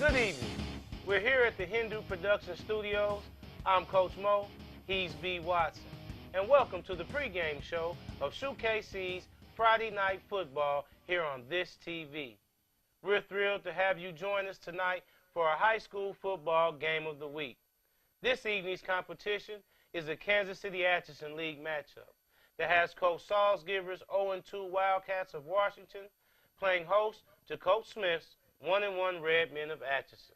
Good evening. We're here at the Hindu Production Studios. I'm Coach Mo, he's B. Watson. And welcome to the pregame show of SHUKC's Friday Night Football here on this TV. We're thrilled to have you join us tonight for our high school football game of the week. This evening's competition is the Kansas City Atchison League matchup that has Coach Salzgiver's 0-2 Wildcats of Washington playing host to Coach Smith's 1-1 Red Men of Atchison.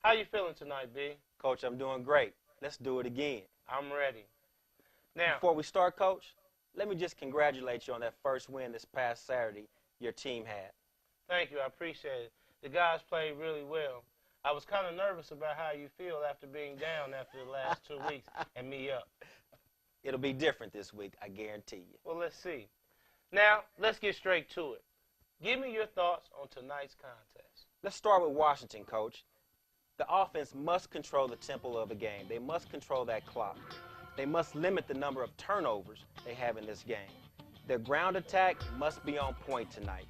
How you feeling tonight, B? Coach, I'm doing great. Let's do it again. I'm ready. Now, before we start, Coach, let me just congratulate you on that first win this past Saturday your team had. Thank you. I appreciate it. The guys played really well. I was kind of nervous about how you feel after being down after the last 2 weeks and me up. It'll be different this week, I guarantee you. Well, let's see. Now, let's get straight to it. Give me your thoughts on tonight's contest. Let's start with Washington, Coach. The offense must control the tempo of the game. They must control that clock. They must limit the number of turnovers they have in this game. Their ground attack must be on point tonight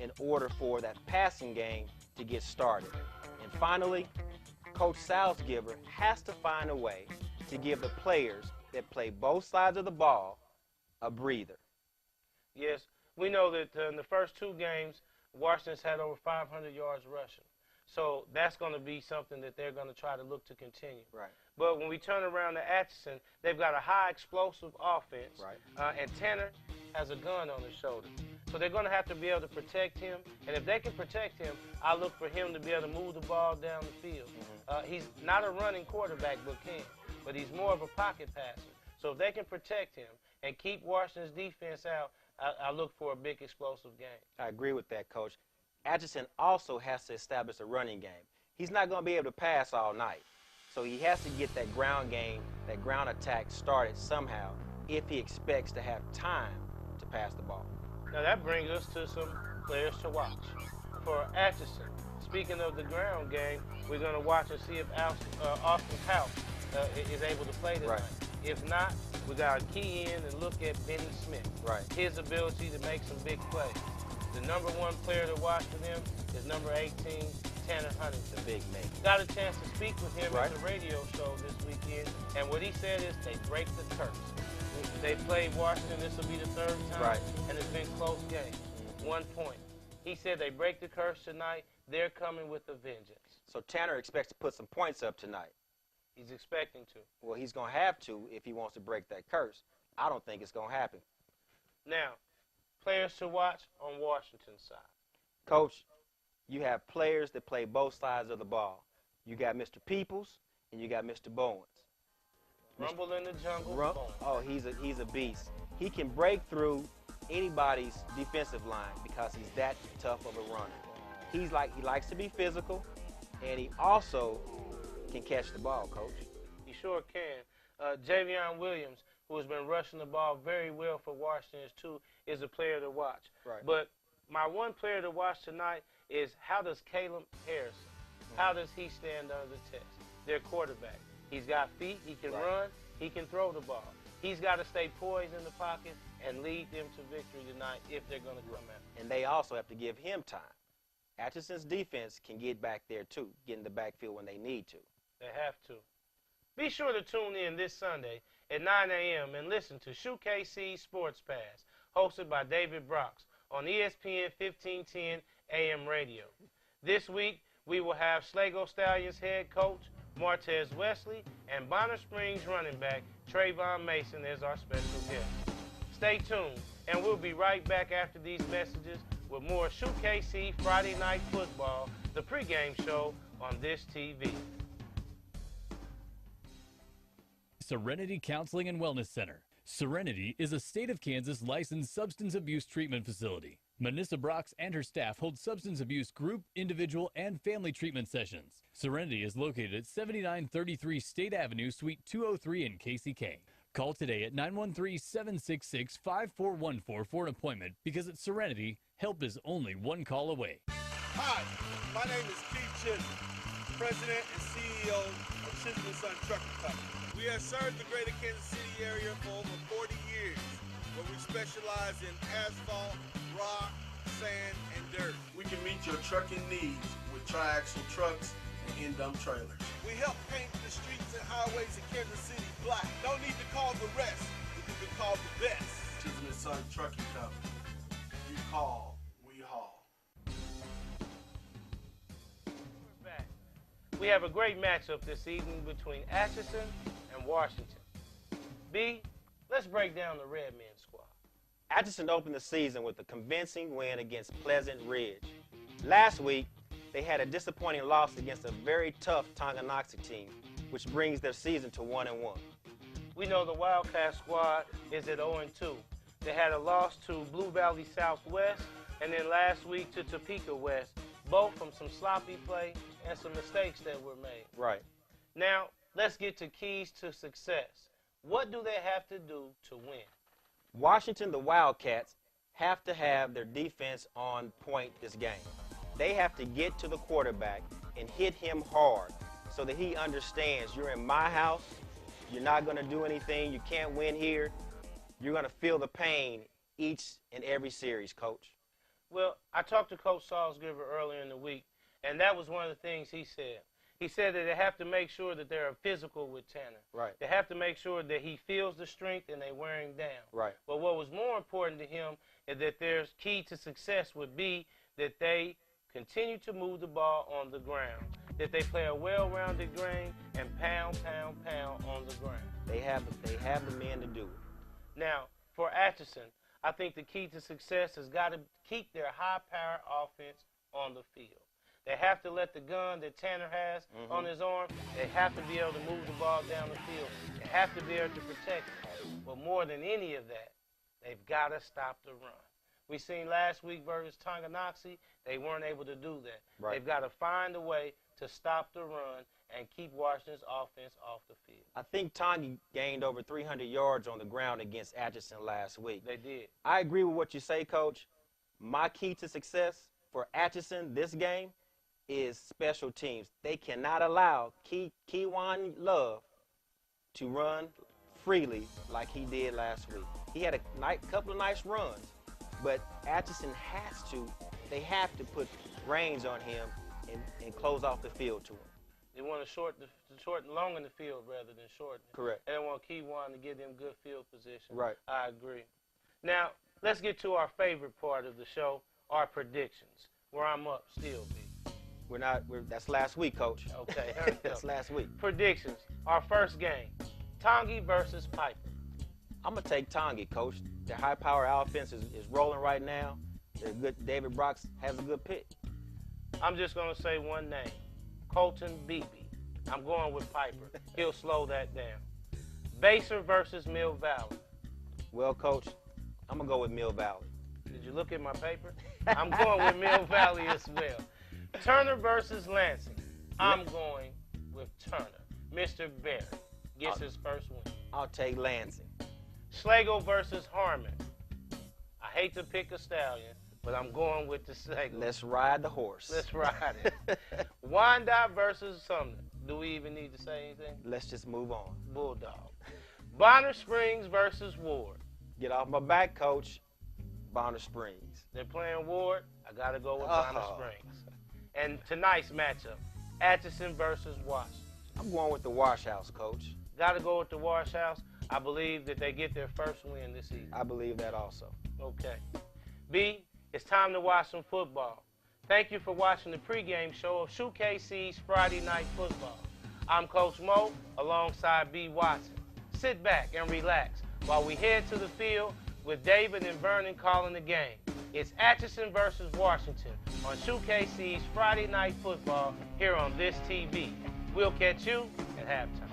in order for that passing game to get started. And finally, Coach Salzgiver has to find a way to give the players that play both sides of the ball a breather. Yes, we know that in the first 2 games, Washington's had over 500 yards rushing. So that's going to be something that they're going to try to look to continue. Right. But when we turn around to Atchison, they've got a high explosive offense. Right. And Tanner has a gun on his shoulder. So they're going to have to be able to protect him. And if they can protect him, I look for him to be able to move the ball down the field. He's not a running quarterback, but he's more of a pocket passer. So if they can protect him and keep Washington's defense out, I look for a big explosive game. I agree with that, Coach. Atchison also has to establish a running game. He's not going to be able to pass all night. So he has to get that ground game, that ground attack started somehow if he expects to have time to pass the ball. Now that brings us to some players to watch. For Atchison, speaking of the ground game, we're going to watch and see if Austin House is able to play tonight. Right. If not, we got to key in and look at Benny Smith. Right. His ability to make some big plays. The number 1 player to watch for them is number 18, Tanner Huntington. The big man. Got a chance to speak with him right. at the radio show this weekend, and what he said is they break the curse. They played Washington, this will be the 3rd time, right. and it's been close game. 1 point. He said they break the curse tonight, they're coming with a vengeance. So Tanner expects to put some points up tonight. He's expecting to. Well, he's going to have to if he wants to break that curse. I don't think it's going to happen. Now, players to watch on Washington's side. Coach, you have players that play both sides of the ball. You got Mr. Peoples and you got Mr. Bowens. Rumble in the jungle. Oh, he's a beast. He can break through anybody's defensive line because he's that tough of a runner. He likes to be physical, and he also can catch the ball, Coach. He sure can. Javion Williams, who has been rushing the ball very well for Washington, too, is a player to watch. Right. But my one player to watch tonight is how does Caleb Harrison, how does he stand under the test? Their quarterback. He's got feet, he can run, he can throw the ball. He's got to stay poised in the pocket and lead them to victory tonight if they're going to come out. And they also have to give him time. Atchison's defense can get back there, too, get in the backfield when they need to. They have to. Be sure to tune in this Sunday at 9 a.m. and listen to SHUKC Sports Pass, hosted by David Brox on ESPN 1510 AM radio. This week, we will have Sligo Stallions head coach Martez Wesley and Bonner Springs running back Trayvon Mason as our special guest. Stay tuned, and we'll be right back after these messages with more SHUKC Friday Night Football, the pregame show on this TV. Serenity Counseling and Wellness Center. Serenity is a state of Kansas licensed substance abuse treatment facility. Manissa Brox and her staff hold substance abuse group, individual, and family treatment sessions. Serenity is located at 7933 State Avenue, Suite 203 in KCK. Call today at 913-766-5414 for an appointment because at Serenity, help is only one call away. Hi, my name is Keith Chisholm, President and CEO of Chisholm & Son Trucking Company. We have served the greater Kansas City area for over 40 years, where we specialize in asphalt, rock, sand, and dirt. We can meet your trucking needs with tri-axle trucks and end-dump trailers. We help paint the streets and highways of Kansas City black. Don't need to call the rest. You can call the best. Atchison and Son Trucking Company. You call, we haul. We're back. We have a great matchup this evening between Atchison and Washington. B, let's break down the Red Men squad. Atchison opened the season with a convincing win against Pleasant Ridge. Last week, they had a disappointing loss against a very tough Tonganoxie team, which brings their season to 1-1. We know the Wildcat squad is at 0-2. They had a loss to Blue Valley Southwest, and then last week to Topeka West, both from some sloppy play and some mistakes that were made. Right. Now, let's get to keys to success. What do they have to do to win? Washington, the Wildcats, have to have their defense on point this game. They have to get to the quarterback and hit him hard so that he understands you're in my house, you're not going to do anything, you can't win here, you're going to feel the pain each and every series, Coach. Well, I talked to Coach Salzgiver earlier in the week, and that was one of the things he said. He said that they have to make sure that they're physical with Tanner. Right. They have to make sure that he feels the strength and they wear him down. Right. But what was more important to him is that their key to success would be that they continue to move the ball on the ground, that they play a well-rounded game and pound, pound, pound on the ground. They have the men to do it. Now, for Atchison, I think the key to success has got to keep their high-power offense on the field. They have to let the gun that Tanner has on his arm, they have to be able to move the ball down the field. They have to be able to protect it. But more than any of that, they've got to stop the run. We seen last week versus Tonganoxie, they weren't able to do that. Right. They've got to find a way to stop the run and keep Washington's offense off the field. I think Tongi gained over 300 yards on the ground against Atchison last week. They did. I agree with what you say, Coach. My key to success for Atchison this game is special teams. They cannot allow Kewan Love to run freely like he did last week. He had a couple of nice runs, but Atchison they have to put reins on him and close off the field to him. They want to shorten long in the field rather than shorten it. Correct. They want Kewan to give them good field position. Right. I agree. Now, let's get to our favorite part of the show, our predictions, where I'm up still, B. That's last week, Coach. Okay, that's last week. Predictions. Our first game, Tongi versus Piper. I'm going to take Tongi, Coach. Their high-power offense is rolling right now. They're good. David Brox has a good pick. I'm just going to say one name, Colton Beebe. I'm going with Piper. He'll slow that down. Baser versus Mill Valley. Well, Coach, I'm going to go with Mill Valley. Did you look at my paper? I'm going with Mill Valley as well. Turner versus Lansing. I'm going with Turner. Mr. Barrett gets his first win. I'll take Lansing. Schlegel versus Harmon. I hate to pick a stallion, but I'm going with the Schlegel. Let's ride the horse. Let's ride it. Wyandotte versus Sumner. Do we even need to say anything? Let's just move on. Bulldog. Bonner Springs versus Ward. Get off my back, Coach. Bonner Springs. They're playing Ward. I got to go with Bonner Springs. And tonight's matchup, Atchison versus Washington. I'm going with the Wash House, Coach. Got to go with the Wash House. I believe that they get their first win this season. I believe that also. Okay. B, it's time to watch some football. Thank you for watching the pregame show of SHUKC's Friday Night Football. I'm Coach Mo alongside B. Watson. Sit back and relax while we head to the field with David and Vernon calling the game. It's Atchison versus Washington on SHUKC's Friday Night Football here on this TV. We'll catch you at halftime.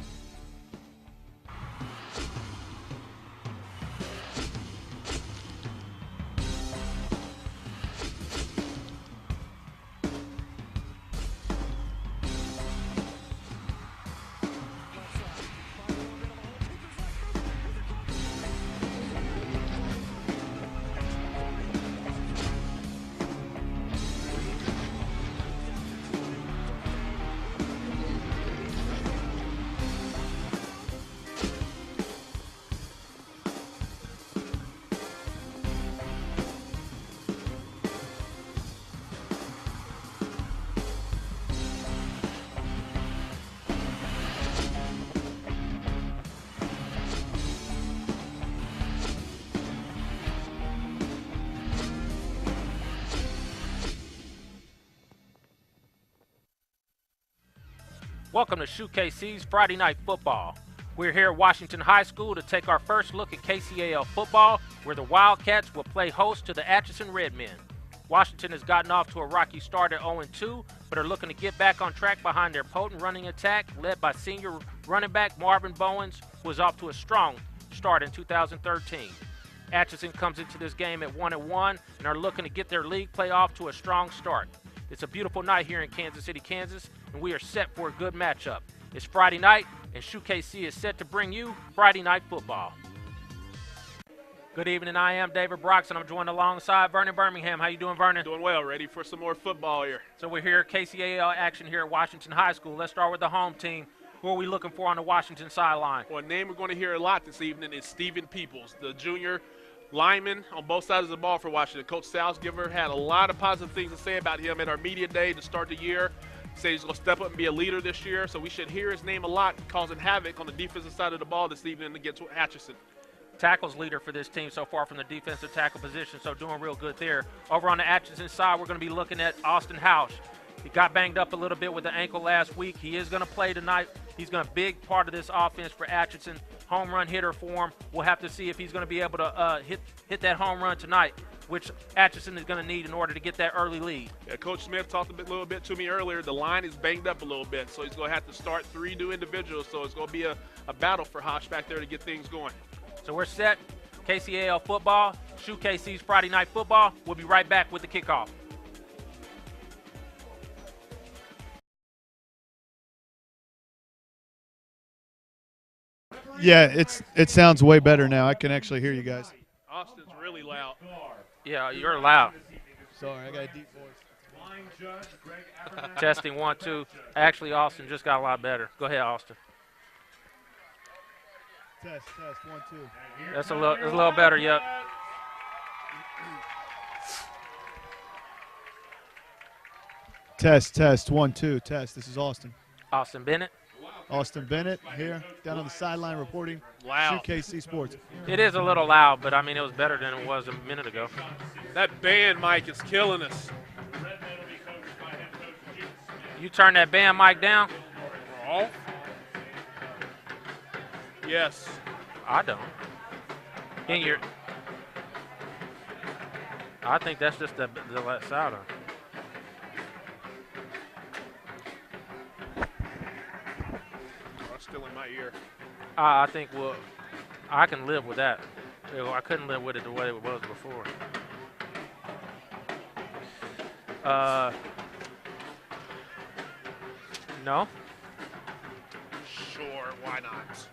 Welcome to SHUKC's Friday Night Football. We're here at Washington High School to take our first look at KCAL football, where the Wildcats will play host to the Atchison Redmen. Washington has gotten off to a rocky start at 0-2, but are looking to get back on track behind their potent running attack, led by senior running back Marvin Bowens, who is off to a strong start in 2013. Atchison comes into this game at 1-1 and are looking to get their league play off to a strong start. It's a beautiful night here in Kansas City, Kansas, and we are set for a good matchup. It's Friday night, and SHUKC is set to bring you Friday Night Football. Good evening, I am David Brox, and I'm joined alongside Vernon Birmingham. How you doing, Vernon? Doing well, ready for some more football here. So we're here at KCAL action here at Washington High School. Let's start with the home team. Who are we looking for on the Washington sideline? Well, a name we're going to hear a lot this evening is Stephen Peoples, the junior lineman on both sides of the ball for Washington. Coach Salzgiver had a lot of positive things to say about him at our media day to start the year. He said he's going to step up and be a leader this year, so we should hear his name a lot, causing havoc on the defensive side of the ball this evening against Atchison. Tackles leader for this team so far from the defensive tackle position, so doing real good there. Over on the Atchison side, we're going to be looking at Austin House. He got banged up a little bit with the ankle last week. He is going to play tonight. He's going to be a big part of this offense for Atchison. Home run hitter for him. We'll have to see if he's going to be able to hit that home run tonight, which Atchison is going to need in order to get that early lead. Yeah, Coach Smith talked a little bit to me earlier. The line is banged up a little bit, so he's going to have to start 3 new individuals. So it's going to be a battle for Hosh back there to get things going. So we're set. KCAL football, SHUKC's Friday Night Football. We'll be right back with the kickoff. Yeah, it sounds way better now. I can actually hear you guys. Austin's really loud. Yeah, you're loud. Sorry, I got a deep voice. Testing 1, 2. Actually, Austin just got a lot better. Go ahead, Austin. Test 1, 2. That's a little better. Yep. Test 1, 2. Test. This is Austin. Austin Bennett. Austin Bennett here, down on the sideline reporting. Loud. SHUKC Sports. It is a little loud, but I mean it was better than it was a minute ago. That band mic is killing us. You turn that band mic down? Oh. Yes. I don't. I think that's just the sound on. Still in my ear. I think I can live with that. I couldn't live with it the way it was before. No. Sure, why not?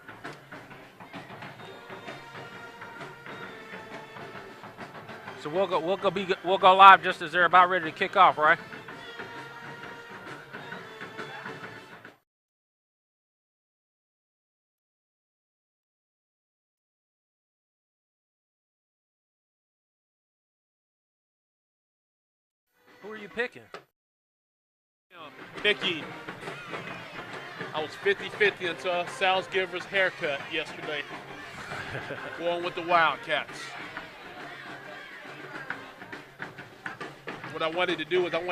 So we'll go live just as they're about ready to kick off, right? Who are you picking? Picking. I was 50-50 until Salzgiver's haircut yesterday. Going with the Wildcats. What I wanted to do was I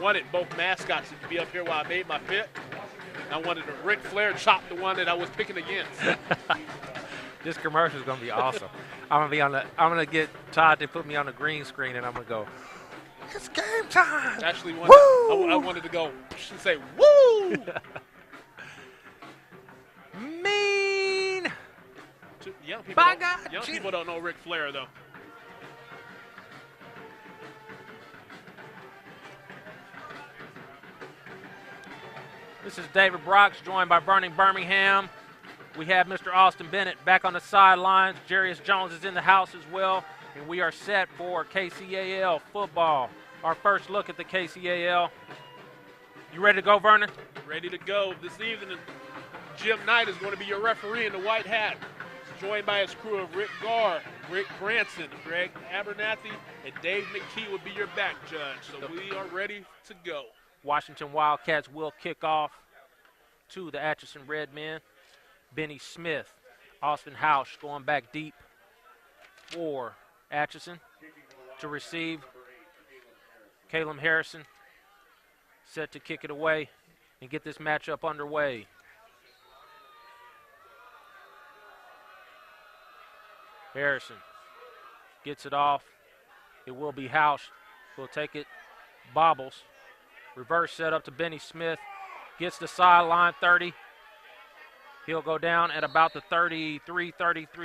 wanted both mascots to be up here while I made my pick. I wanted a Ric Flair chop the one that I was picking against. This commercial is gonna be awesome. I'm gonna get Todd to put me on the green screen, and I'm gonna go, it's game time. Actually, I wanted to go and say, woo! Mean. Young Young people don't know Ric Flair, though. This is David Brox, joined by Vernon Birmingham. We have Mr. Austin Bennett back on the sidelines. Jarius Jones is in the house as well. And we are set for KCAL football. Our first look at the KCAL. You ready to go, Vernon? Ready to go. This evening, Jim Knight is going to be your referee in the white hat. He's joined by his crew of Rick Garr, Rick Branson, Greg Abernathy, and Dave McKee will be your back judge. So we are ready to go. Washington Wildcats will kick off to the Atchison Redmen. Benny Smith, Austin House going back deep for Atchison to receive. Caleb Harrison set to kick it away. and get this matchup underway. Harrison gets it off. It will be Hausch. Will take it. Bobbles. Reverse set up to Benny Smith. Gets the sideline 30. He'll go down at about the 33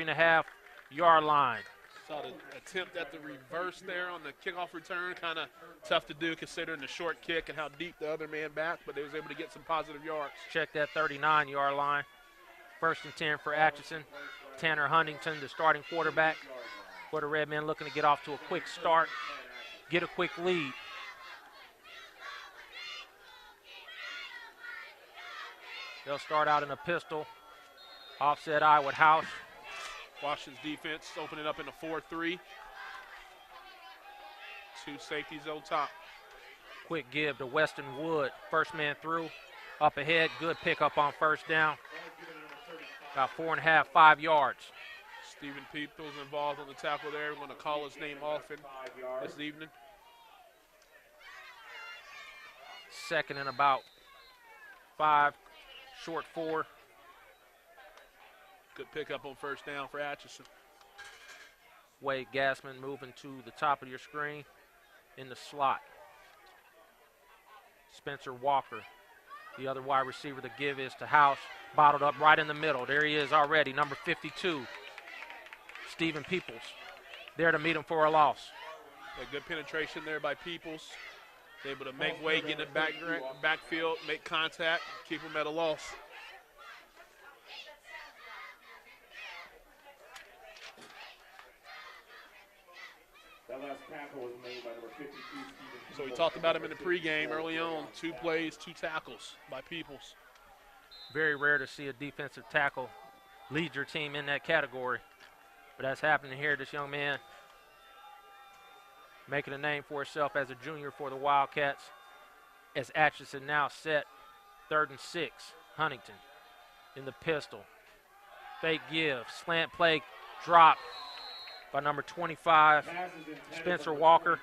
and a half yard line. Saw the attempt at the reverse there on the kickoff return. Kind of tough to do considering the short kick and how deep the other man back, but they was able to get some positive yards. Check that 39-yard line. 1st and 10 for Atchison. Tanner Huntington, the starting quarterback for the Redmen, looking to get off to a quick start, get a quick lead. They'll start out in a pistol. Offset eye with Hausch. Washington's defense opening up in a 4-3. 2 safeties on top. Quick give to Weston Wood. First man through. Up ahead. Good pickup on first down. About 4.5, 5 yards. Stephen Peoples involved on the tackle there. We're going to call his name often this evening. 2nd and about 5. Short 4. Good pickup on first down for Atchison. Wade Gassman moving to the top of your screen in the slot. Spencer Walker, the other wide receiver. The give is to Hausch. Bottled up right in the middle. There he is already, number 52. Stephen Peoples there to meet him for a loss. A good penetration there by Peoples. Able to make way, get in the backfield, make contact, keep him at a loss. That last tackle was made by number 52. So we talked about him in the pregame early on. 2 plays, 2 tackles by Peoples. Very rare to see a defensive tackle lead your team in that category. But that's happening here. This young man making a name for himself as a junior for the Wildcats. As Atchison now set 3rd and 6. Huntington in the pistol. Fake give, slant play, drop by number 25, Spencer Walker.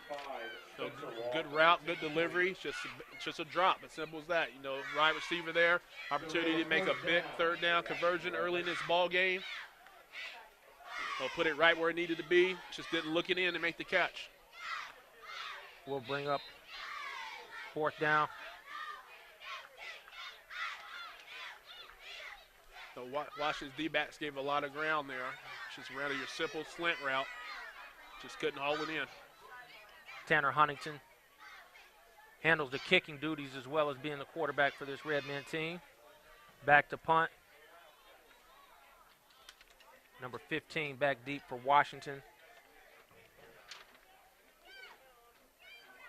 So good route, good delivery, just a drop, as simple as that. You know, right receiver there, opportunity to make a big 3rd down conversion early in this ball game. They'll put it right where it needed to be, just didn't look it in and make the catch. We'll bring up 4th down. So Washington's D-backs gave a lot of ground there. Just ran your simple slant route, just couldn't haul it in. Tanner Huntington handles the kicking duties as well as being the quarterback for this Redmen team. Back to punt. Number 15 back deep for Washington.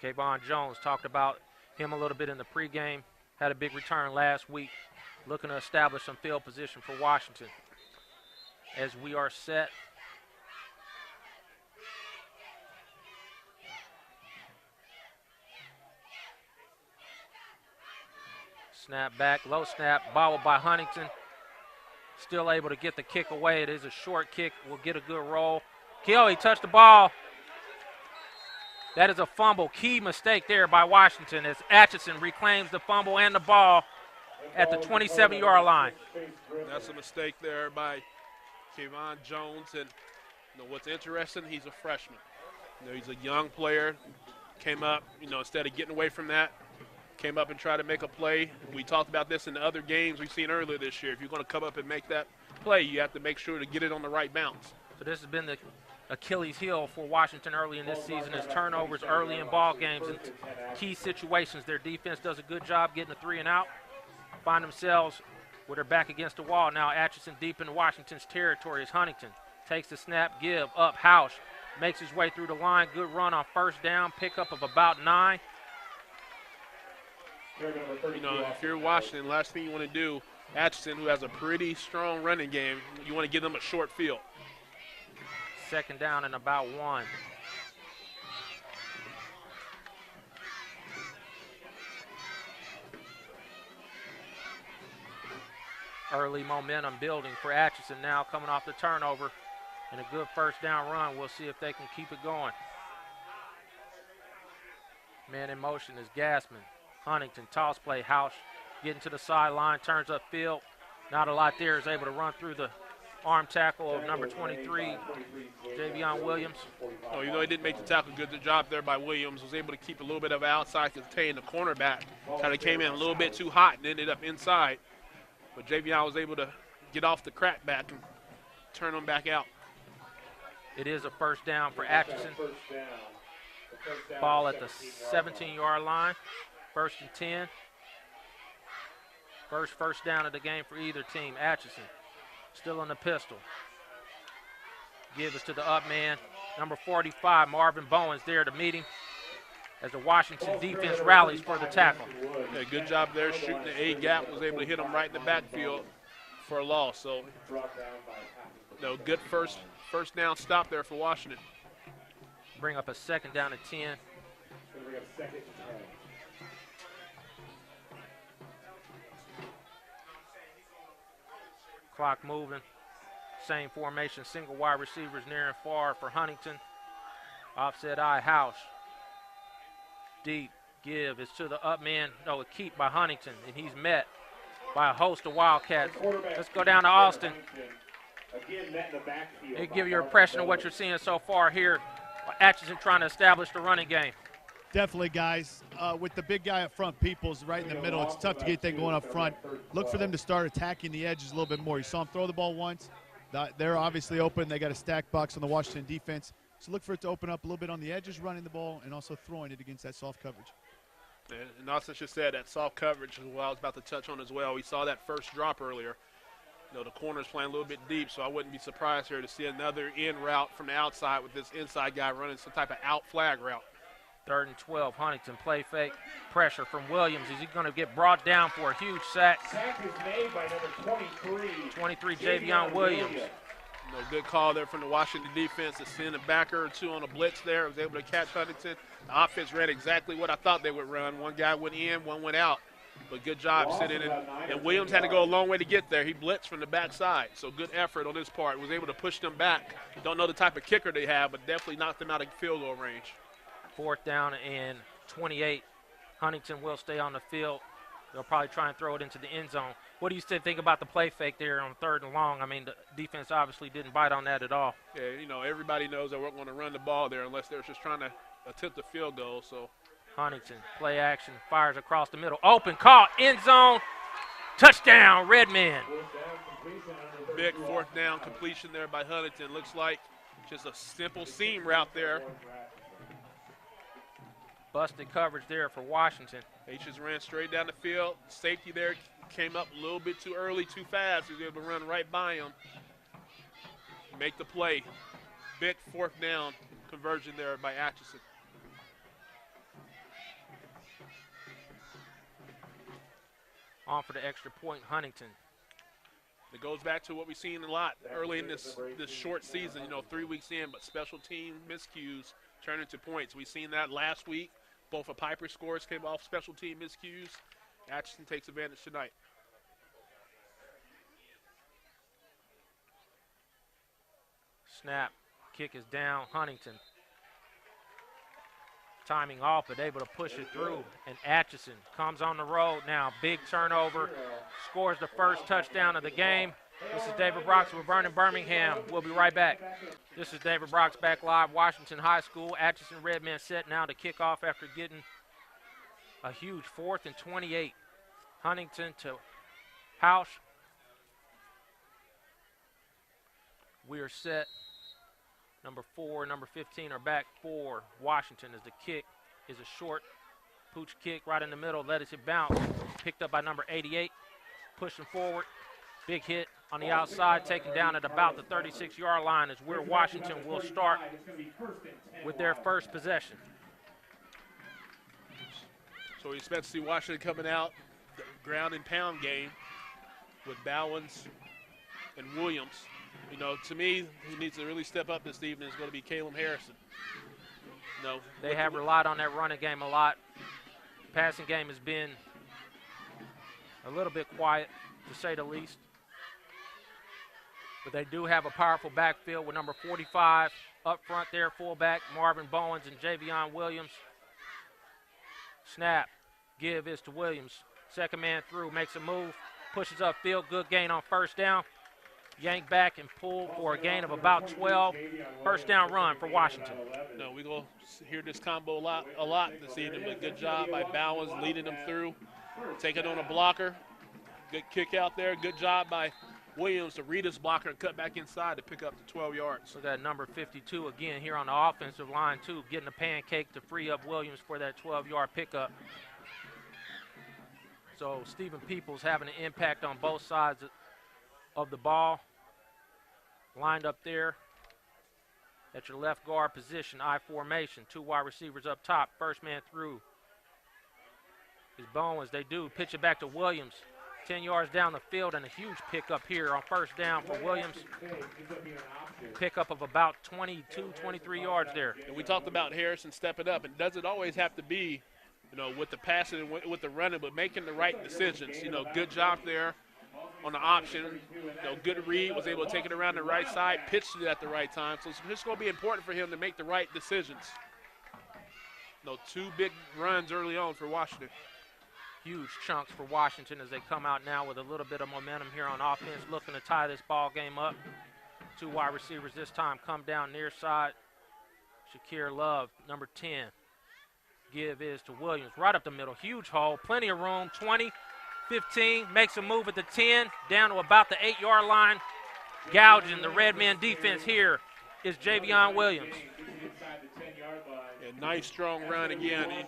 Kayvon Jones, talked about him a little bit in the pregame. Had a big return last week. Looking to establish some field position for Washington. As we are set. Snap back, low snap, bobbled by Huntington. Still able to get the kick away. It is a short kick. Will get a good roll. He touched the ball. That is a fumble. Key mistake there by Washington as Atchison reclaims the fumble and the ball at the 27-yard line. That's a mistake there by Kayvon Jones. And you know, what's interesting, he's a freshman. You know, he's a young player. Came up, you know, instead of getting away from that, came up and tried to make a play. We talked about this in the other games we've seen earlier this year. If you're going to come up and make that play, you have to make sure to get it on the right bounce. So this has been the Achilles heel for Washington early in this season is turnovers early in ball games and key situations. Their defense does a good job getting a 3 and out. Find themselves with their back against the wall. Now Atchison deep in Washington's territory as Huntington takes the snap, give up. Hausch makes his way through the line. Good run on first down, pickup of about 9. You know, if you're Washington, last thing you want to do, Atchison, who has a pretty strong running game, you want to give them a short field. 2nd down and about 1. Early momentum building for Atchison now coming off the turnover and a good first down run. We'll see if they can keep it going. Man in motion is Gassman. Huntington, toss play, Hausch getting to the sideline, turns upfield. Not a lot there, is able to run through the arm tackle of number 23, Javion Williams. Oh, even though he didn't make the tackle, good job there by Williams. Was able to keep a little bit of outside, contain the cornerback. Kind of came in a little bit too hot and ended up inside. But Javion was able to get off the crackback and turn him back out. It is a first down for Atchison. Ball at the 17-yard line. 1st and 10. First down of the game for either team. Atchison still in the pistol. Give us to the up man. Number 45, Marvin Bowen's there to meet him as the Washington defense rallies for the tackle. Yeah, good job there shooting the A gap. Was able to hit him right in the backfield for a loss. So, no, good first down stop there for Washington. Bring up a 2nd down and 10. Clock moving. Same formation, single wide receivers near and far for Huntington. Offset eye, House. Deep, give is to the up man. No, a keep by Huntington, and he's met by a host of Wildcats. Let's go down to Austin. They give you an impression of what you're seeing so far here. Atchison trying to establish the running game. Definitely, guys. With the big guy up front, Peoples right in the middle, it's tough to get that going up front. Look for them to start attacking the edges a little bit more. You saw them throw the ball once. They're obviously open. They got a stack box on the Washington defense. So look for it to open up a little bit on the edges, running the ball, and also throwing it against that soft coverage. And Austin just said that soft coverage is what I was about to touch on as well. We saw that first drop earlier. You know, the corner's playing a little bit deep, so I wouldn't be surprised here to see another in route from the outside with this inside guy running some type of out flag route. 3rd and 12, Huntington play fake. Pressure from Williams. Is he going to get brought down for a huge sack? Sack is made by number 23, Javion Williams. You know, good call there from the Washington defense to send a backer or two on a blitz there. Was able to catch Huntington. The offense ran exactly what I thought they would run. One guy went in, one went out. But good job sitting in. And Williams had to go a long way to get there. He blitzed from the backside. So good effort on his part. Was able to push them back. Don't know the type of kicker they have, but definitely knocked them out of field goal range. 4th down and 28. Huntington will stay on the field. They'll probably try and throw it into the end zone. What do you think about the play fake there on 3rd and long? I mean, the defense obviously didn't bite on that at all. Yeah, you know, everybody knows that we're going to run the ball there unless they're just trying to attempt a field goal. So Huntington, play action, fires across the middle. Open, caught, end zone, touchdown, Redmen. Big 4th down completion there by Huntington. Looks like just a simple seam route there. Busted coverage there for Washington. They just ran straight down the field. Safety there came up a little bit too early, too fast. He was able to run right by him. Make the play. Big 4th down conversion there by Atchison. On for the extra point, Huntington. It goes back to what we've seen a lot early in this short season, you know, 3 weeks in, but special team miscues turn into points. We've seen that last week. Both of Piper's scores came off special team miscues. Atchison takes advantage tonight. Snap, kick is down, Huntington. Timing off, but able to push it through. And Atchison comes on the road now. Big turnover, scores the first touchdown of the game. This is David Brox with Vernon Birmingham. We'll be right back. This is David Brox back live, Washington High School. Atchison Redmen set now to kick off after getting a huge 4th and 28. Huntington to House. We are set. Number 4, number 15 are back for Washington as the kick is a short pooch kick right in the middle. Let it bounce. Picked up by number 88. Pushing forward. Big hit on the outside, taken down at about the 36-yard line is where Washington will start with their first possession. So we expect to see Washington coming out, the ground and pound game with Bowens and Williams. You know, to me, who needs to really step up this evening is going to be Caleb Harrison. No, they have relied on that running game a lot. Passing game has been a little bit quiet, to say the least. But they do have a powerful backfield with number 45 up front there, fullback, Marvin Bowens and Javion Williams. Snap, give is to Williams. Second man through, makes a move, pushes upfield, good gain on first down. Yank back and pull for a gain of about 12. First down run for Washington. No, we're going to hear this combo a lot this evening, but good job by Bowens leading them through, taking on a blocker. Good kick out there. Good job by Williams to read his blocker and cut back inside to pick up the 12 yards. So that number 52 again here on the offensive line too, getting a pancake to free up Williams for that 12-yard pickup. So Stephen Peoples having an impact on both sides of the ball. Lined up there at your left guard position, I formation, 2 wide receivers up top. First man through is Bowens. They do pitch it back to Williams. 10 yards down the field and a huge pickup here on first down for Williams. Pickup of about 22, 23 yards there. And we talked about Harrison stepping up. It doesn't always have to be, with the passing and with the running, but making the right decisions. Good job there on the option. Good read, was able to take it around the right side, pitched it at the right time. So it's just going to be important for him to make the right decisions. 2 big runs early on for Washington. Huge chunks for Washington as they come out now with a little bit of momentum here on offense, looking to tie this ball game up. 2 wide receivers this time come down near side. Shakir Love, number 10. Give is to Williams, right up the middle. Huge hole, plenty of room. 20, 15, makes a move at the 10, down to about the 8-yard line. Gouging the Redmen defense here is Javion Williams. Yeah, nice strong run again.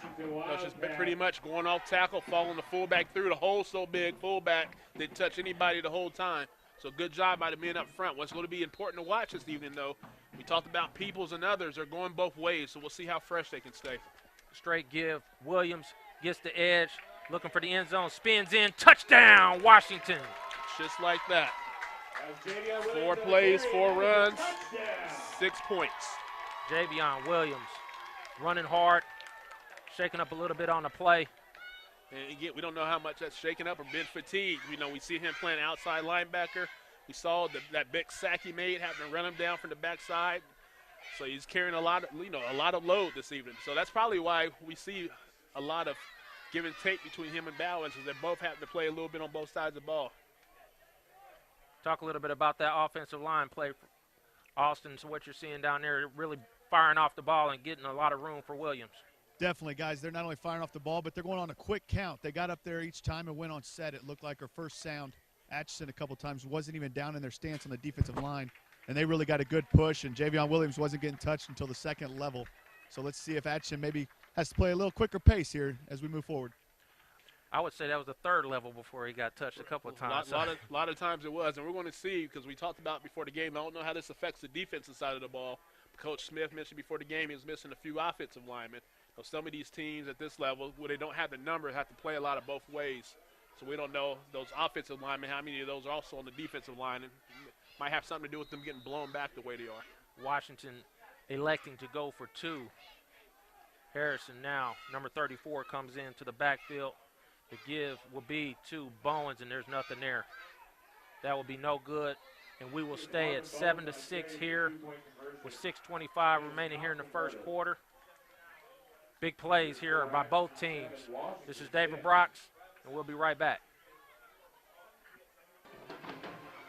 That's just pretty much going off tackle, following the fullback through. The hole so big, fullback didn't touch anybody the whole time. So good job by the men up front. What's going to be important to watch this evening, though, we talked about Peoples and others are going both ways, so we'll see how fresh they can stay. Straight give. Williams gets the edge, looking for the end zone, spins in, touchdown, Washington. Just like that. 4 plays, 4 runs, 6 points. Javion Williams running hard, shaking up a little bit on the play. And again, we don't know how much that's shaking up or been fatigued. We see him playing outside linebacker. We saw that big sack he made, having to run him down from the backside. So he's carrying a lot of load this evening. So that's probably why we see a lot of give and take between him and Bowens, is they're both having to play a little bit on both sides of the ball. Talk a little bit about that offensive line play for Austin. So what you're seeing down there, really firing off the ball and getting a lot of room for Williams. Definitely, guys. They're not only firing off the ball, but they're going on a quick count. They got up there each time and went on set. It looked like her first sound. Atchison a couple times wasn't even down in their stance on the defensive line, and they really got a good push, and Javion Williams wasn't getting touched until the second level. So let's see if Atchison maybe has to play a little quicker pace here as we move forward. I would say that was the third level before he got touched a couple of times. A lot of times it was, and we're going to see, because we talked about before the game, I don't know how this affects the defensive side of the ball. Coach Smith mentioned before the game he was missing a few offensive linemen. So some of these teams at this level, where they don't have the number, have to play a lot of both ways. So we don't know those offensive linemen, how many of those are also on the defensive line. And might have something to do with them getting blown back the way they are. Washington electing to go for 2. Harrison now, number 34, comes into the backfield. The give will be to Bowens, and there's nothing there. That will be no good, and we will stay at 7-6 here with 6:25 remaining here in the first quarter. Big plays here by both teams. This is David Brox, and we'll be right back.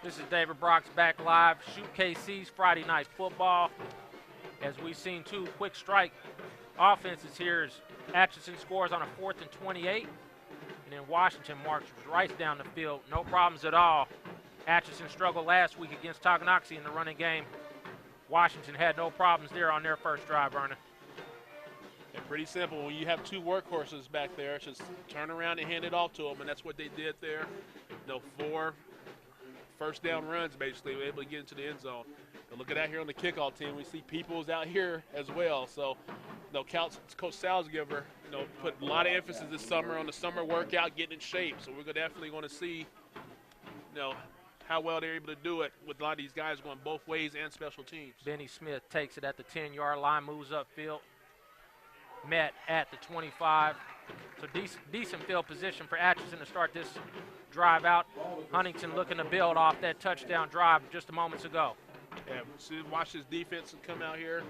This is David Brox back live. SHUKC's Friday Night Football. As we've seen 2 quick strike offenses here as Atchison scores on a 4th and 28. And then Washington marches right down the field. No problems at all. Atchison struggled last week against Toganoxie in the running game. Washington had no problems there on their first drive, Vernon. Yeah, pretty simple. When you have 2 workhorses back there, it's just turn around and hand it off to them, and that's what they did there. 4 first down runs, basically, were able to get into the end zone. And look at that here on the kickoff team. We see Peoples out here as well. So, Coach Salzgiver, put a lot of emphasis this summer on the summer workout, getting in shape. So we're definitely going to see, how well they're able to do it with a lot of these guys going both ways and special teams. Benny Smith takes it at the 10-yard line, moves upfield. Met at the 25. So decent field position for Atchison to start this drive out. Huntington looking to build off that touchdown drive just a moments ago. Yeah, watch his defense come out here.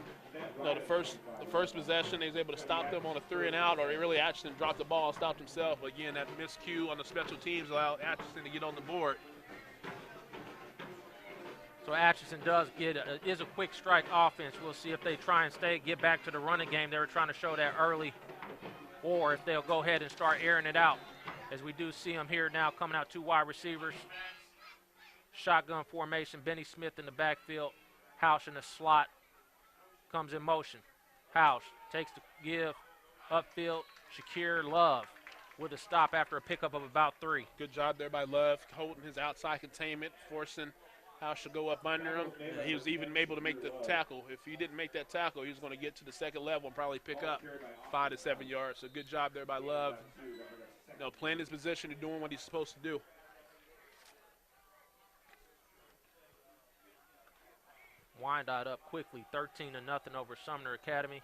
No, the first possession, they was able to stop them on a 3 and out, or really Atchison dropped the ball and stopped himself. But again, that miscue on the special teams allowed Atchison to get on the board. So Atchison is a quick strike offense. We'll see if they try and get back to the running game. They were trying to show that early, or if they'll go ahead and start airing it out. As we do see them here now coming out 2 wide receivers. Shotgun formation, Benny Smith in the backfield. Housh in the slot comes in motion. Housh takes the give upfield. Shakir Love with a stop after a pickup of about 3. Good job there by Love, holding his outside containment, forcing Housh to go up under him. And he was even able to make the tackle. If he didn't make that tackle, he was going to get to the second level and probably pick up 5 to 7 yards. So good job there by Love. You know, playing his position and doing what he's supposed to do. Wyandotte up quickly, 13-0 over Sumner Academy.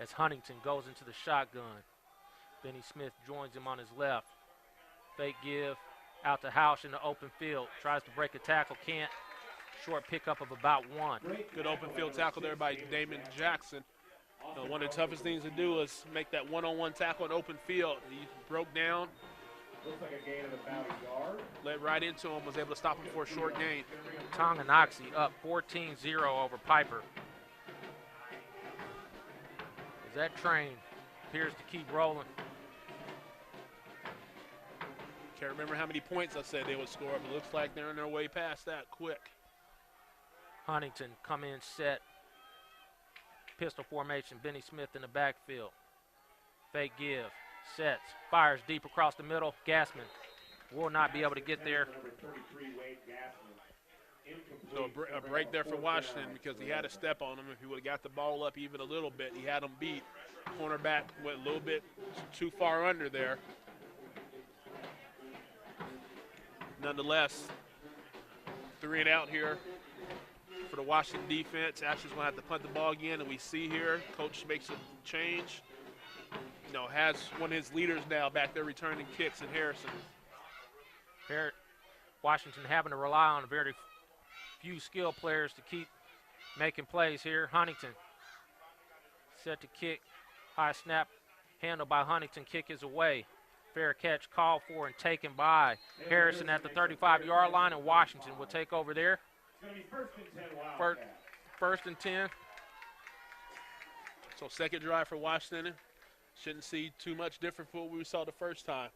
As Huntington goes into the shotgun. Benny Smith joins him on his left. Fake give out to Housh in the open field. Tries to break a tackle, can't. Short pickup of about 1. Good open field tackle there by Damon Jackson. One of the toughest things to do is make that one-on-one tackle in open field. He broke down. Looks like a gain of about a yard. Led right into him, was able to stop him for a short gain. Tonganoxie up 14-0 over Piper. As that train appears to keep rolling. Can't remember how many points I said they would score, but it looks like they're on their way past that quick. Huntington come in set. Pistol formation, Benny Smith in the backfield. Fake give, sets, fires deep across the middle. Gassman will not be able to get there. So a break there for Washington because he had a step on him. If he would have got the ball up even a little bit, he had him beat. Cornerback went a little bit too far under there. Nonetheless, 3 and out here for the Washington defense. Ashley's going to have to punt the ball again, and we see here, coach makes a change. You know, has one of his leaders now back there returning kicks in Harrison. Washington having to rely on a very few skilled players to keep making plays here. Huntington set to kick. High snap handled by Huntington. Kick is away. Fair catch called for and taken by Harrison at the 35-yard line, and Washington will take over there. First and 10. So second drive for Washington. Shouldn't see too much different from what we saw the first time.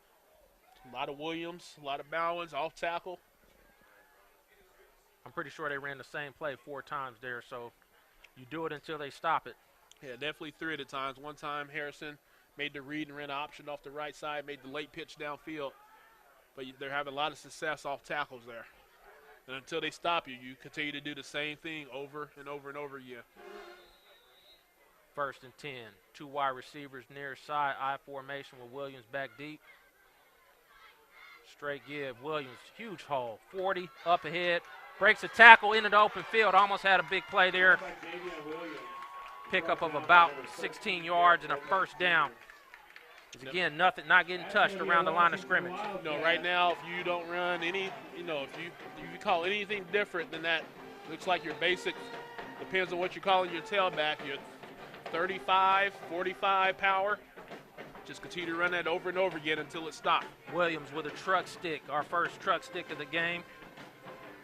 A lot of Williams, a lot of Bowens, off tackle. I'm pretty sure they ran the same play 4 times there, so you do it until they stop it. Yeah, definitely 3 at a time. One time Harrison made the read and ran an option off the right side, made the late pitch downfield. But they're having a lot of success off tackles there. And until they stop you, you continue to do the same thing over and over and over again. First and 10. 2 wide receivers near side. I formation with Williams back deep. Straight give. Williams, huge hole. 40 up ahead. Breaks a tackle into the open field. Almost had a big play there. Pickup of about 16 yards and a first down. Again, nothing, not getting touched around the line of scrimmage. No, right now, if you don't run any, if you call anything different than that, looks like your basic, depends on what you're calling your tailback, your 35, 45 power. Just continue to run that over and over again until it stops. Williams with a truck stick, our first truck stick of the game.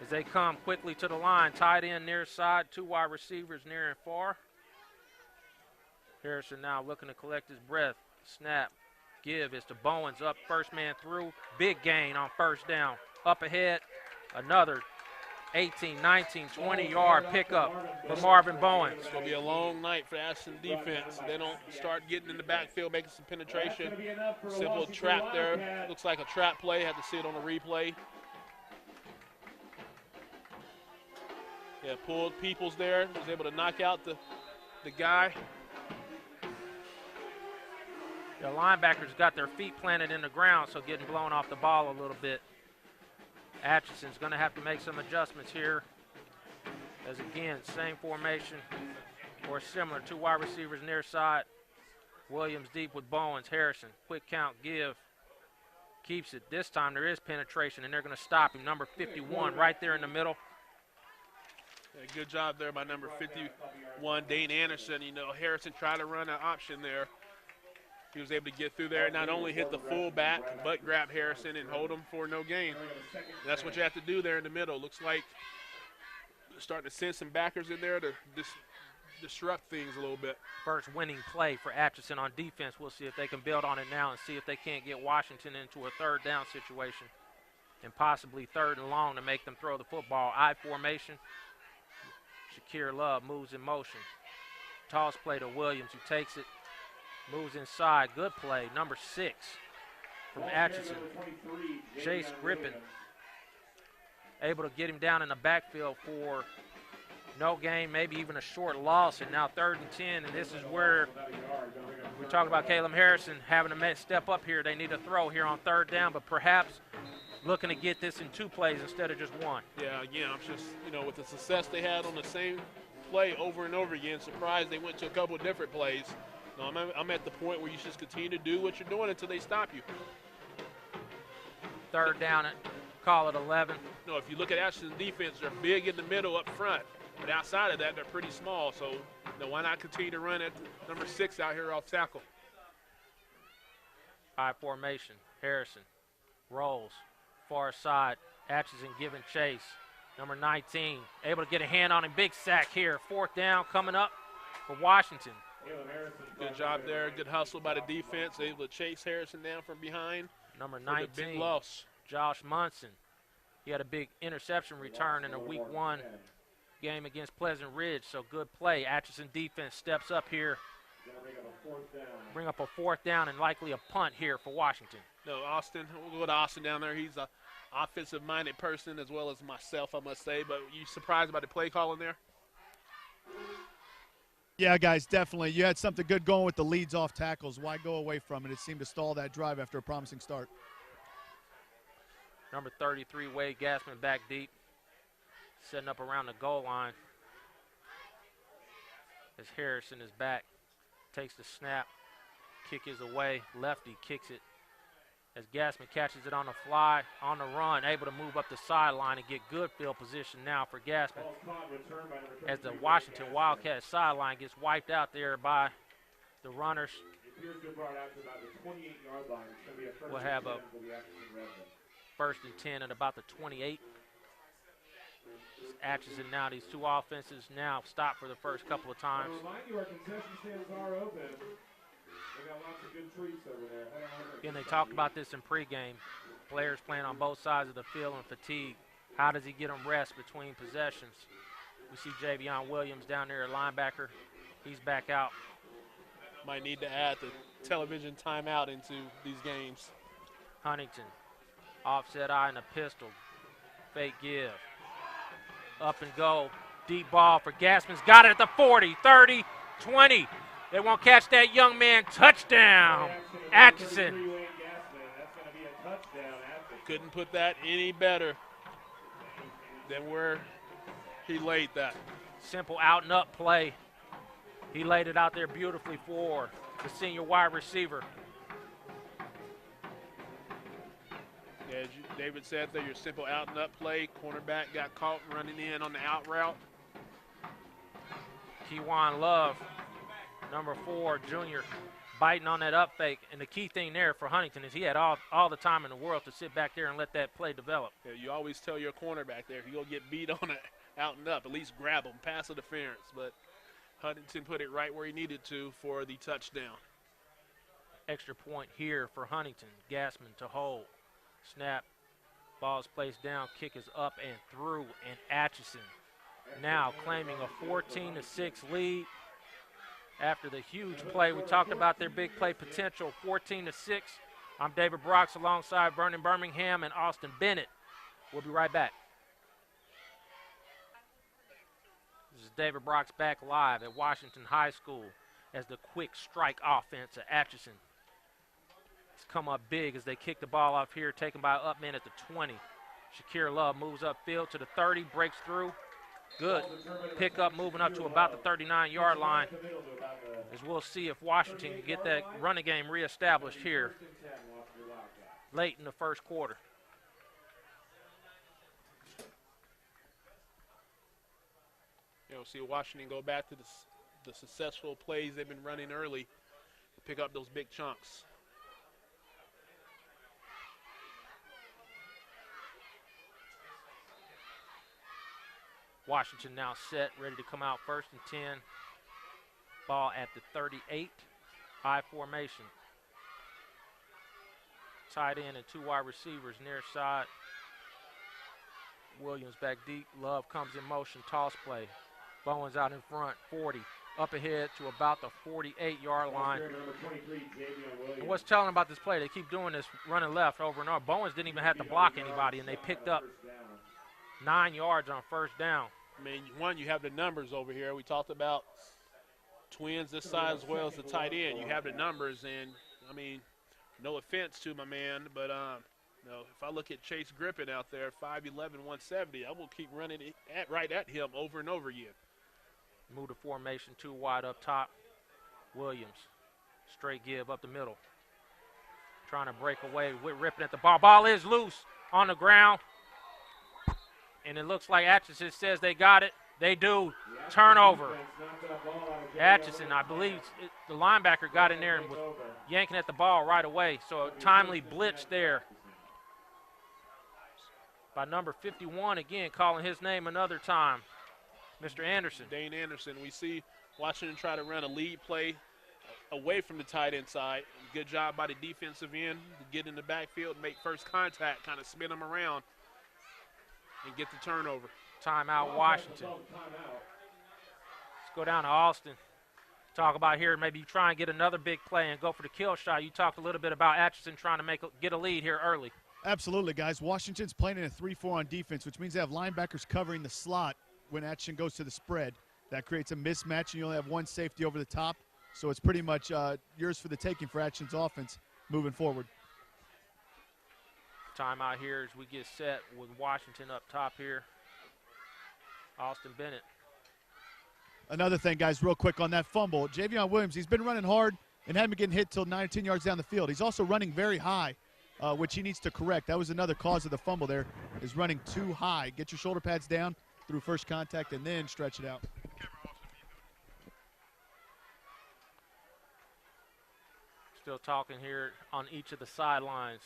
As they come quickly to the line, tight end near side, 2 wide receivers near and far. Harrison now looking to collect his breath. Snap, give is to Bowens, up first man through. Big gain on first down. Up ahead, another 18, 19, 20-yard pickup for Marvin Bowens. It's going to be a long night for the Atchison defense. They don't start getting in the backfield, making some penetration. Simple trap there. Looks like a trap play. Had to see it on the replay. Yeah, pulled Peoples there. Was able to knock out the guy. The linebackers got their feet planted in the ground, so getting blown off the ball a little bit. Atchison's going to have to make some adjustments here. As again, same formation or similar. 2 wide receivers near side. Williams deep with Bowens. Harrison, quick count, give Keeps it. This time there is penetration, and they're going to stop him. Number 51 right there in the middle. Yeah, good job there by number 51, Dane Anderson. You know, Harrison tried to run an option there. He was able to get through there and not only hit the fullback, but grab Harrison and hold him for no gain. That's what you have to do there in the middle. Looks like starting to send some backers in there to disrupt things a little bit. First winning play for Atchison on defense. We'll see if they can build on it now and see if they can't get Washington into a third down situation and possibly third and long to make them throw the football. I formation. Shakir Love moves in motion. Toss play to Williams, who takes it, moves inside. Good play. Number 6 from Atchison. Chase Griffin able to get him down in the backfield for no gain, maybe even a short loss, and now 3rd and 10, and this is where we're talking about Caleb Harrison having to step up here. They need a throw here on 3rd down, but perhaps looking to get this in 2 plays instead of just 1. Yeah, again, I'm just, you know, with the success they had on the same play over and over again, surprised they went to a couple of different plays. No, I'm at the point where you just continue to do what you're doing until they stop you. 3rd down, call it 11. No, if you look at Atchison's defense, they're big in the middle up front. But outside of that, they're pretty small. So, you know, why not continue to run at number 6 out here off tackle? High formation. Harrison rolls. Far side. Atchison giving chase. Number 19 able to get a hand on him. Big sack here. 4th down coming up for Washington. Good job there. Good hustle by the defense. Able to chase Harrison down from behind. Number 19. Big loss. Josh Munson. He had a big interception return in a week 1 game against Pleasant Ridge, so good play. Atchison defense steps up here. Bring up a 4th down and likely a punt here for Washington. No, Austin. We'll go to Austin down there. He's an offensive-minded person as well as myself, I must say. But you surprised by the play calling there? Yeah, guys, definitely. You had something good going with the leads off tackles. Why go away from it? It seemed to stall that drive after a promising start. Number 33, Wade Gassman back deep. Setting up around the goal line as Harrison is back. Takes the snap. Kick is away. Lefty kicks it as Gassman catches it on the fly, on the run, able to move up the sideline and get good field position now for Gassman. As the Washington Wildcat sideline gets wiped out there by the runners. We'll have a 1st and 10 at about the 28. Atchison now, these 2 offenses now stop for the first couple of times. Again, they talked about this in pregame. Players playing on both sides of the field and fatigue. How does he get them rest between possessions? We see Javion Williams down there, a linebacker. He's back out. Might need to add the television timeout into these games. Huntington, offset eye and a pistol. Fake give. Up and go. Deep ball for Gassman's got it at the 40, 30, 20. They won't catch that young man. Touchdown, Atchison. Couldn't put that any better than where he laid that. Simple out and up play. He laid it out there beautifully for the senior wide receiver. Yeah, as David said there, your simple out and up play. Cornerback got caught running in on the out route. Kewan Love, number 4, junior, biting on that up fake. And the key thing there for Huntington is he had all the time in the world to sit back there and let that play develop. Yeah, you always tell your cornerback there, if you're going to get beat on it out and up, at least grab him, pass interference. But Huntington put it right where he needed to for the touchdown. Extra point here for Huntington. Gassman to hold. Snap. Ball is placed down. Kick is up and through. And Atchison now claiming a 14-6 lead after the huge play. We talked about their big play potential, 14-6. I'm David Brox alongside Vernon Birmingham and Austin Bennett. We'll be right back. This is David Brox back live at Washington High School as the quick strike offense at Atchison has come up big as they kick the ball off here, taken by Upman at the 20. Shakir Love moves upfield to the 30, breaks through. Good pick up, moving up to about the 39-yard line. As we'll see if Washington can get that running game reestablished here. late in the first quarter. You'll see Washington go back to the successful plays they've been running early to pick up those big chunks. Washington now set, ready to come out 1st and 10. Ball at the 38. I formation. Tight end and 2 wide receivers near side. Williams back deep. Love comes in motion. Toss play. Bowens out in front. 40. Up ahead to about the 48-yard line. And what's telling about this play, they keep doing this running left over and over. Bowens didn't even have to block anybody, and they picked up 9 yards on 1st down. I mean, one, you have the numbers over here. We talked about twins this side as well as the tight end. You have the numbers, and, I mean, no offense to my man, but you know, if I look at Chase Griffin out there, 5'11", 170, I will keep running it right at him over and over again. Move to formation, 2 wide up top. Williams, straight give up the middle. Trying to break away, ripping at the ball. Ball is loose on the ground. And it looks like Atchison says they got it. They do. Turnover. Atchison, I believe the linebacker got in there and was yanking at the ball right away. So a timely blitz there by number 51, again calling his name another time, Mr. Anderson. Dane Anderson. We see Washington try to run a lead play away from the tight end side. Good job by the defensive end to get in the backfield, make first contact, kind of spin them around, and get the turnover. Timeout, Washington. Let's go down to Austin. Talk about here, maybe try and get another big play and go for the kill shot. You talked a little bit about Atchison trying to get a lead here early. Absolutely, guys. Washington's playing in a 3-4 on defense, which means they have linebackers covering the slot when Atchison goes to the spread. That creates a mismatch, and you only have one safety over the top. So it's pretty much yours for the taking for Atchison's offense moving forward. Timeout here as we get set with Washington up top here. Austin Bennett. Another thing, guys, real quick on that fumble. Javion Williams, he's been running hard and hadn't been getting hit till 9 or 10 yards down the field. He's also running very high, which he needs to correct. That was another cause of the fumble there, is running too high. Get your shoulder pads down through first contact and then stretch it out. Still talking here on each of the sidelines.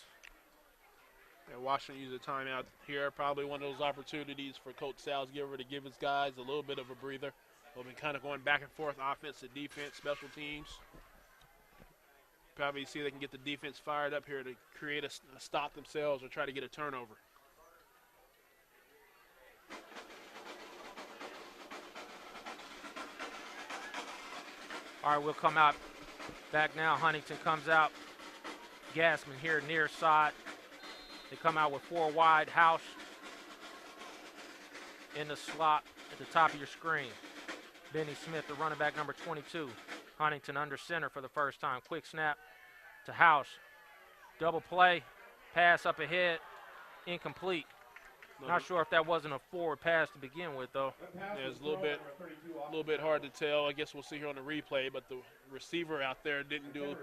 And Washington uses a timeout here. Probably one of those opportunities for Coach Salzgiver to give his guys a little bit of a breather. They've been kind of going back and forth, offense to defense, special teams. Probably see if they can get the defense fired up here to create a stop themselves or try to get a turnover. All right, we'll come out back now. Huntington comes out. Gassman here near side. They come out with 4 wide. House in the slot at the top of your screen. Benny Smith, the running back, number 22. Huntington under center for the first time. Quick snap to House. Double play. Pass up ahead. Incomplete. Not sure if that wasn't a forward pass to begin with, though. Yeah, it's a little bit hard to tell. I guess we'll see here on the replay, but the receiver out there didn't do,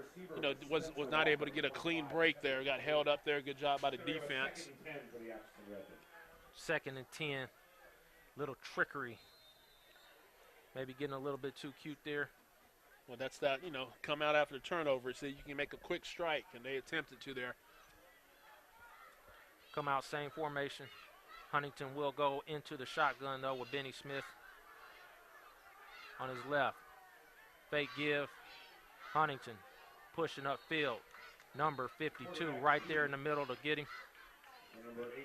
was not able to get a clean break there. Got held up there. Good job by the defense. 2nd and 10. Little trickery. Maybe getting a little bit too cute there. Well, that's that, come out after the turnover. So you can make a quick strike, and they attempted to there. Come out same formation. Huntington will go into the shotgun, though, with Benny Smith on his left. Fake give. Huntington pushing upfield. Number 52 right there in the middle to get him. Number 18,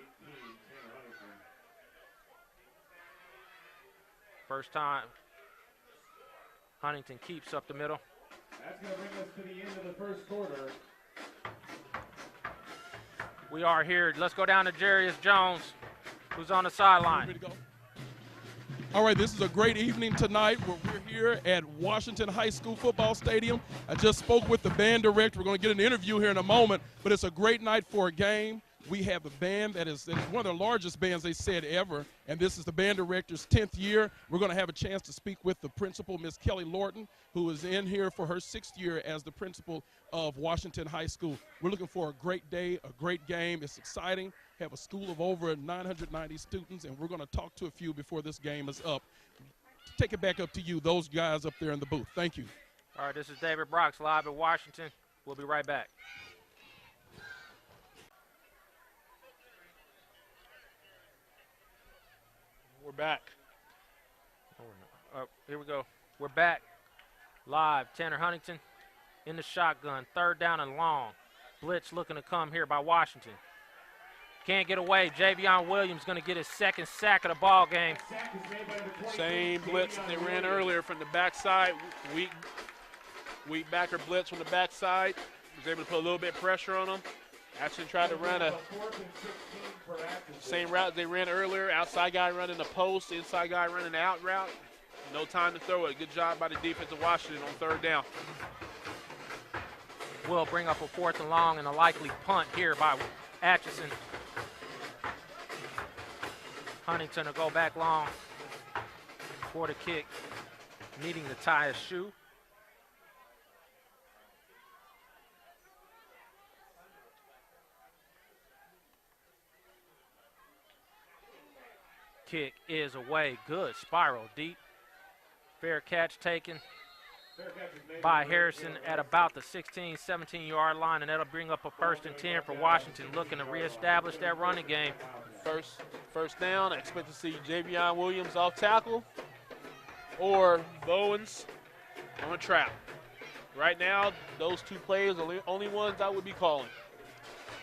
First time. Huntington keeps up the middle. That's going to bring us to the end of the first quarter. We are here. Let's go down to Jarius Jones, who's on the sideline. All right, this is a great evening tonight. We're here at Washington High School Football Stadium. I just spoke with the band director. We're going to get an interview here in a moment, but it's a great night for a game. We have a band that is one of the largest bands, they said, ever, and this is the band director's 10th year. We're going to have a chance to speak with the principal, Miss Kelly Lorton, who is in here for her 6th year as the principal of Washington High School. We're looking for a great day, a great game. It's exciting. Have a school of over 990 students, and we're going to talk to a few before this game is up. Take it back up to you, those guys up there in the booth. Thank you. All right, this is David Brox live at Washington. We'll be right back. We're back. Here we go. We're back live. Tanner Huntington in the shotgun. 3rd down and long. Blitz looking to come here by Washington. Can't get away. Javion Williams going to get his 2nd sack of the ball game. Same blitz they ran earlier from the backside. Weak backer blitz from the backside. Was able to put a little bit of pressure on them. Atchison tried to run a same route they ran earlier. Outside guy running the post, inside guy running the out route. No time to throw it. Good job by the defense of Washington on 3rd down. Will bring up a 4th and long and a likely punt here by Atchison. Huntington will go back long for the kick, needing to tie his shoe. Kick is away. Good spiral deep. Fair catch taken by Harrison at about the 16, 17-yard line, and that'll bring up a 1st and 10 for Washington, looking to reestablish that running game. First down. I expect to see Javion Williams off tackle or Bowens on a trap. Right now, those 2 plays are the only ones I would be calling.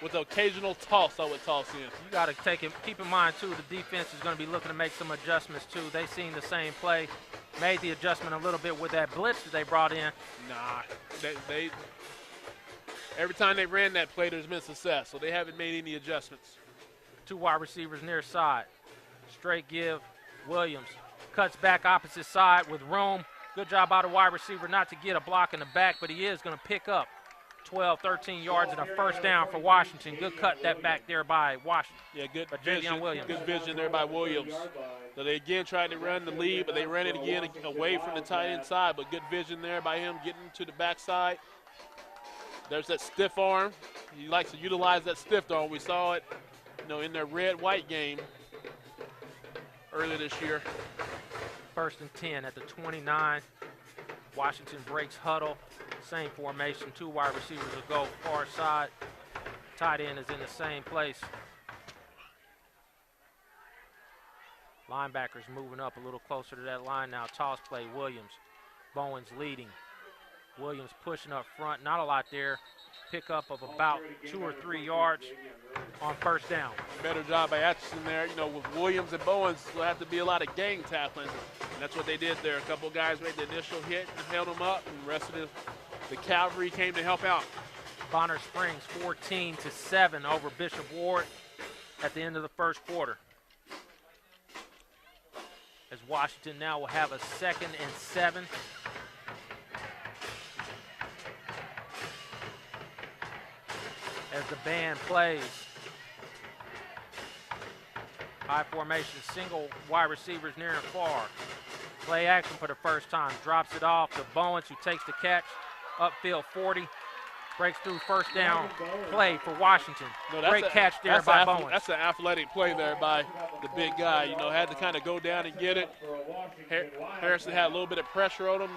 With the occasional toss, I would toss in. You got to keep in mind, too, the defense is going to be looking to make some adjustments, too. They seen the same play, made the adjustment a little bit with that blitz that they brought in. Nah, they every time they ran that play, there's been success, so they haven't made any adjustments. 2 wide receivers near side. Straight give. Williams cuts back opposite side with room. Good job by the wide receiver not to get a block in the back, but he is going to pick up 12, 13 yards and a 1st down for Washington. Good cut that back there by Washington. Yeah, good vision. Williams. Good vision there by Williams. So they again tried to run the lead, but they ran it again away from the tight end side. But good vision there by him getting to the backside. There's that stiff arm. He likes to utilize that stiff arm. We saw it, in their red-white game earlier this year. 1st and 10 at the 29. Washington breaks huddle. Same formation. 2 wide receivers will go far side. Tight end is in the same place. Linebackers moving up a little closer to that line now. Toss play, Williams. Bowens leading. Williams pushing up front. Not a lot there. Pickup of about 2 or 3 yards on 1st down. Better job by Atchison there. With Williams and Bowens, there'll have to be a lot of gang tackling. And that's what they did there. A couple of guys made the initial hit and held them up, and the rest of the cavalry came to help out. Bonner Springs 14-7 over Bishop Ward at the end of the 1st quarter. As Washington now will have a 2nd and 7. As the band plays. High formation, single wide receivers near and far. Play action for the 1st time. Drops it off to Bowens, who takes the catch. Upfield 40. Breaks through 1st down play for Washington. Great catch there by Bowens. That's an athletic play there by the big guy. Had to kind of go down and get it. Harrison had a little bit of pressure on him.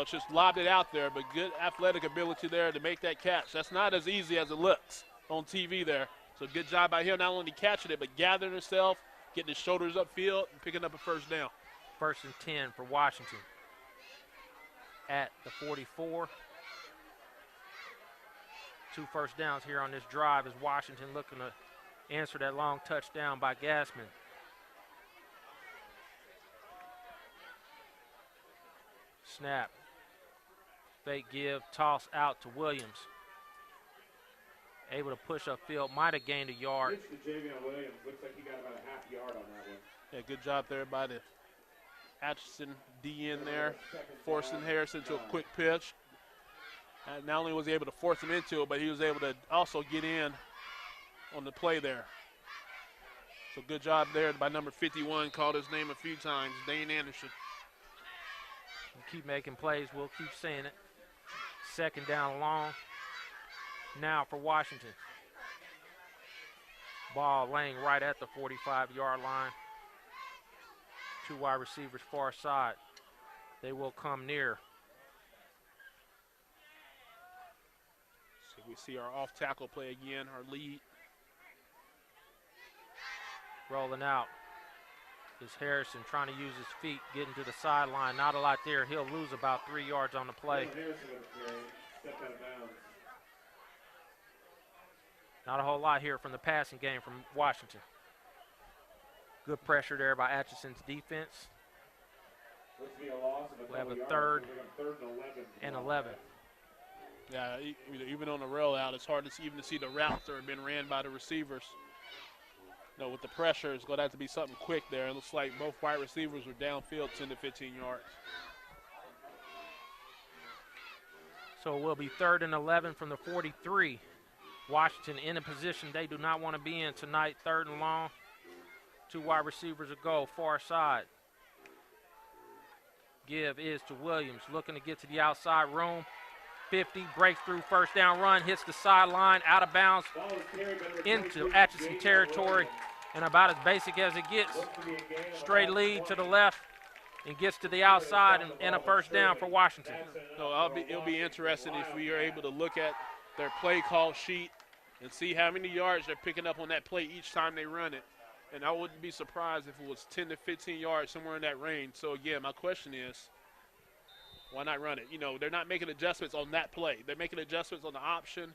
Just lobbed it out there, but good athletic ability there to make that catch. That's not as easy as it looks on TV there. So good job by him, not only catching it, but gathering himself, getting his shoulders upfield, and picking up a 1st down. 1st and 10 for Washington at the 44. 2 first downs here on this drive as Washington looking to answer that long touchdown by Gassman. Snap. Fake give, toss out to Williams. Able to push upfield, might have gained a yard. Javion Williams looks like he got about a half yard on that one. Yeah, good job there by the Atchison D in there, forcing Harrison to a quick pitch. And not only was he able to force him into it, but he was able to also get in on the play there. So good job there by number 51. Called his name a few times, Dane Anderson. Keep making plays. We'll keep saying it. Second down long. Now for Washington. Ball laying right at the 45-yard line. 2 wide receivers far side. They will come near. So we see our off tackle play again, our lead. Rolling out is Harrison trying to use his feet, getting to the sideline. Not a lot there. He'll lose about 3 yards on the play. Not a whole lot here from the passing game from Washington. Good pressure there by Atchison's defense. We'll have a third and 11. Yeah, even on the rollout, it's hard to even see the routes that have been ran by the receivers. No, with the pressure, it's going to have to be something quick there. It looks like both wide receivers were downfield 10 to 15 yards. So it will be 3rd and 11 from the 43. Washington in a position they do not want to be in tonight. 3rd and long. 2 wide receivers to go, far side. Give is to Williams, looking to get to the outside room. 50, breaks through, first down run, hits the sideline, out of bounds, into Atchison territory, and about as basic as it gets. Straight lead to the left, and gets to the outside, and a first down for Washington. No, it'll be interesting if we are able to look at their play call sheet and see how many yards they're picking up on that play each time they run it. And I wouldn't be surprised if it was 10 to 15 yards, somewhere in that range. So, again, my question is, why not run it? You know, they're not making adjustments on that play. They're making adjustments on the option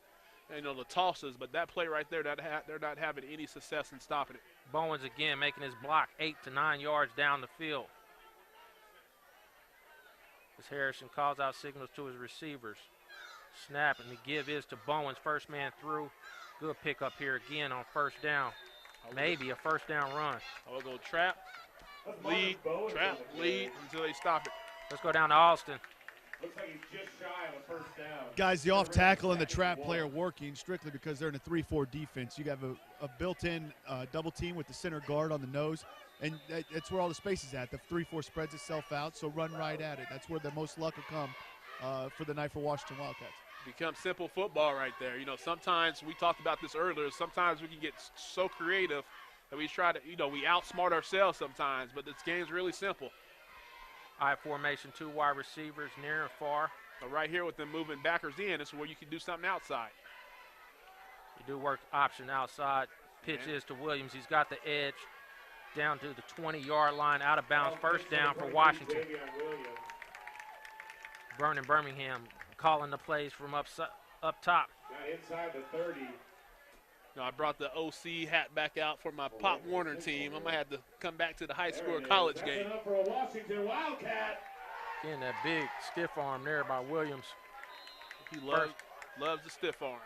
and on the tosses, but that play right there, they're not having any success in stopping it. Bowens again making his block 8 to 9 yards down the field. As Harrison calls out signals to his receivers. Snap, and the give is to Bowens, first man through. Good pickup here again on first down. Maybe a first down run. We'll go trap, lead, until they stop it. Let's go down to Alston. Looks like he's just shy of a first down. Guys, the off tackle and the trap play are working strictly because they're in a 3-4 defense. You have a built-in double team with the center guard on the nose, and that's where all the space is at. The 3-4 spreads itself out, so run right at it. That's where the most luck will come for the night for Washington Wildcats. Becomes simple football right there. You know, sometimes we talked about this earlier. Sometimes we can get so creative that we try to, we outsmart ourselves sometimes. But this game's really simple. I formation, 2 wide receivers near and far. But right here with them moving backers in, this is where you can do something outside. You do work option outside. Pitch is to Williams. He's got the edge down to the 20-yard line, out of bounds. First down for Washington. Vernon Birmingham calling the plays from up top. Inside the 30. I brought the OC hat back out for my Pop Warner team. I might have to come back to the high school or college game. Up for a Washington Wildcat. Again, that big stiff arm there by Williams. He loves the stiff arm.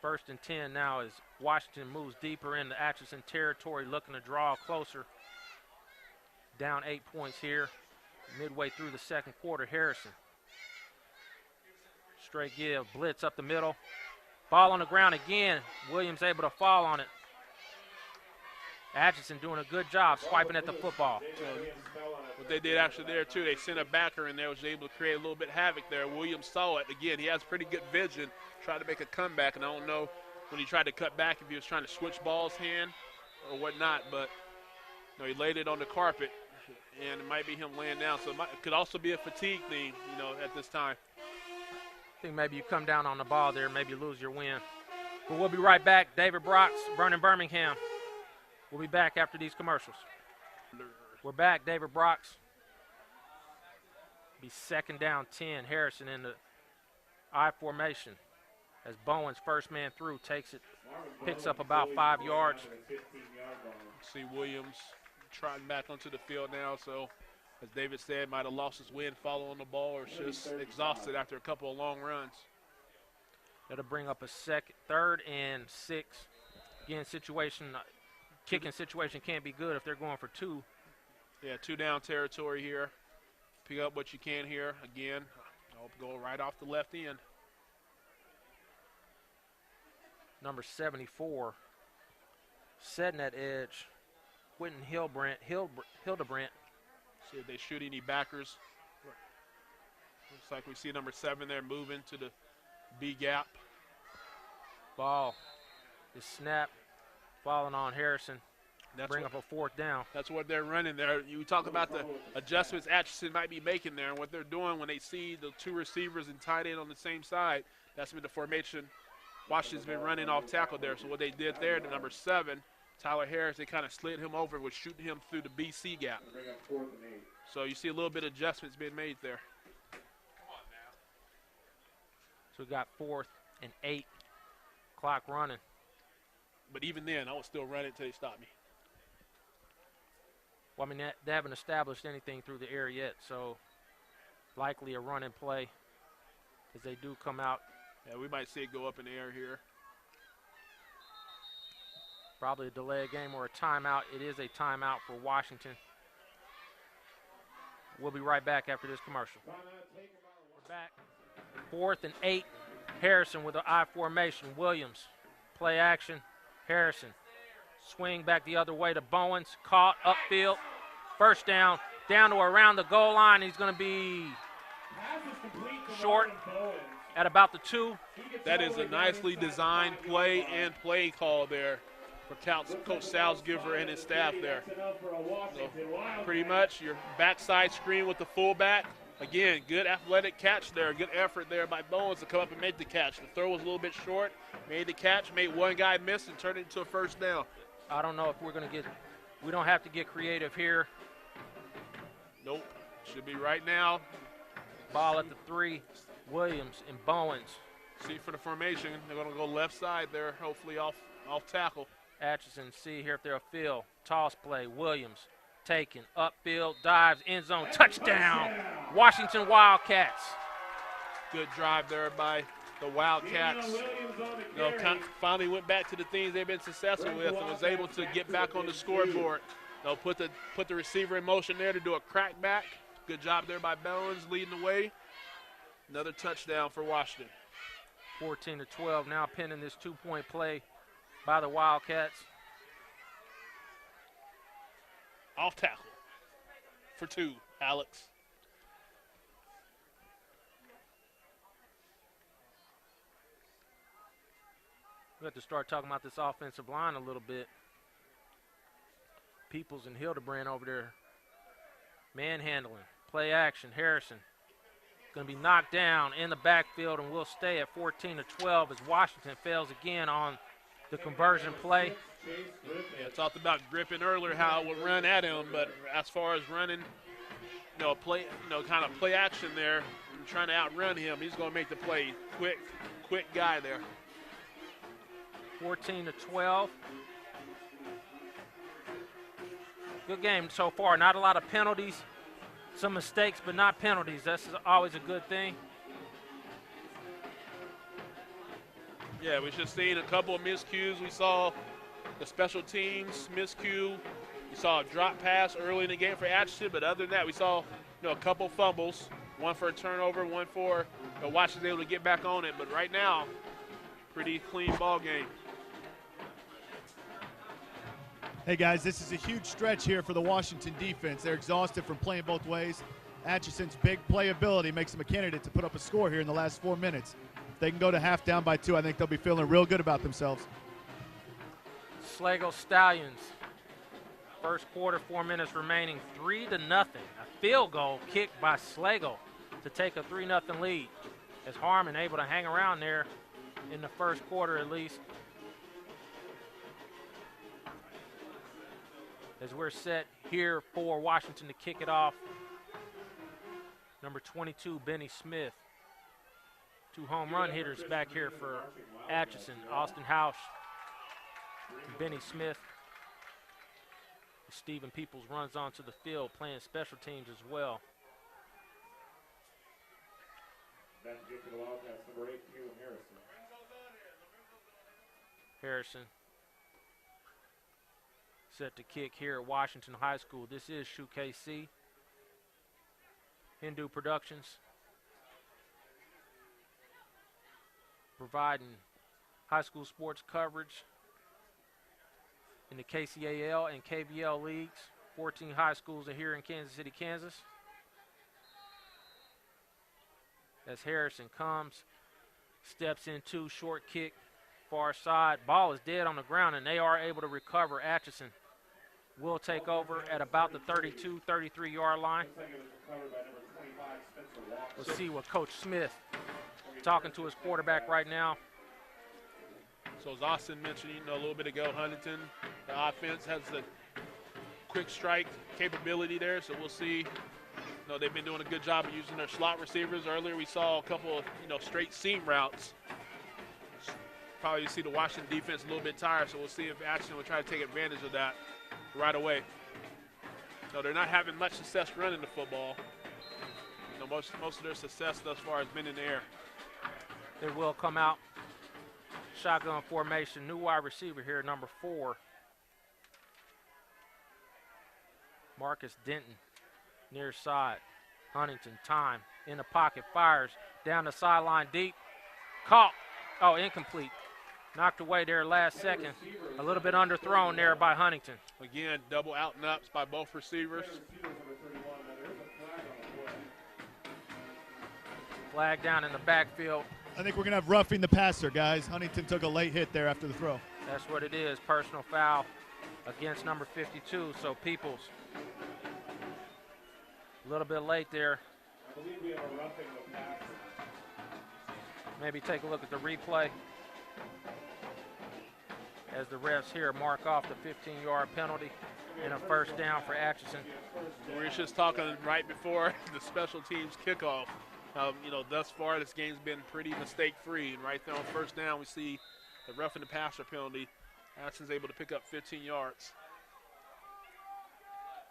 1st and 10 now as Washington moves deeper into Atchison territory, looking to draw closer. Down 8 points here, midway through the second quarter. Harrison. Straight give, blitz up the middle. Ball on the ground again. Williams able to fall on it. Atchison doing a good job swiping at the football. What they did actually there, too, they sent a backer in there, was able to create a little bit of havoc there. Williams saw it. Again, he has pretty good vision, tried to make a comeback, and I don't know when he tried to cut back if he was trying to switch ball's hand or whatnot, but he laid it on the carpet, and it might be him laying down. So it could also be a fatigue thing, at this time. I think maybe you come down on the ball there, maybe you lose your win. But we'll be right back. David Brox, Vernon Birmingham. We'll be back after these commercials. We're back. David Brox. Be 2nd down 10. Harrison in the I formation as Bowens, first man through, takes it, picks up about 5 yards. See Williams trotting back onto the field now, so as David said, might have lost his wind following the ball or just exhausted after a couple of long runs. That'll bring up a 3rd and 6. Again, kicking situation can't be good if they're going for 2. Yeah, 2 down territory here. Pick up what you can here. Again, I'll go right off the left end. number 74, setting that edge, Quentin Hildebrandt. See if they shoot any backers. Looks like we see number 7 there moving to the B gap. Ball is snapped, falling on Harrison. Bring up a 4th down. That's what they're running there. You talk about the adjustments Atchison might be making there, and what they're doing when they see the 2 receivers and tight end on the same side. That's been the formation Washington's been running off tackle there. So what they did there to number 7, Tyler Harris, they kind of slid him over and was shooting him through the BC gap. So you see a little bit of adjustments being made there. So we got 4th and 8, clock running. But even then, I would still run it until they stop me. Well, I mean, they haven't established anything through the air yet, so likely a run and play as they do come out. Yeah, we might see it go up in the air here. Probably a delay game or a timeout. It is a timeout for Washington. We'll be right back after this commercial. We're back. 4th and 8. Harrison with an I formation. Williams, play action. Harrison, swing back the other way to Bowens. Caught upfield. First down. Down to around the goal line. He's going to be short at about the 2. That is a nicely designed play and play call there for Coach Salzgiver and his staff there. So pretty much your backside screen with the fullback. Again, good athletic catch there. Good effort there by Bowens to come up and make the catch. The throw was a little bit short. Made the catch, made one guy miss, and turned it into a first down. I don't know if we're going to get – we don't have to get creative here. Nope. Should be right now. Ball at the 3. Williams and Bowens. See for the formation. They're going to go left side there, hopefully off tackle. Atchison, see here if they're a field. Toss play. Williams taken. Upfield, dives, end zone, touchdown. Washington Wildcats. Good drive there by the Wildcats. Finally went back to the things they've been successful with and was able to get back on the scoreboard. They'll put the receiver in motion there to do a crack back. Good job there by Bowens leading the way. Another touchdown for Washington. 14-12 now pinning this 2-point play by the Wildcats. Off tackle for 2, Alex. We have to start talking about this offensive line a little bit. Peoples and Hildebrandt over there manhandling. Play action. Harrison going to be knocked down in the backfield, and we'll stay at 14-12 as Washington fails again on the conversion play. Yeah, talked about gripping earlier, how it would run at him, but as far as running, kind of play action there, trying to outrun him, he's going to make the play. Quick guy there. 14-12. Good game so far. Not a lot of penalties. Some mistakes, but not penalties. That's always a good thing. Yeah, we just seen a couple of miscues. We saw the special teams miscue. We saw a drop pass early in the game for Atchison, but other than that, we saw a couple fumbles. One for a turnover, one for Washington able to get back on it. But right now, pretty clean ball game. Hey, guys, this is a huge stretch here for the Washington defense. They're exhausted from playing both ways. Atchison's big playability makes them a candidate to put up a score here in the last 4 minutes. If they can go to half down by 2, I think they'll be feeling real good about themselves. Schlegel Stallions. First quarter, 4 minutes remaining, 3-0. A field goal kicked by Schlegel to take a 3-0 lead. As Harmon able to hang around there in the first quarter at least. As we're set here for Washington to kick it off. Number 22, Benny Smith. 2 home run hitters back here for Atchison. Austin House and Benny Smith. Stephen Peoples runs onto the field playing special teams as well. Harrison. Set to kick here at Washington High School. This is SHUKC. Hindu Productions. Providing high school sports coverage in the KCAL and KBL leagues. 14 high schools are here in Kansas City, Kansas. As Harrison comes, steps into short kick, far side. Ball is dead on the ground, and they are able to recover. Atchison will take over at about the 32, 33-yard line. We'll see what Coach Smith talking to his quarterback right now. So as Austin mentioned, a little bit ago, Huntington, the offense has the quick strike capability there, so we'll see. They've been doing a good job of using their slot receivers. Earlier we saw a couple of straight seam routes. Probably see the Washington defense a little bit tired, so we'll see if Atchison will try to take advantage of that right away. So they're not having much success running the football. Most of their success thus far has been in the air. They will come out shotgun formation. New wide receiver here, number 4. Marcus Denton, near side. Huntington, time, in the pocket, fires, down the sideline deep. Caught, incomplete. Knocked away there last second. A little bit underthrown there by Huntington. Again, double out and ups by both receivers. Flag down in the backfield. I think we're going to have roughing the passer, guys. Huntington took a late hit there after the throw. That's what it is, personal foul against number 52, so Peoples. A little bit late there. I believe we have a roughing the passer. Maybe take a look at the replay as the refs here mark off the 15-yard penalty and a first down for Atchison. We were just talking right before the special teams kickoff. Thus far this game's been pretty mistake-free, and right there on first down we see the roughing the passer penalty. Atchison's able to pick up 15 yards.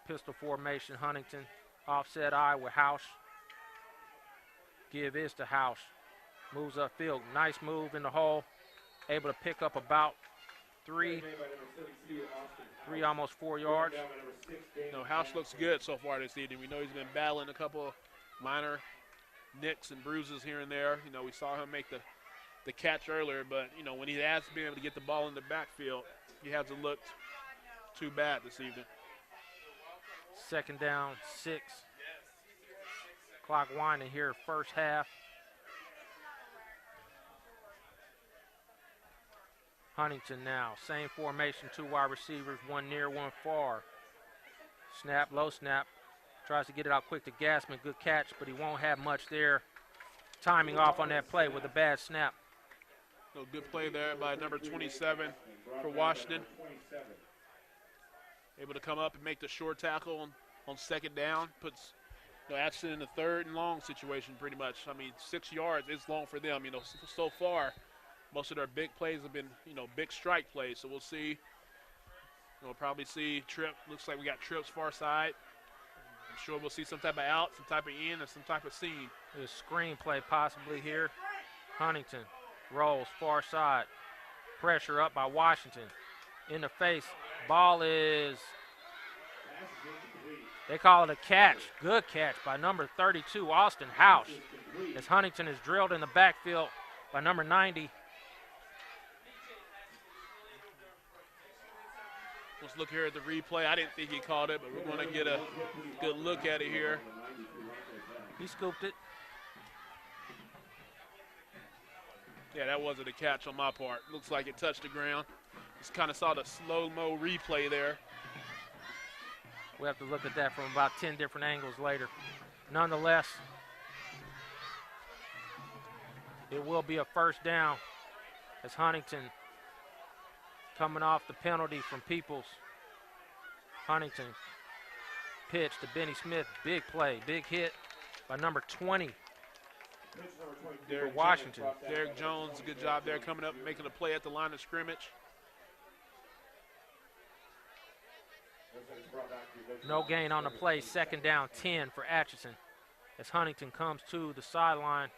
Pistol formation, Huntington. Offset eye with House. Give is to House. Moves upfield. Nice move in the hole. Able to pick up about 3, almost 4 yards. House looks good so far this evening. We know he's been battling a couple of minor nicks and bruises here and there. We saw him make the catch earlier, but, when he has been able to get the ball in the backfield, he hasn't looked too bad this evening. Second down, 6. Clock winding here, first half. Huntington now, same formation, 2 wide receivers, 1 near, 1 far. Snap, low snap. Tries to get it out quick to Gassman. Good catch, but he won't have much there. Timing off on that play with a bad snap. Good play there by number 27 for Washington. Able to come up and make the short tackle on second down. Puts Atchison in the third and long situation pretty much. 6 yards is long for them. So far, most of their big plays have been, big strike plays. So we'll see. We'll probably see Tripp. Looks like we got Tripp's far side. I'm sure we'll see some type of out, some type of in, or some type of seam. There's a screenplay possibly here. Huntington rolls far side. Pressure up by Washington. In the face. Ball is, they call it a catch. Good catch by number 32, Austin House. As Huntington is drilled in the backfield by number 90. Let's look here at the replay. I didn't think he called it, but we're going to get a good look at it here. He scooped it. Yeah, that wasn't a catch on my part. Looks like it touched the ground. Just kind of saw the slow-mo replay there. We have to look at that from about 10 different angles later. Nonetheless, it will be a first down as Huntington coming off the penalty from Peoples. Huntington pitch to Benny Smith. Big play, big hit by number 20 for Washington. Derek Jones, good job there coming up and making a play at the line of scrimmage. No gain on the play. Second down, 10 for Atchison as Huntington comes to the sideline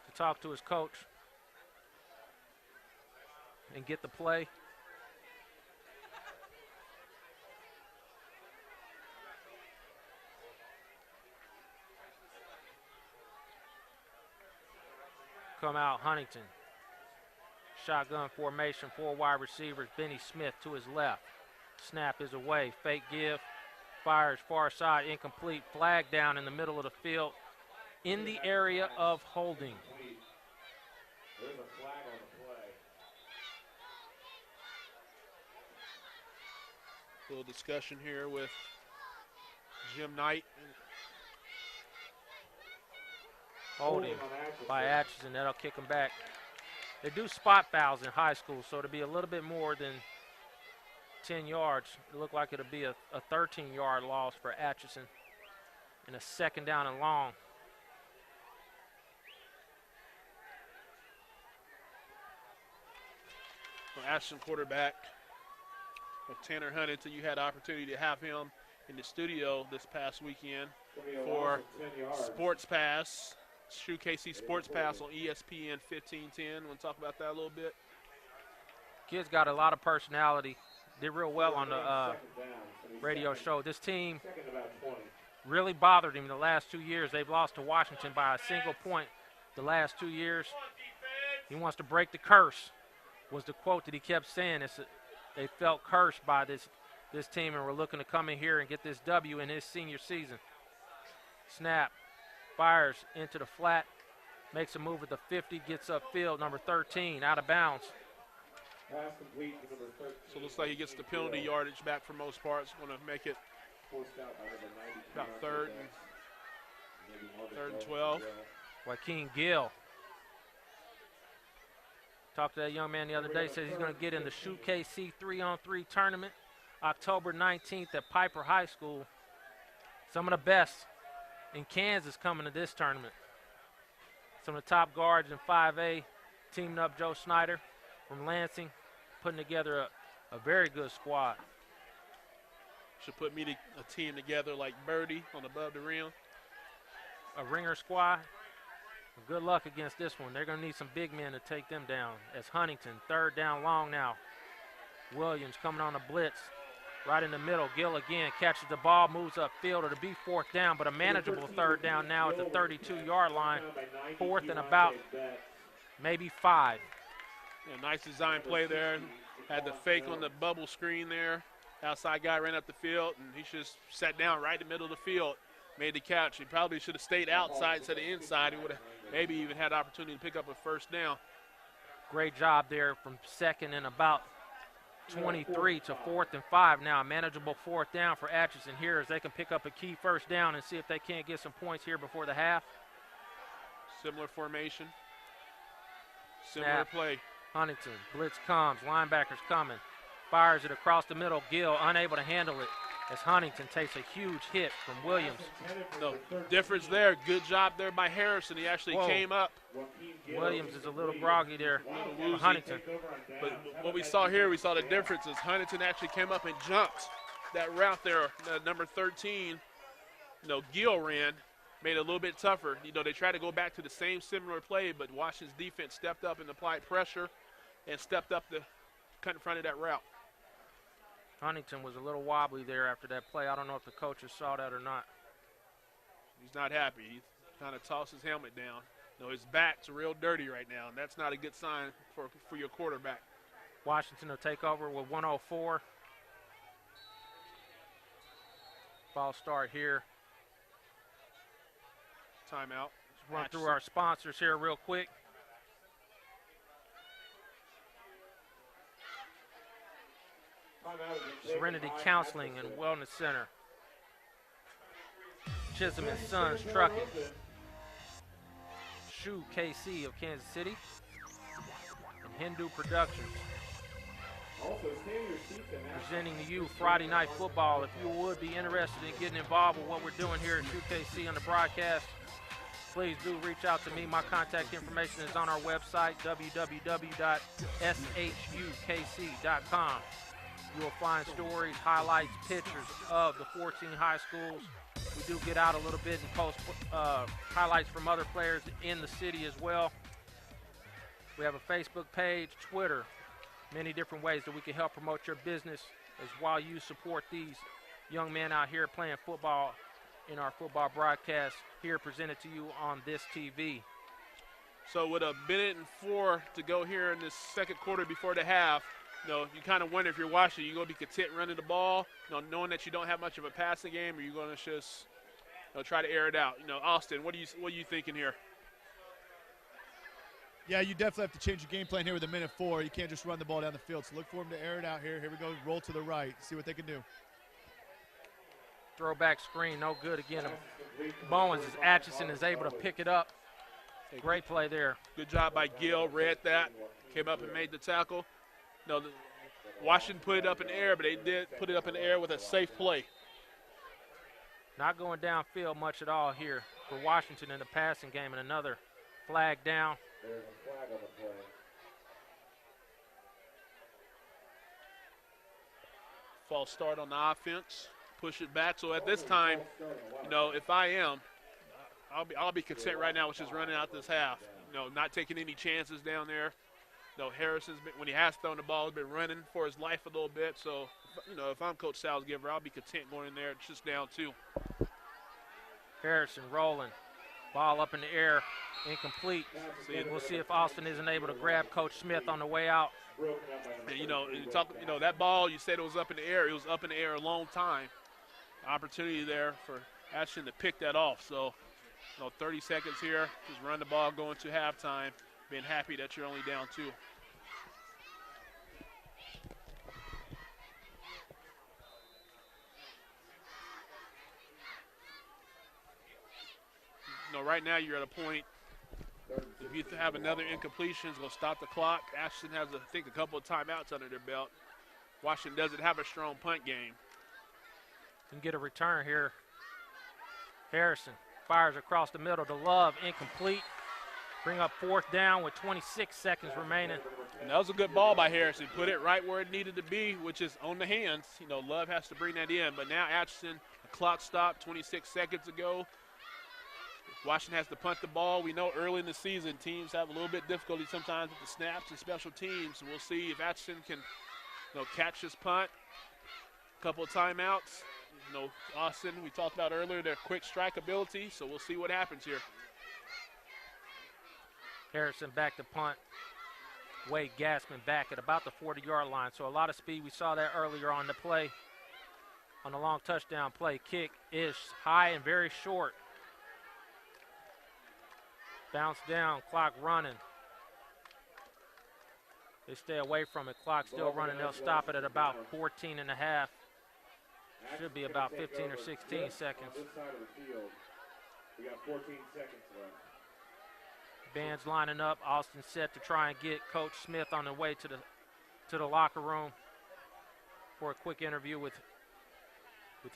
to talk to his coach and get the play. Come out, Huntington. shotgun formation, 4 wide receivers. Benny Smith to his left. Snap is away. Fake give. Fires far side, incomplete. Flag down in the middle of the field in the area of holding. There's a flag on the play. A little discussion here with Jim Knight. Holding by Atchison. That'll kick him back. They do spot fouls in high school, so it'll be a little bit more than 10 yards. It looked like it'll be a 13-yard loss for Atchison and a 2nd down and long. Atchison quarterback with Tanner Huntington. You had the opportunity to have him in the studio this past weekend for Sports Pass, SHUKC Sports Pass on ESPN 1510. Want to talk about that a little bit? Kid's got a lot of personality. Did real well on the radio show. This team really bothered him the last 2 years. They've lost to Washington by a single point the last 2 years. He wants to break the curse, was the quote that he kept saying. They felt cursed by this team, and we're looking to come in here and get this W in his senior season. Snap, fires into the flat, makes a move at the 50, gets upfield, number 13, out of bounds. So it looks like he gets the penalty yardage back for most parts. Going to make it about third and 12. Joaquin Gill. Talked to that young man the other day, says he's going to get in the SHUKC 3-on-3 tournament October 19th at Piper High School. Some of the best in Kansas coming to this tournament. Some of the top guards in 5A teaming up Joe Snyder from Lansing, putting together a very good squad. Should put me a team together like Birdie on above the rim. A ringer squad. Good luck against this one. They're going to need some big men to take them down. As Huntington, 3rd down long now. Williams coming on a blitz. Right in the middle. Gill again catches the ball, moves upfield. It'll be 4th down, but a manageable 3rd down now at the 32-yard line. 4th and about maybe 5. Yeah, nice design play there. Had the fake on the bubble screen there. Outside guy ran up the field, and he just sat down right in the middle of the field. Made the catch. He probably should have stayed outside instead of inside. He would have maybe even had the opportunity to pick up a 1st down. Great job there from 2nd and about 23 to 4th and 5 now. A manageable 4th down for Atchison here as they can pick up a key 1st down and see if they can't get some points here before the half. Similar formation. Similar play. Huntington, blitz comes, linebackers coming. Fires it across the middle. Gill unable to handle it as Huntington takes a huge hit from Williams. No difference there. Good job there by Harrison. He actually came up. Williams is a little groggy there for Huntington. But what we saw here, we saw the difference is Huntington actually came up and jumped that route there. Number 13, Gill ran, made it a little bit tougher. They tried to go back to the same similar play, but Washington's defense stepped up and applied pressure and stepped up to cut in front of that route. Huntington was a little wobbly there after that play. I don't know if the coaches saw that or not. He's not happy. He kind of tossed his helmet down. His back's real dirty right now, and that's not a good sign for your quarterback. Washington will take over with 1:04. Ball start here. Timeout. Let's run through our sponsors here real quick. Serenity Counseling and Wellness Center. Chisholm & Sons Trucking. SHUKC of Kansas City. And Hindu Productions. Presenting to you Friday Night Football. If you would be interested in getting involved with what we're doing here at SHUKC on the broadcast, please do reach out to me. My contact information is on our website, www.shukc.com. You will find stories, highlights, pictures of the 14 high schools. We do get out a little bit and post highlights from other players in the city as well. We have a Facebook page, Twitter, many different ways that we can help promote your business as while you support these young men out here playing football in our football broadcast here presented to you on this TV. So with 1:04 to go here in this second quarter before the half, you kind of wonder if you're watching, you're going to be content running the ball, knowing that you don't have much of a passing game, or you're going to just try to air it out. Austin, what are you thinking here? Yeah, you definitely have to change your game plan here with 1:04. You can't just run the ball down the field. So look for them to air it out here. Here we go, roll to the right, see what they can do. Throwback screen, no good again. Bowens as Atchison is able to pick it up. Great play there. Good job by Gill, read that, came up and made the tackle. Washington put it up in the air, but they did put it up in the air with a safe play. Not going downfield much at all here for Washington in the passing game, and another flag down. There's a flag on the play. False start on the offense, push it back. So at this time, if I am, I'll be content right now with just running out this half. Not taking any chances down there. Harrison's been, when he has thrown the ball, has been running for his life a little bit. So, if I'm Coach Salzgiver, I'll be content going in there just down 2. Harrison rolling. Ball up in the air, incomplete. We'll see if Austin isn't able to grab Coach Smith on the way out. And that ball, you said it was up in the air. It was up in the air a long time. Opportunity there for Atchison to pick that off. So, 30 seconds here. Just run the ball going to halftime. Being happy that you're only down 2. Right now you're at a point, if you have another incompletion, it's going to stop the clock. Atchison has, I think, a couple of timeouts under their belt. Washington doesn't have a strong punt game. Can get a return here. Harrison fires across the middle to Love, incomplete. Bring up 4th down with 26 seconds remaining. And that was a good ball by Harrison. Put it right where it needed to be, which is on the hands. Love has to bring that in. But now Atchison, the clock stopped 26 seconds ago. Washington has to punt the ball. We know early in the season teams have a little bit difficulty sometimes with the snaps and special teams. We'll see if Atchison can catch this punt. A couple of timeouts. Austin, we talked about earlier, their quick strike ability, so we'll see what happens here. Harrison back to punt. Wade Gassman back at about the 40-yard line. So a lot of speed. We saw that earlier on the play, on the long touchdown play. Kick is high and very short. Bounce down, clock running. They stay away from it, clock still running. They'll stop it at about 14 and a half. Should be about 15 or 16 seconds. On this side of the field, we got 14 seconds left. Band's lining up. Austin set to try and get Coach Smith on the way to the locker room for a quick interview with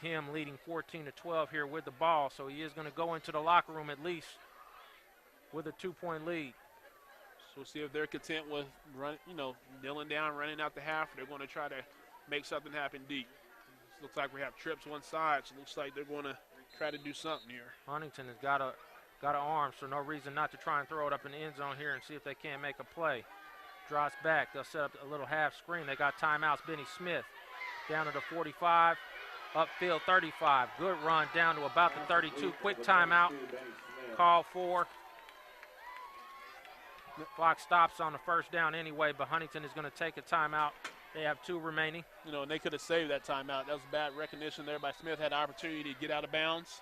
him leading 14-12 here with the ball. So he is going to go into the locker room at least with a 2-point lead. So we'll see if they're content with kneeling down, running out the half. They're going to try to make something happen deep. It looks like we have trips one side, so it looks like they're going to try to do something here. Huntington has got an arm, so no reason not to try and throw it up in the end zone here and see if they can't make a play. Drops back. They'll set up a little half screen. They got timeouts. Benny Smith down to the 45, upfield 35. Good run down to about the 32. Quick timeout. Call for. Clock stops on the first down anyway, but Huntington is going to take a timeout. They have 2 remaining. And they could have saved that timeout. That was bad recognition there by Smith. Had an opportunity to get out of bounds.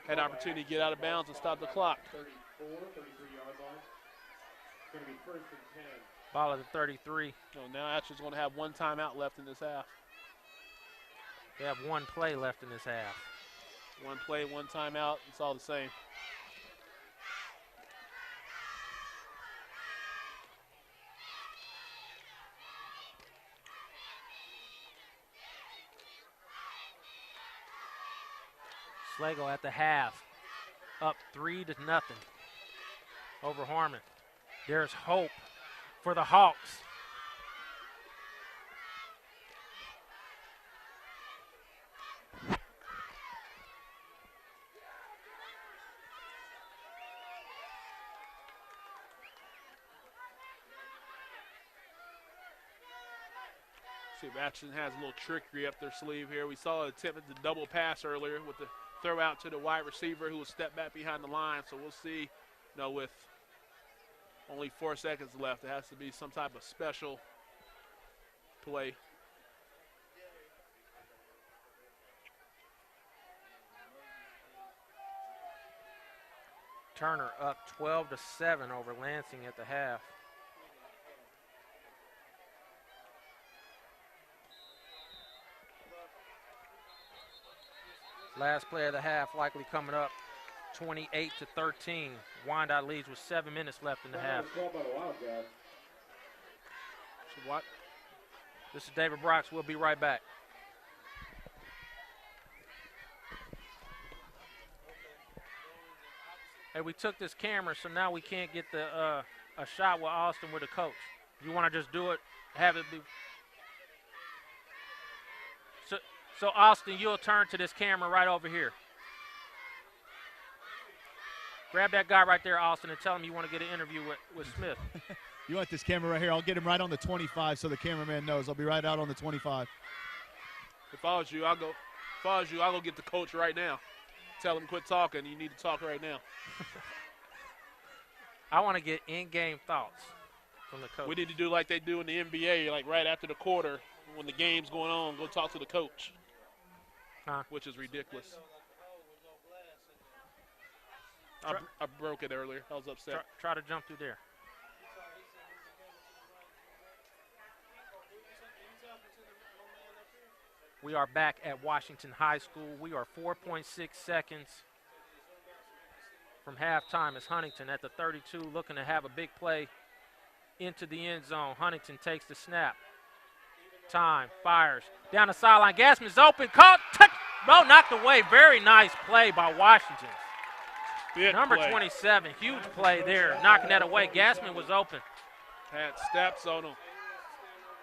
Had an opportunity to get out of bounds and stop the clock. 33 yard line. It's going to be 1st and 10. Ball at the 33. Now Atchison's going to have 1 timeout left in this half. They have 1 play left in this half. 1 play, 1 timeout. It's all the same. Slagle at the half, up 3-0 over Harmon. There's hope for the Hawks. See if Atchison has a little trickery up their sleeve here. We saw an attempt at the double pass earlier with the throw out to the wide receiver who will step back behind the line. So we'll see You know, with only 4 seconds left, it has to be some type of special play. Turner up 12-7 over Lansing at the half. Last play of the half likely coming up, 28-13. Wyandotte leads with 7 minutes left in the half. So what? This is David Brox. We'll be right back. Hey, we took this camera, so now we can't get the a shot with Austin with the coach. You want to just do it, have it be. So Austin, you'll turn to this camera right over here. Grab that guy right there, Austin, and tell him you want to get an interview with Smith. You want this camera right here? I'll get him right on the 25 so the cameraman knows. I'll be right out on the 25. If I was you, I'll go get the coach right now. Tell him quit talking. You need to talk right now. I want to get in-game thoughts from the coach. We need to do like they do in the NBA, like right after the quarter when the game's going on, go talk to the coach, which is ridiculous. I broke it earlier. I was upset. Try to jump through there. We are back at Washington High School. We are 4.6 seconds from halftime as Huntington at the 32 looking to have a big play into the end zone. Huntington takes the snap. Time, fires. Down the sideline. Gassman's open. Caught. Bro, knocked away. Very nice play by Washington. Number 27, huge play there, knocking that away. Gassman was open. Had steps on him,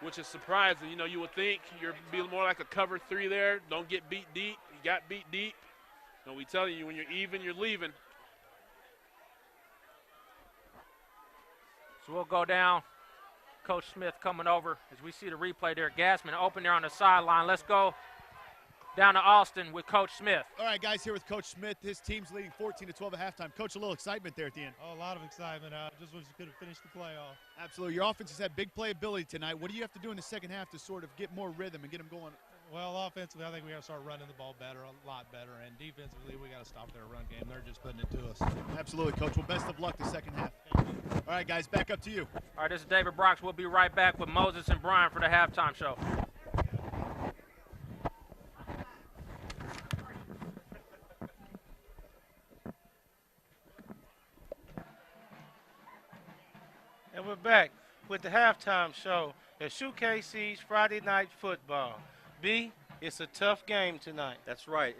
which is surprising. You know, you would think you're being more like a cover 3 there. Don't get beat deep. You got beat deep. And we tell you, when you're even, you're leaving. So we'll go down. Coach Smith coming over as we see the replay there. Gassman open there on the sideline. Let's go down to Austin with Coach Smith. All right, guys, here with Coach Smith. His team's leading 14-12 at halftime. Coach, a little excitement there at the end. Oh, a lot of excitement. Just wish you could have finished the play off. Absolutely. Your offense has had big playability tonight. What do you have to do in the second half to sort of get more rhythm and get them going? Well, offensively, I think we have to start running the ball better, a lot better. And defensively, we got to stop their run game. They're just putting it to us. Absolutely, Coach. Well, best of luck the second half. All right, guys, back up to you. All right, this is David Brox. We'll be right back with Moses and Brian for the halftime show. And we're back with the halftime show at SHUKC's Friday Night Football. B, it's a tough game tonight. That's right.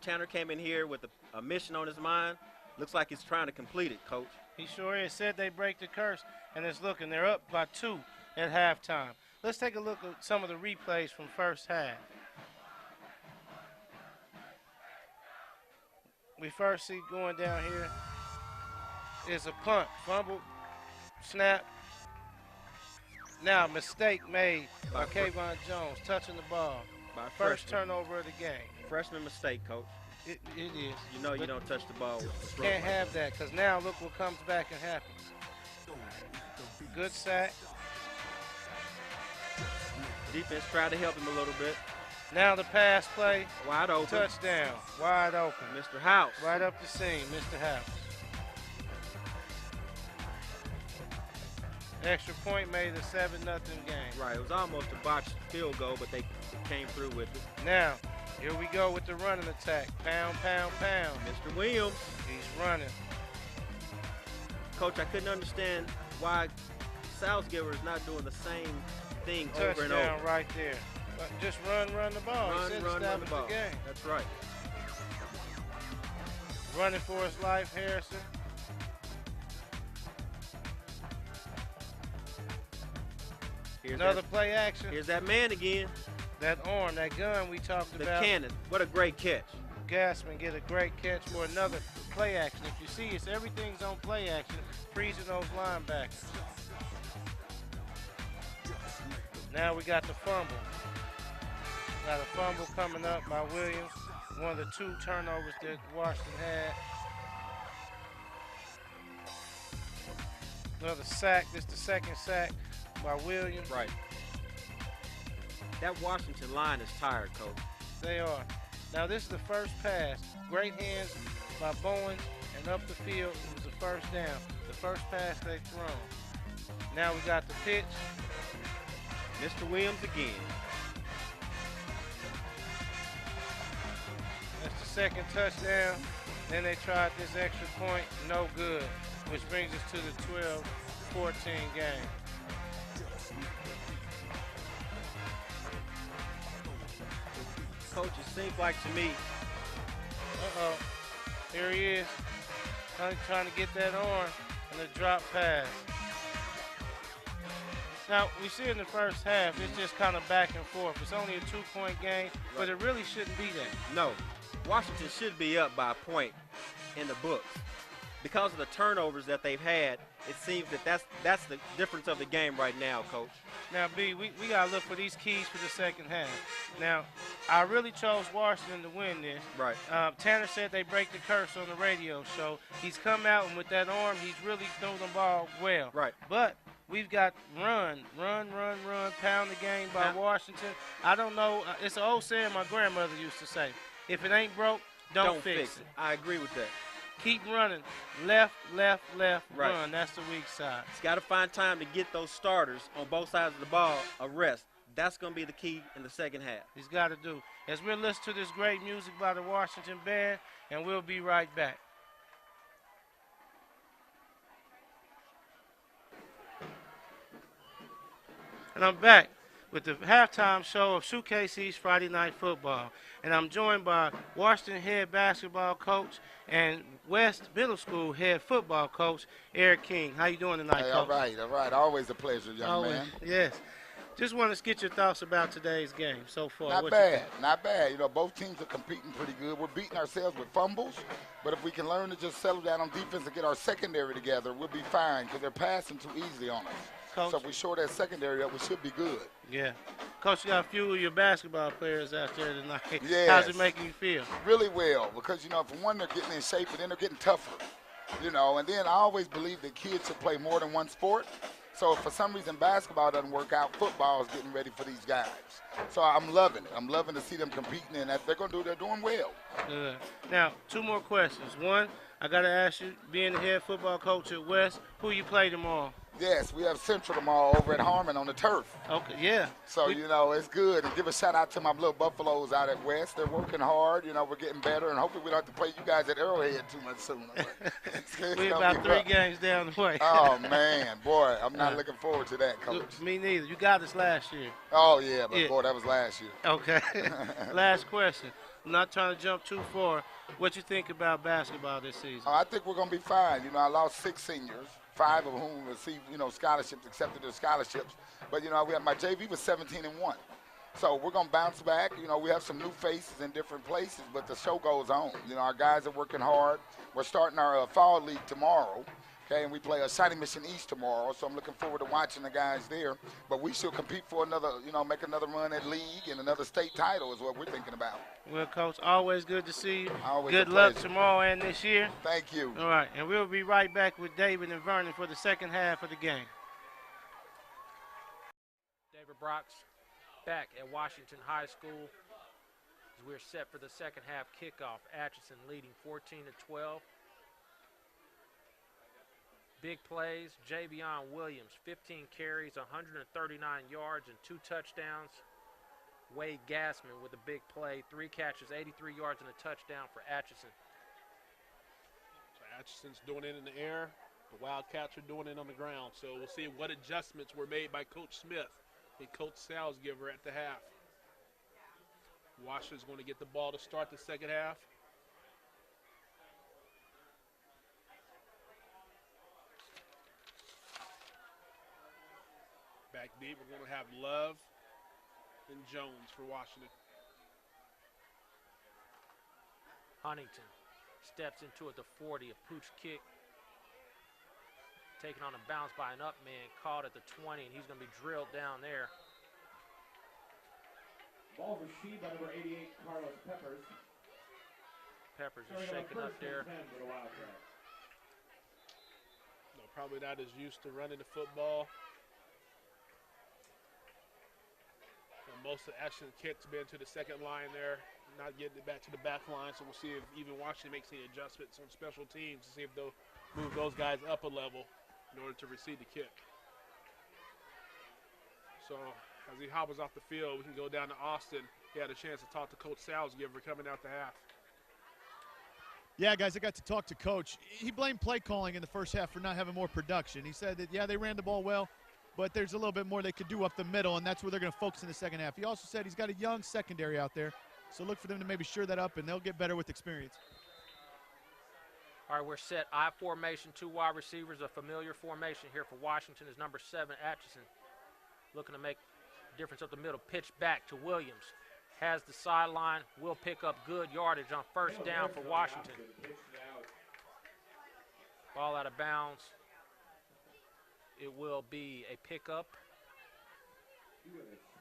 Tanner came in here with a mission on his mind. Looks like he's trying to complete it, Coach. He sure is. Said they break the curse, and it's looking. They're up by 2 at halftime. Let's take a look at some of the replays from first half. We first see going down here is a punt, fumble, snap. Now, mistake made by Kayvon Jones touching the ball. By First turnover of the game. Freshman mistake, Coach. It is. You know you don't touch the ball with the Can't have that, because now look what comes back and happens. Good sack. Defense tried to help him a little bit. Now the pass play. Wide open. Touchdown. Wide open. Mr. House. Right up the seam, Mr. House. Extra point made a 7-0 game. Right, it was almost a botched field goal, but they came through with it. Now, here we go with the running attack. Pound, pound, pound. Mr. Williams. He's running. Coach, I couldn't understand why Salzgiver is not doing the same thing Touchdown over and over. right there. Just run the ball. Run the ball. Game. That's right. Running for his life, Harrison. Here's Another play action. Here's that man again. That arm, that gun we talked about. The cannon. What a great catch. Gassman get a great catch for another play action. If you see, everything's on play action, freezing those linebackers. Now we got the fumble. Got a fumble coming up by Williams. One of the 2 turnovers that Washington had. Another sack. This is the second sack by Williams. Right. That Washington line is tired, Coach. They are. Now this is the first pass. Great hands by Bowen, and up the field it was the first down. The first pass they've thrown. Now we got the pitch. Mr. Williams again. That's the second touchdown. Then they tried this extra point, no good, which brings us to the 12-14 game. Coach, it seems like to me. Uh-oh. Here he is. Trying to get that arm and a drop pass. Now, we see in the first half, it's just kind of back and forth. It's only a 2-point game, but it really shouldn't be that. No. Washington should be up by a point in the books. Because of the turnovers that they've had, it seems that that's the difference of the game right now, Coach. Now, B, we got to look for these keys for the second half. Now, I really chose Washington to win this. Right. Tanner said they break the curse on the radio show. He's come out, and with that arm, he's really thrown the ball well. Right. But we've got run, pound the game by Washington. I don't know. It's an old saying my grandmother used to say. If it ain't broke, don't fix it. I agree with that. Keep running. Left, right. run. That's the weak side. He's got to find time to get those starters on both sides of the ball a rest. That's going to be the key in the second half. He's got to do. As we'll listen to this great music by the Washington Band, and we'll be right back. And I'm back with the halftime show of SHUKC's Friday Night Football. And I'm joined by Washington head basketball coach and West Middle School head football coach, Eric King. How you doing tonight, Coach? All right. Always a pleasure, young man. Yes. Just want to get your thoughts about today's game so far. Not bad. You know, both teams are competing pretty good. We're beating ourselves with fumbles, but if we can learn to just settle down on defense and get our secondary together, we'll be fine because they're passing too easily on us. Coach, so if we shore that secondary up, we should be good. Yeah. Coach, you got a few of your basketball players out there tonight. Yes. How's it making you feel? Really well, because, you know, for one, they're getting in shape, and then they're getting tougher. You know, and then I always believe that kids should play more than one sport. So if for some reason basketball doesn't work out, football is getting ready for these guys. So I'm loving it. I'm loving to see them competing, and they're doing well. Now, two more questions. One, I got to ask you, being the head football coach at West, who you play tomorrow? Yes, we have Central tomorrow over at Harmon on the turf. Okay, yeah. So, you know, it's good. And give a shout-out to my little Buffaloes out at West. They're working hard. You know, we're getting better, and hopefully we don't have to play you guys at Arrowhead too much sooner. We're about 3 games down the way. Oh, man. Boy, I'm not looking forward to that, Coach. Me neither. You got us last year. Oh, yeah, but, boy, that was last year. Okay. Last question. I'm not trying to jump too far. What you think about basketball this season? I think we're going to be fine. You know, I lost 6 seniors. 5 of whom received, you know, scholarships, accepted their scholarships. But, you know, we have my JV was 17-1. So we're going to bounce back. You know, we have some new faces in different places, but the show goes on. You know, our guys are working hard. We're starting our fall league tomorrow, okay, and we play a Shining Mission East tomorrow, so I'm looking forward to watching the guys there. But we should compete for another, you know, make another run at league and another state title is what we're thinking about. Well, Coach, always good to see you. Always good luck tomorrow and this year. Thank you. All right, and we'll be right back with David and Vernon for the second half of the game. David Brox back at Washington High School as we're set for the second half kickoff. Atchison leading 14-12. Big plays, Javion Williams, 15 carries, 139 yards, and 2 touchdowns. Wade Gassman with a big play, 3 catches, 83 yards, and a touchdown for Atchison. So Atchison's doing it in the air. The Wildcats are doing it on the ground. So we'll see what adjustments were made by Coach Smith and Coach Salzgiver at the half. Washington's going to get the ball to start the second half. Back deep, we're going to have Love and Jones for Washington. Huntington steps into it, the 40, a pooch kick. Taken on a bounce by an up man, caught at the 20, and he's going to be drilled down there. Ball received by number 88, Carlos Peppers. Peppers is shaking up there. probably not as used to running the football. Most of Atchison kicks been to the second line there, not getting it back to the back line. So we'll see if even Washington makes any adjustments on special teams to see if they'll move those guys up a level in order to receive the kick. So as he hobbles off the field, we can go down to Austin. He had a chance to talk to Coach Salzgiver coming out the half. Yeah, guys, I got to talk to Coach. He blamed play calling in the first half for not having more production. He said that, yeah, they ran the ball well, but there's a little bit more they could do up the middle, and that's where they're going to focus in the second half. He also said he's got a young secondary out there, so look for them to maybe shore that up, and they'll get better with experience. All right, we're set. I formation, 2 wide receivers, a familiar formation here for Washington is number 7, Atchison. Looking to make a difference up the middle. Pitch back to Williams. Has the sideline, will pick up good yardage on first down for Washington. Ball out of bounds. It will be a pickup.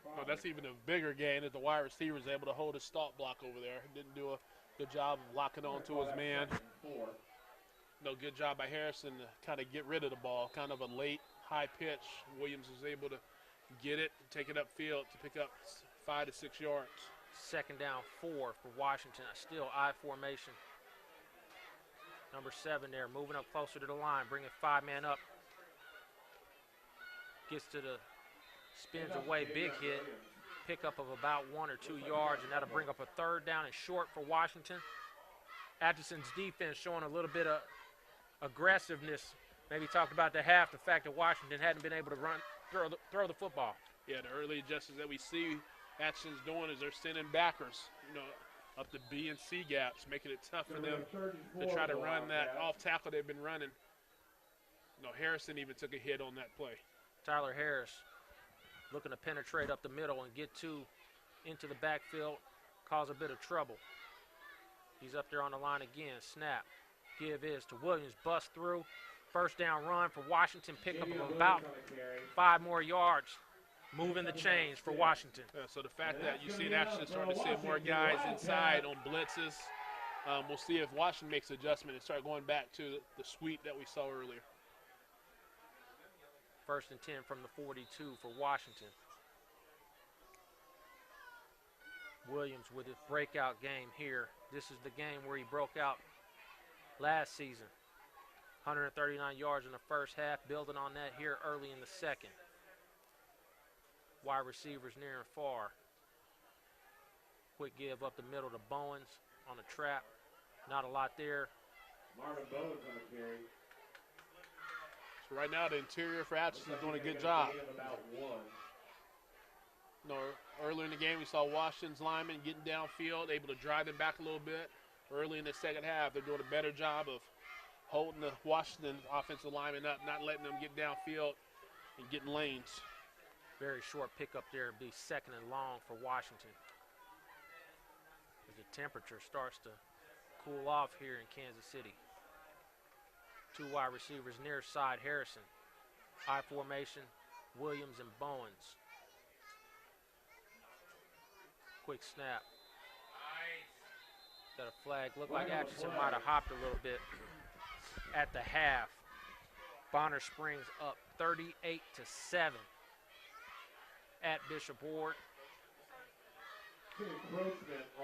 Well, that's even a bigger gain that the wide receiver is able to hold his stop block over there. Didn't do a good job of locking onto his man. No, good job by Harrison to kind of get rid of the ball. Kind of a late, high pitch. Williams was able to get it, take it upfield to pick up 5 to 6 yards. Second down 4 for Washington. Still I formation. Number 7 there, moving up closer to the line, bringing 5-man up. Gets to the, spins away, big hit. Pickup of about 1 or 2 yards, and that'll bring up a third down and short for Washington. Atchison's defense showing a little bit of aggressiveness. Maybe talked about the half, the fact that Washington hadn't been able to throw the football. Yeah, the early adjustments that we see Atchison's doing is they're sending backers, up the B and C gaps, making it tough for them to try to run that off tackle they've been running. Harrison even took a hit on that play. Tyler Harris looking to penetrate up the middle and get into the backfield, cause a bit of trouble. He's up there on the line again. Snap. Give is to Williams. Bust through. First down run for Washington. Pickup of about 5 more yards. Moving the chains for Washington. Yeah, so the fact that you see Atchison starting to see more guys inside on blitzes, we'll see if Washington makes an adjustment and start going back to the sweep that we saw earlier. First and 10 from the 42 for Washington. Williams with his breakout game here. This is the game where he broke out last season. 139 yards in the first half, building on that here early in the second. Wide receivers near and far. Quick give up the middle to Bowens on the trap. Not a lot there. Marvin Bowens on the carry. So right now the interior for Atchison is doing a good job. Earlier in the game we saw Washington's linemen getting downfield, able to drive them back a little bit. Early in the second half, they're doing a better job of holding the Washington offensive linemen up, not letting them get downfield and getting lanes. Very short pickup there, be second and long for Washington. As the temperature starts to cool off here in Kansas City. 2 wide receivers near side, Harrison. I formation, Williams and Bowens. Quick snap. Got a flag. Looked like Atchison might have hopped a little bit at the half. Bonner Springs up 38-7 at Bishop Ward.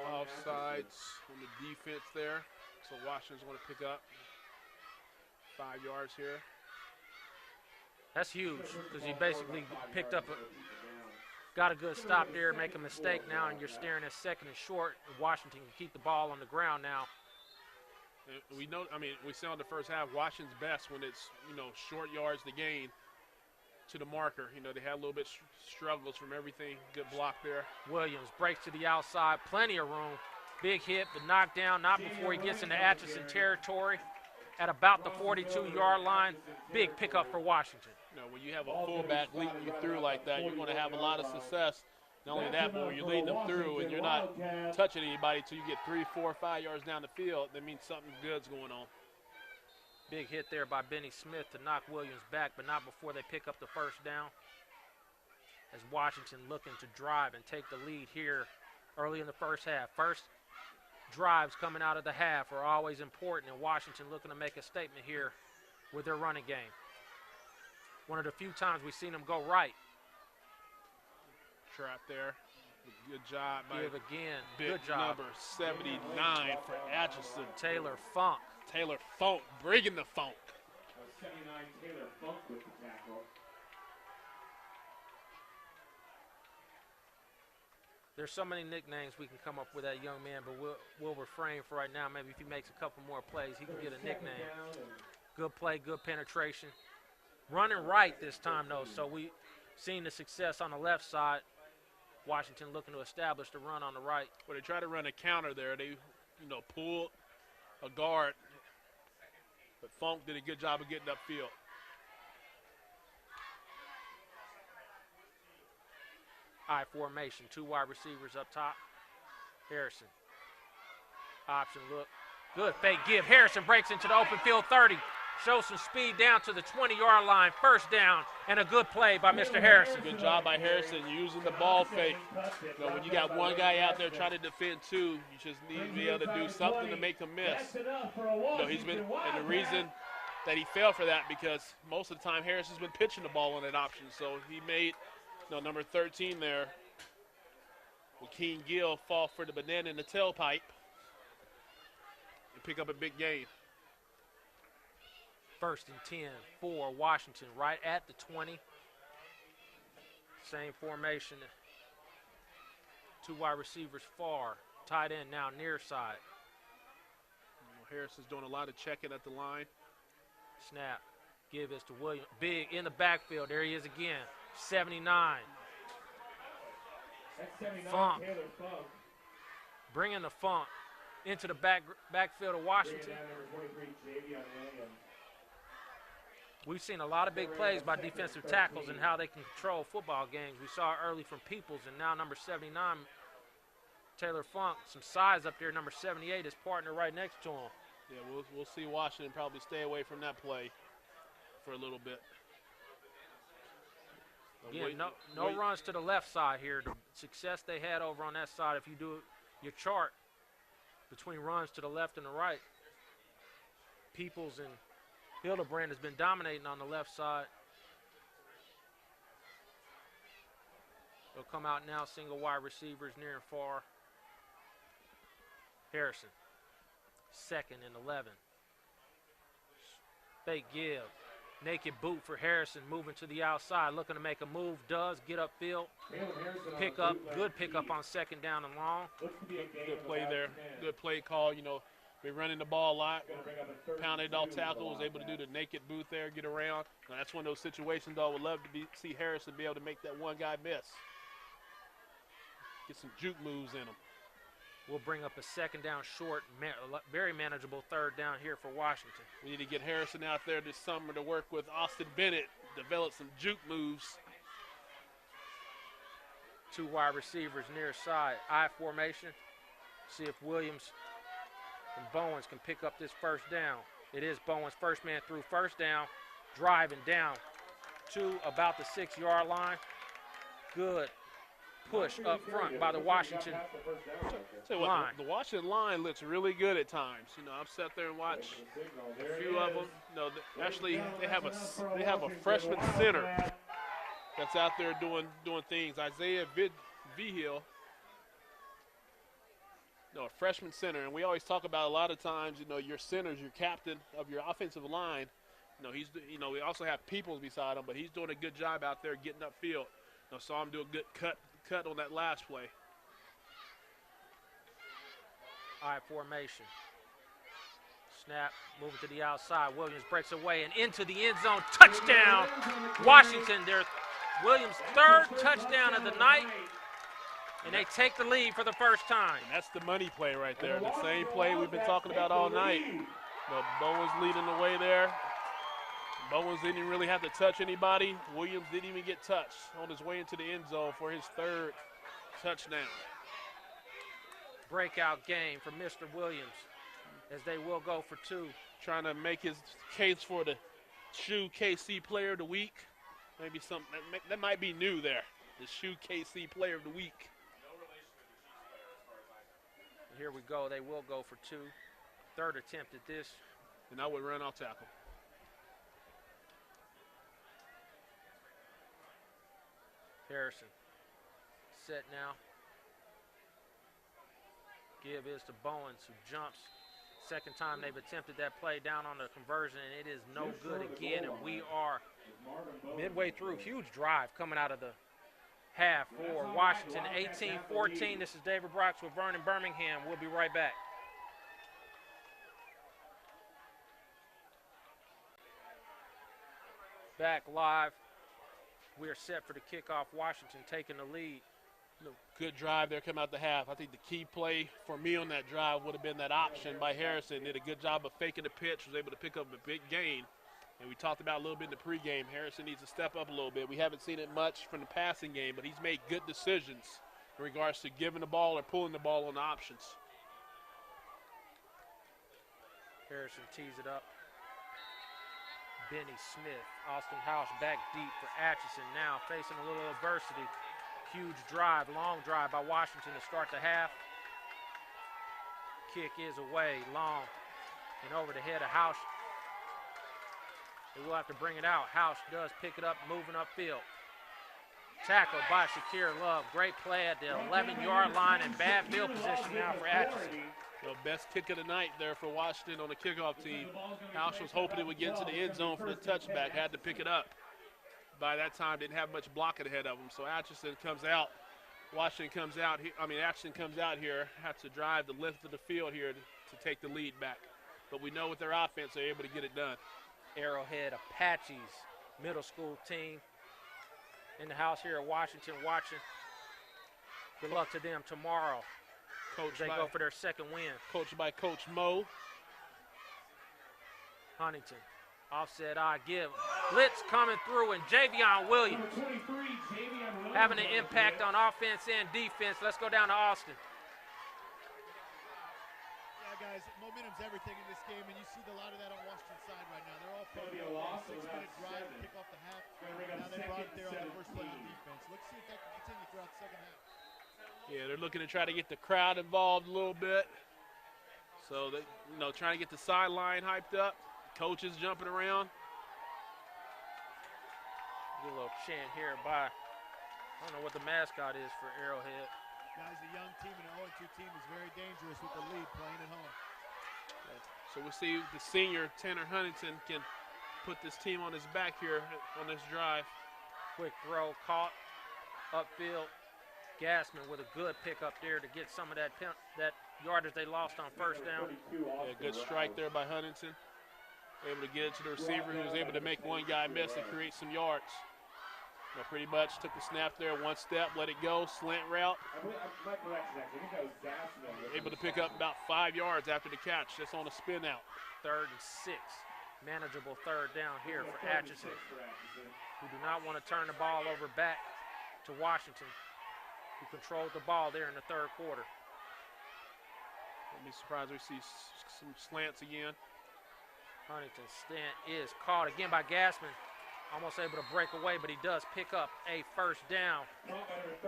Offsides on the defense there. So Washington's going to pick up 5 yards here. That's huge because he basically picked up got a good stop there, make a mistake now, and you're staring at second and short. And Washington can keep the ball on the ground now. We know, we saw in the first half, Washington's best when it's, short yards to gain to the marker. They had a little bit struggles from everything. Good block there. Williams breaks to the outside, plenty of room. Big hit, but knocked down, not before he gets into Atchison territory at about the 42-yard line. Big pickup for Washington. When you have a fullback leading you through like that, you're going to have a lot of success. Not only that, but when you're leading them through and you're not touching anybody until you get 3, 4, 5 yards down the field, that means something good's going on. Big hit there by Benny Smith to knock Williams back, but not before they pick up the first down. As Washington looking to drive and take the lead here early in the first half. First drives coming out of the half are always important, and Washington looking to make a statement here with their running game. One of the few times we've seen him go right. Trap there. Good job by Give again. big Good job. number 79 for Atchison. Taylor Funk. Taylor Funk bringing the funk. 79 Taylor Funk with the tackle. There's so many nicknames we can come up with that young man, but we'll refrain for right now. Maybe if he makes a couple more plays, he can get a nickname. Good play, good penetration. Running right this time, though, so we've seen the success on the left side. Washington looking to establish the run on the right. Well, they try to run a counter there. They, pulled a guard, but Funk did a good job of getting upfield. I formation, 2 wide receivers up top. Harrison. Option look. Good fake give. Harrison breaks into the open field 30. Shows some speed down to the 20-yard line. First down, and a good play by Mr. Harrison. Good job by Harrison using the ball fake. When you got one guy out there trying to defend 2, you just need to be able to do something to make him miss. He's been, and the reason that he fell for that because most of the time Harrison's been pitching the ball on that option. So he made number 13 there, Joaquin Gill, fall for the banana in the tailpipe and pick up a big gain. 1st and 10 for Washington, right at the 20. Same formation. 2 wide receivers far. Tight end now near side. Harrison's doing a lot of checking at the line. Snap. Give is to Williams. Big in the backfield. There he is again. 79. Funk. Bringing the Funk into the backfield of Washington. We've seen a lot of big plays by defensive tackles and how they can control football games. We saw it early from Peoples, and now number 79, Taylor Funk, some size up there. Number 78, his partner right next to him. Yeah, we'll see Washington probably stay away from that play for a little bit. Again, no runs to the left side here. The success they had over on that side, if you do your chart between runs to the left and the right, Peoples and Hildebrand has been dominating on the left side. They'll come out now, single wide receivers near and far. Harrison, 2nd and 11. Fake give. Naked boot for Harrison, moving to the outside, looking to make a move, does get upfield. Pick up, good pickup on 2nd down and long. Good play there, good play call, been running the ball a lot, pounded off tackle, was able to do the naked boot there, get around. Now, that's one of those situations, though, I would love to see Harrison be able to make that one guy miss. Get some juke moves in him. We'll bring up a 2nd down short, very manageable 3rd down here for Washington. We need to get Harrison out there this summer to work with Austin Bennett, develop some juke moves. 2 wide receivers near side, I formation. See if Williams and Bowens can pick up this 1st down. It is Bowens, first man through, 1st down, driving down to about the 6-yard line. Good push up front by the Washington line. The Washington line looks really good at times. I've sat there and watched a few of them. Actually, they have a freshman center that's out there doing things. Isaiah Vigil. A freshman center, and we always talk about a lot of times, your center's your captain of your offensive line. We also have Peoples beside him, but he's doing a good job out there getting upfield. Saw him do a good cut on that last play. I formation. Snap, moving to the outside. Williams breaks away and into the end zone. Touchdown, Washington. Williams' 3rd touchdown of the night. And they take the lead for the first time. And that's the money play right there. The same play we've been talking about all night. Bowens leading the way there. Bowens didn't really have to touch anybody. Williams didn't even get touched on his way into the end zone for his 3rd touchdown. Breakout game for Mr. Williams as they will go for 2. Trying to make his case for the SHUKC Player of the Week. Maybe something that might be new there. The SHUKC Player of the Week. Here we go. They will go for 2. 3rd attempt at this. And I would run off tackle. Harrison set now. Give is to Bowens, who jumps. Second time they've attempted that play down on the conversion, and it is no good again. And we are midway through. Huge drive coming out of the half for Washington. 18-14. This is David Brooks with Vernon Birmingham. We'll be right back. Back live. We are set for the kickoff. Washington taking the lead. Good drive there coming out the half. I think the key play for me on that drive would have been that option by Harrison. Did a good job of faking the pitch, was able to pick up a big gain. And we talked about a little bit in the pregame. Harrison needs to step up a little bit. We haven't seen it much from the passing game, but he's made good decisions in regards to giving the ball or pulling the ball on the options. Harrison tees it up. Benny Smith, Austin House back deep for Atchison now, facing a little adversity. Huge drive, long drive by Washington to start the half. Kick is away, long, and over the head of House. They will have to bring it out. House does pick it up, moving upfield. Tackled by Shakir Love. Great play at the 11-yard line and bad field position now for Atchison. The best kick of the night there for Washington on the kickoff team. House was hoping it would get into the end zone for the touchback, had to pick it up. By that time, didn't have much blocking ahead of him. So Atchison comes out. Atchison comes out here, has to drive the length of the field here to take the lead back. But we know with their offense, they're able to get it done. Arrowhead Apaches middle school team in the house here at Washington watching. Good luck to them tomorrow. They go for their second win. Coached by Coach Mo. Huntington. Offset I give. Blitz coming through, and Javion Williams having an impact on offense and defense. Let's go down to Austin. Yeah, guys, momentum's everything in this game, and you see a lot of that on Washington's side right now. They're all playing a 6-minute drive to kick off the half. Now they brought it there on the first play on defense. Let's see if that can continue throughout the second half. Yeah, they're looking to try to get the crowd involved a little bit. So they, trying to get the sideline hyped up. Coaches jumping around. Get a little chant here by, I don't know what the mascot is for Arrowhead. Guys, a young team and an 0-2 team is very dangerous with the lead playing at home. So we'll see the senior, Tanner Huntington, can put this team on his back here on this drive. Quick throw, caught, upfield. Gassman with a good pick up there to get some of that yardage they lost on first down. Yeah, good strike there by Huntington. Able to get it to the receiver, who was able to make one guy miss and create some yards. Pretty much took the snap there, one step, let it go, slant route. Able to pick up about 5 yards after the catch. That's on a spin out. 3rd and 6. Manageable third down here for Atchison, who do not want to turn the ball over back to Washington, who controlled the ball there in the third quarter. Wouldn't be surprised if we see some slants again. Huntington's slant is caught again by Gassman. Almost able to break away, but he does pick up a first down.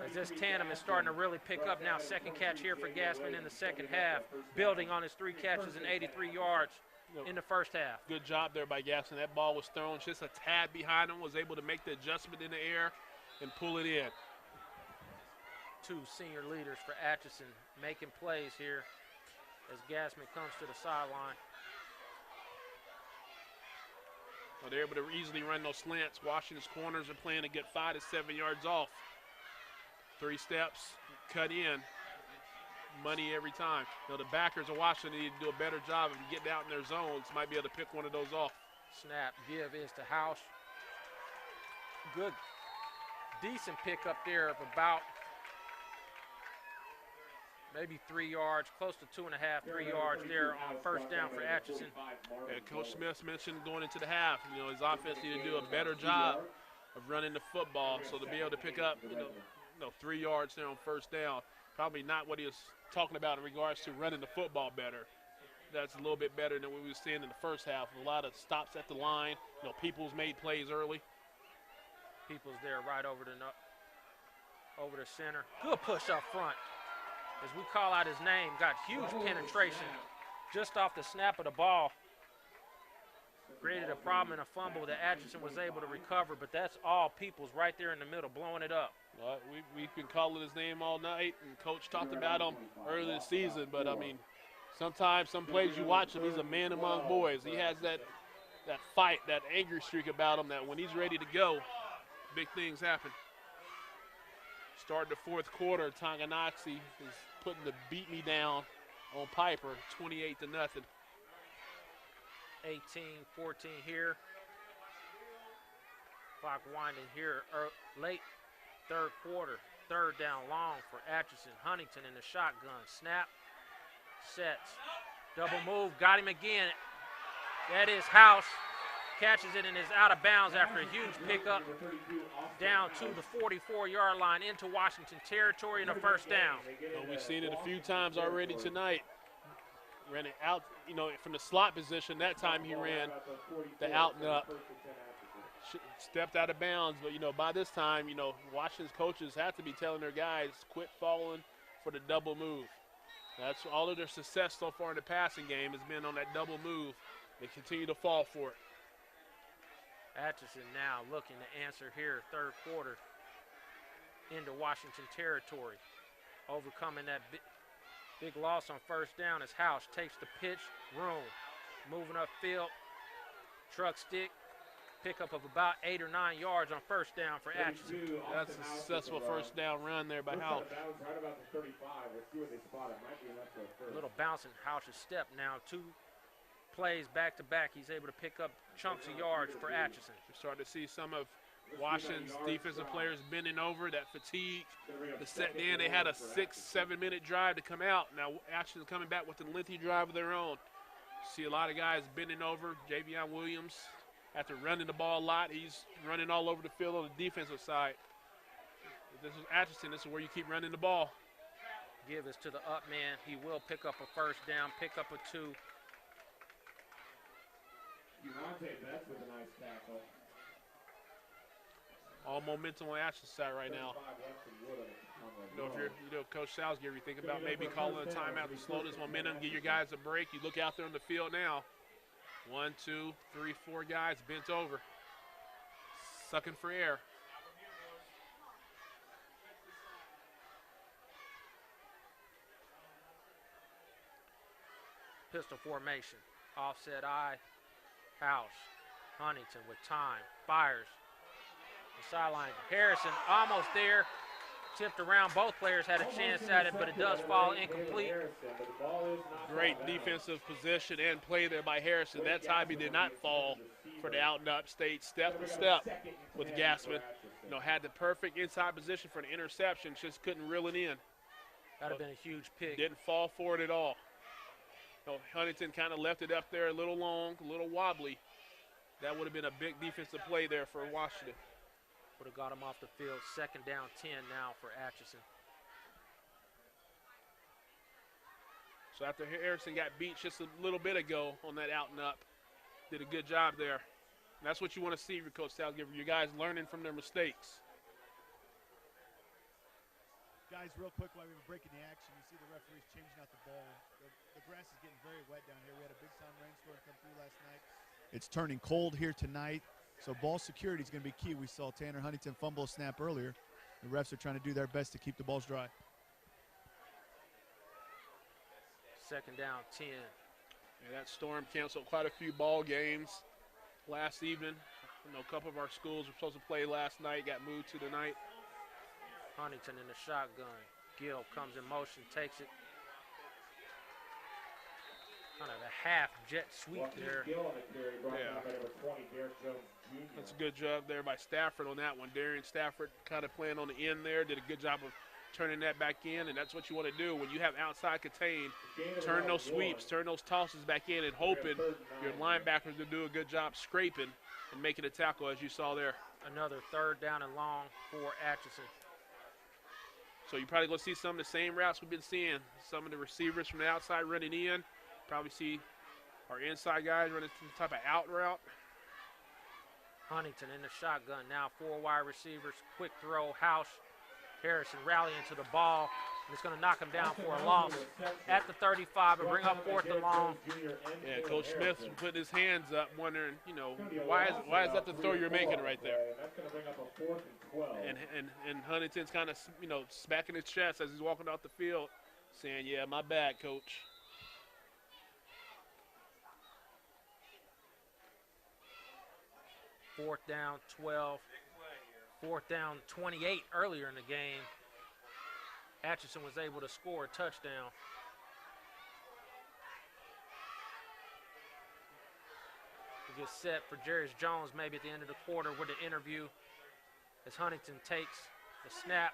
As this tandem is starting to really pick up now. Second catch here for Gassman in the second half, building on his 3 catches and 83 yards in the first half. Good job there by Gassman. That ball was thrown just a tad behind him, was able to make the adjustment in the air and pull it in. 2 senior leaders for Atchison making plays here as Gassman comes to the sideline. Well, they're able to easily run those slants. Washington's corners are playing to get 5 to 7 yards off. 3 steps, cut in, money every time. The backers of Washington need to do a better job of getting out in their zones. Might be able to pick one of those off. Snap, give is to House. Good, decent pick up there of about maybe 3 yards, close to 2.5, 3 yards there on first down for Atchison. Yeah, Coach Smith mentioned going into the half, his offense needed to do a better job of running the football. So to be able to pick up, 3 yards there on first down, probably not what he was talking about in regards to running the football better. That's a little bit better than what we were seeing in the first half. A lot of stops at the line. Peoples made plays early. Peoples there right over the center. Good push up front. As we call out his name, got huge penetration just off the snap of the ball. Created a problem and a fumble that Atchison was able to recover, but that's all Peoples right there in the middle, blowing it up. Well, we've been calling his name all night, and Coach talked about him early this season, but, I mean, sometimes, some plays you watch him, he's a man among boys. He has that fight, that angry streak about him that when he's ready to go, big things happen. Starting the fourth quarter, Tonganoxie is putting the beat me down on Piper, 28-0. 18-14 here. Clock winding here late third quarter. Third down long for Atchison. Huntington in the shotgun. Snap. Sets. Double move. Got him again. That is House. Catches it and is out of bounds after a huge pickup down to the 44-yard line into Washington territory and a first down. Well, we've seen it a few times already tonight. Ran it out, you know, from the slot position. That time he ran the out and up. Stepped out of bounds, but, you know, by this time, you know, Washington's coaches have to be telling their guys, quit falling for the double move. That's all of their success so far in the passing game has been on that double move. They continue to fall for it. Atchison now looking to answer here, third quarter, into Washington territory. Overcoming that big loss on first down as House takes the pitch, room, moving upfield, truck stick, pickup of about 8 or 9 yards on first down for Atchison. That's a successful first down run there by House. A little bouncing House's step now, 2 plays back-to-back. He's able to pick up chunks of yards for Atchison. We're starting to see some of Washington's defensive players bending over, that fatigue. The set in, they had a 6-7 minute drive to come out. Now Atchison's coming back with a lengthy drive of their own. See a lot of guys bending over. Javion Williams, after running the ball a lot, he's running all over the field on the defensive side. This is Atchison, this is where you keep running the ball. Give is to the up man. He will pick up a first down, pick up a 2. That's with a nice tackle. All momentum on Atchison's side right now. You know, if you're, Coach Salzgiver, you think about maybe calling a timeout to slow this momentum, give your guys a break. You look out there on the field now. 1, 2, 3, 4 guys bent over, sucking for air. Pistol formation, offset eye, House, Huntington with time, fires. The sideline, Harrison almost there, tipped around. Both players had a chance at it, but it does fall incomplete. Great defensive position and play there by Harrison. That time he did not fall for the out and up, stayed step to step with Gassman. You know, had the perfect inside position for the interception, just couldn't reel it in. That would have been a huge pick. Didn't fall for it at all. You know, Huntington kind of left it up there a little long, a little wobbly. That would have been a big defensive play there for Washington. Would have got him off the field. Second down 10 now for Atchison. So after Harrison got beat just a little bit ago on that out and up, did a good job there. And that's what you want to see from Coach Salzgiver, you guys learning from their mistakes. Guys, real quick while we were breaking the action, you see the referees changing out the ball. The grass is getting very wet down here. We had a big time rainstorm come through last night. It's turning cold here tonight, so ball security is going to be key. We saw Tanner Huntington fumble a snap earlier. The refs are trying to do their best to keep the balls dry. Second down 10. Yeah, that storm canceled quite a few ball games last evening. You know, a couple of our schools were supposed to play last night, got moved to tonight. Huntington in the shotgun. Gill comes in motion, takes it. Kind of a half jet sweep there. Yeah. That's a good job there by Stafford on that one. Darian Stafford kind of playing on the end there, did a good job of turning that back in, and that's what you want to do when you have outside contain. Turn those sweeps, turn those tosses back in, and hoping your linebackers to do a good job scraping and making a tackle, as you saw there. Another third down and long for Atchison. So you're probably going to see some of the same routes we've been seeing. Some of the receivers from the outside running in. Probably see our inside guys running some type of out route. Huntington in the shotgun. Now 4 wide receivers. Quick throw. House. Harrison rallying to the ball. And it's going to knock him down for a loss at the 35 and bring up 4th and long. Yeah, Coach Smith's putting his hands up, wondering, you know, why is that the throw you're making right there? And Huntington's kind of, you know, smacking his chest as he's walking off the field, saying, yeah, my bad, Coach. Fourth down, 12. 4th down, 28 earlier in the game. Atchison was able to score a touchdown. We get set for Jarius Jones maybe at the end of the quarter with the interview as Huntington takes the snap.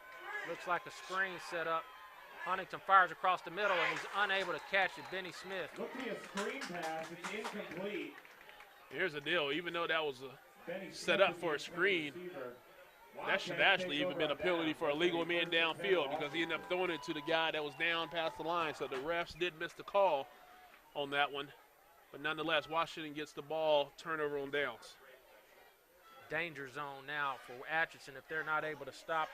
Looks like a screen set up. Huntington fires across the middle, and he's unable to catch it. Benny Smith. Look at a screen pass. It's incomplete. Here's the deal. Even though that was set up for a screen, that should actually even been a penalty for illegal man downfield because he ended up throwing it to the guy that was down past the line. So the refs did miss the call on that one. But nonetheless, Washington gets the ball, turnover on downs. Danger zone now for Atchison if they're not able to stop.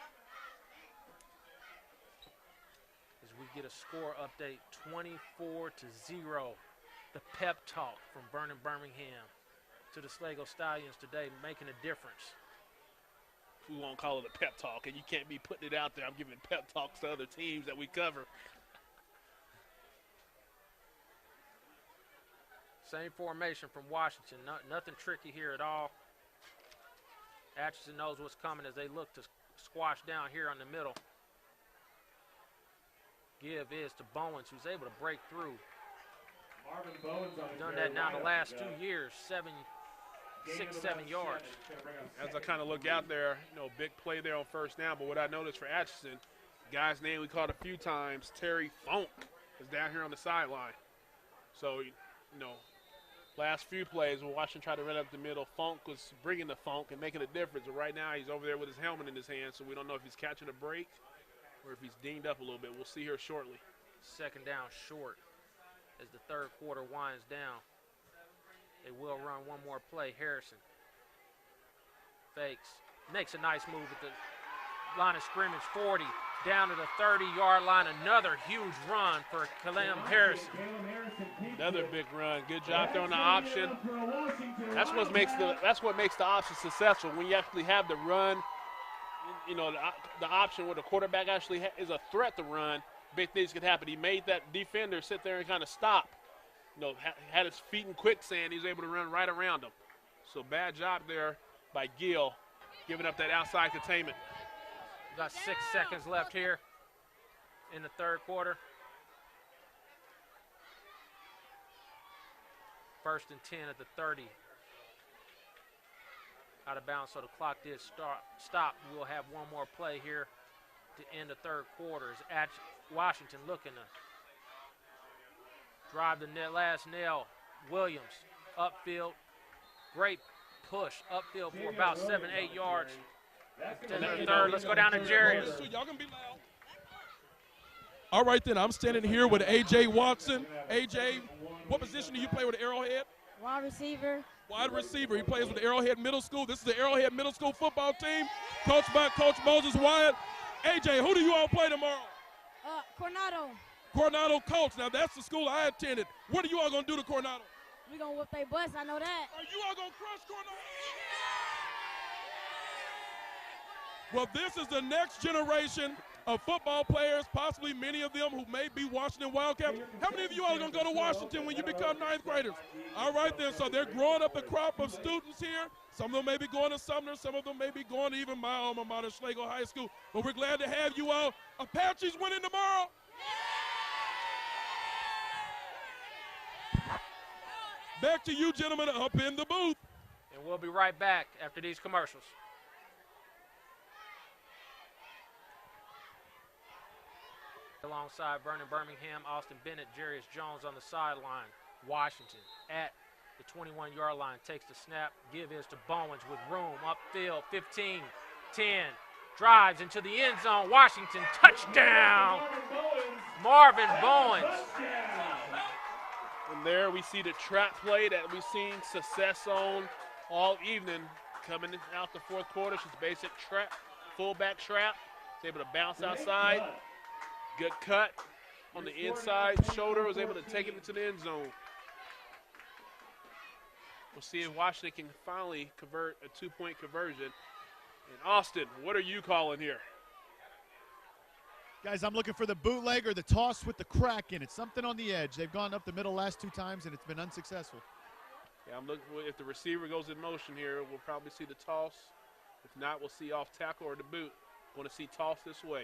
As we get a score update, 24-0. The pep talk from Vernon Birmingham to the Sligo Stallions today, making a difference. We won't call it a pep talk, and you can't be putting it out there. I'm giving pep talks to other teams that we cover. Same formation from Washington. Nothing tricky here at all. Atchison knows what's coming as they look to squash down here on the middle. Give is to Bowens, who's able to break through. Marvin Bowens on the Done that now the last 2 years, 7 yards. As I kind of look out there, you know, big play there on first down. But what I noticed for Atchison, guy's name we called a few times, Terry Funk, is down here on the sideline. So, you know, last few plays when Washington tried to run up the middle, Funk was bringing the funk and making a difference. But right now he's over there with his helmet in his hand, so we don't know if he's catching a break or if he's dinged up a little bit. We'll see here shortly. 2nd down short as the 3rd quarter winds down. They will run one more play. Harrison fakes, makes a nice move at the line of scrimmage, 40, down to the 30-yard line. Another huge run for Caleb Harrison. Another big run. Good job throwing the option. That's what makes the option successful. When you actually have the run, you know, the option where the quarterback actually is a threat to run, big things can happen. He made that defender sit there and kind of stop. You know, had his feet in quicksand. He was able to run right around him. So bad job there by Gill, giving up that outside containment. We've got 6 seconds left here in the 3rd quarter. 1st and 10 at the 30. Out of bounds, so the clock did stop. We'll have one more play here to end the 3rd quarter. As Washington looking to drive the last nail. Williams upfield. Great push upfield for about 7-8 yards. To the 3rd. Let's go down to Jarius. Y'all gonna be loud. All right, then. I'm standing here with A.J. Watson. A.J., what position do you play with Arrowhead? Wide receiver. Wide receiver. He plays with Arrowhead Middle School. This is the Arrowhead Middle School football team, coached by Coach Moses Wyatt. A.J., who do you all play tomorrow? Coronado. Coronado Coach. Now, that's the school I attended. What are you all going to do to Coronado? We're going to whip their butts. I know that. Are you all going to crush Coronado? Well, this is the next generation of football players, possibly many of them who may be Washington Wildcats. How many of you all are going to go to Washington when you become 9th graders? All right, then. So they're growing up a crop of students here. Some of them may be going to Sumner. Some of them may be going to even my alma mater, Sligo High School. But we're glad to have you all. Apaches winning tomorrow. Back to you, gentlemen, up in the booth. And we'll be right back after these commercials. Alongside Vernon Birmingham, Austin Bennett, Jarius Jones on the sideline. Washington at the 21-yard line takes the snap. Give is to Bowens with room upfield. 15, 10, drives into the end zone. Washington touchdown. Marvin Bowens. And there we see the trap play that we've seen success on all evening. Coming out the 4th quarter, she's basic trap, fullback trap. It's able to bounce outside. Good cut on the inside shoulder, was able to take it into the end zone. We'll see if Washington can finally convert a 2-point conversion. And Austin, what are you calling here? Guys, I'm looking for the bootleg or the toss with the crack in it. Something on the edge. They've gone up the middle last 2 times, and it's been unsuccessful. Yeah, I'm looking for, if the receiver goes in motion here, we'll probably see the toss. If not, we'll see off tackle or the boot. Want to see toss this way.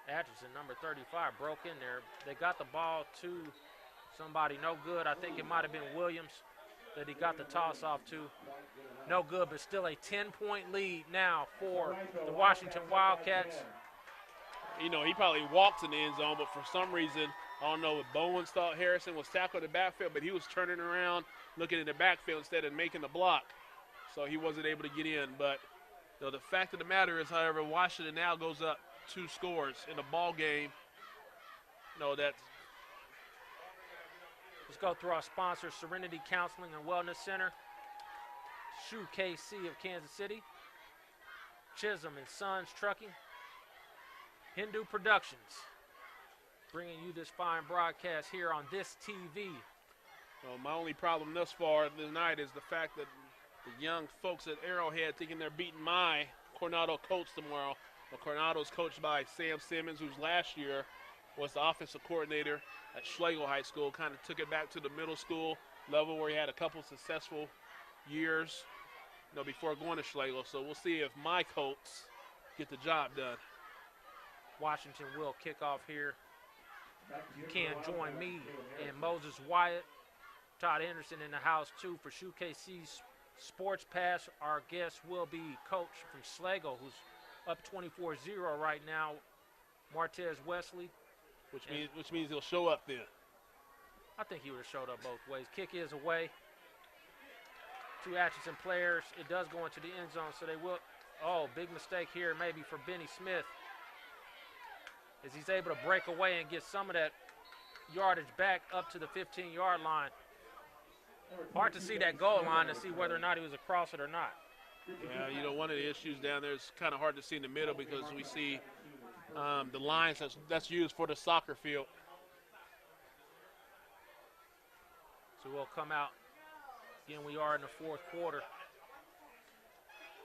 Atchison, number 35, broke in there. They got the ball to somebody no good. I think it might have been Williams that he got the toss off to. No good, but still a 10-point lead now for the Washington Wildcats. You know, he probably walked in the end zone, but for some reason, I don't know if Bowens thought Harrison was tackled in the backfield, but he was turning around, looking in the backfield instead of making the block. So he wasn't able to get in. But you know, the fact of the matter is, however, Washington now goes up 2 scores in a ball game. No, that's. Let's go through our sponsors: Serenity Counseling and Wellness Center, SHUKC of Kansas City, Chisholm and Sons Trucking, Hindu Productions, bringing you this fine broadcast here on this TV. Well, my only problem thus far tonight is the fact that the young folks at Arrowhead thinking they're beating my Coronado coach tomorrow. Well, Coronado's coached by Sam Simmons, who's last year was the offensive coordinator at Schlegel High School, kind of took it back to the middle school level where he had a couple successful years, you know, before going to Schlegel. So we'll see if my Colts get the job done. Washington will kick off here. You can join me and Moses Wyatt, Todd Henderson in the house too for SHUKC's Sports Pass. Our guest will be Coach from Schlegel, who's up 24-0 right now, Martez Wesley. Which means he'll show up then. I think he would have showed up both ways. Kick is away. 2 Atchison players. It does go into the end zone, so they will. Oh, big mistake here maybe for Benny Smith, as he's able to break away and get some of that yardage back up to the 15-yard line. Hard to see that goal line to see whether or not he was across it or not. Yeah, you know, one of the issues down there is kind of hard to see in the middle because we see the lines that's used for the soccer field. So we'll come out. Again, we are in the 4th quarter.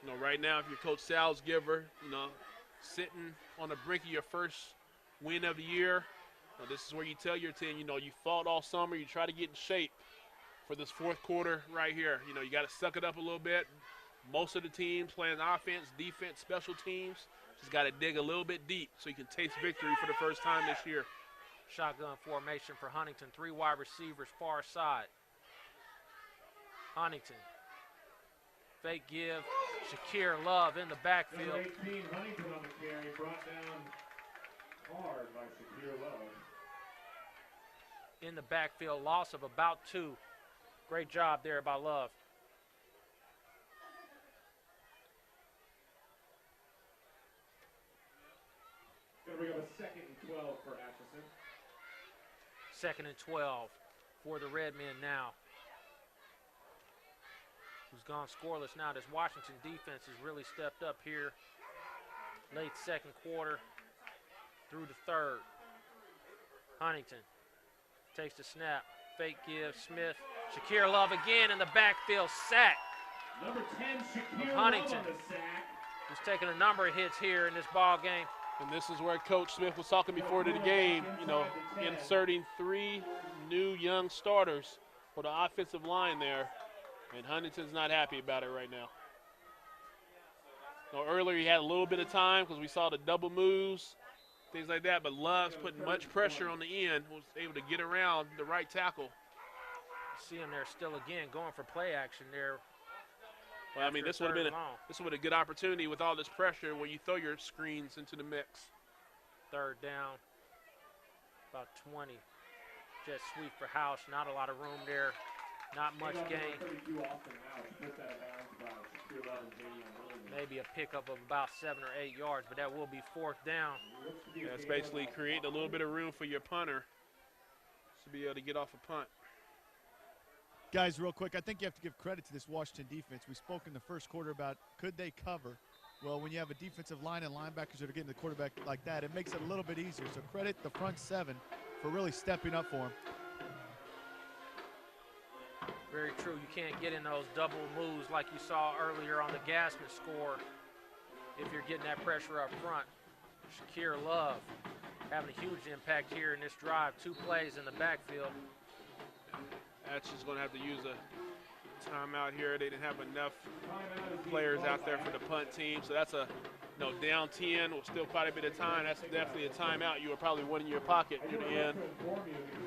You know, right now, if you're Coach Salzgiver, you know, sitting on the brink of your first win of the year, you know, this is where you tell your team, you know, you fought all summer, you try to get in shape for this 4th quarter right here. You know, you got to suck it up a little bit. Most of the teams playing offense, defense, special teams, just got to dig a little bit deep so you can taste victory for the first time this year. Shotgun formation for Huntington. 3 wide receivers far side. Huntington. Fake give. Shakir Love in the backfield. Number 18, Huntington on the carry, brought down hard by Shakir Love. In the backfield, loss of about 2. Great job there by Love. Gonna bring up a 2nd and 12 for Atchison. 2nd and 12 for the Redmen now. Who's gone scoreless now. This Washington defense has really stepped up here. Late 2nd quarter through the 3rd. Huntington takes the snap. Fake give. Smith. Shakir Love again in the backfield. Sack. Number 10, Shakir Huntington. Love on the sack. He's taking a number of hits here in this ball game. And this is where Coach Smith was talking before the game, you know, inserting 3 new young starters for the offensive line there. And Huntington's not happy about it right now. You know, earlier he had a little bit of time because we saw the double moves, things like that, but Love's putting much pressure on the end, was able to get around the right tackle. See him there still again going for play action there. Well, I mean, this would have been a good opportunity with all this pressure when you throw your screens into the mix. 3rd down, about 20. Jet sweep for House. Not a lot of room there. Not much gain. Maybe a pickup of about 7 or 8 yards, but that will be 4th down. Yeah, it's basically creating a little bit of room for your punter to be able to get off a punt. Guys, real quick, I think you have to give credit to this Washington defense. We spoke in the 1st quarter about could they cover. Well, when you have a defensive line and linebackers that are getting the quarterback like that, it makes it a little bit easier. So credit the front seven for really stepping up for him. Very true. You can't get in those double moves like you saw earlier on the Gassman score if you're getting that pressure up front. Shakir Love having a huge impact here in this drive. 2 plays in the backfield. Atchison's going to have to use a timeout here. They didn't have enough players out there for the punt team, so that's a down 10 with still quite a bit of time. That's definitely a timeout you were probably wanting in your pocket near the end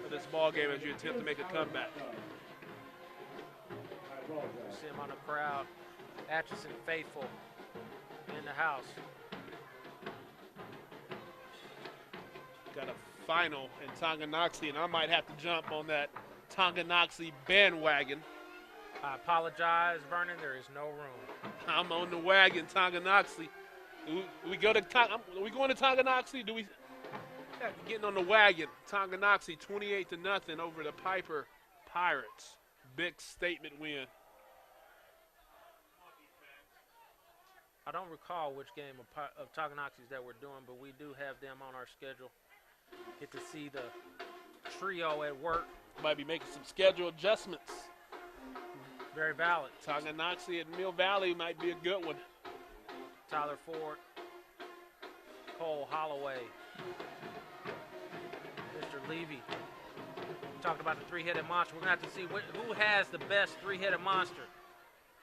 of this ball game as you attempt to make a comeback. See him on the crowd. Atchison faithful in the house. Got a final in Tonganoxie, and I might have to jump on that Tonganoxie bandwagon. I apologize, Vernon. There is no room. I'm on the wagon, Tonganoxie. Are we going to Tonganoxie? Getting on the wagon. Tonganoxie 28-0 over the Piper Pirates. Big statement win. I don't recall which game of Tonganoxie's that we're doing, but we do have them on our schedule. Get to see the trio at work. Might be making some schedule adjustments. Very valid. Tonganoxie at Mill Valley might be a good one. Tyler Ford, Cole Holloway, Mr. Levy. Talking about the 3-headed monster. We're going to have to see who has the best 3-headed monster.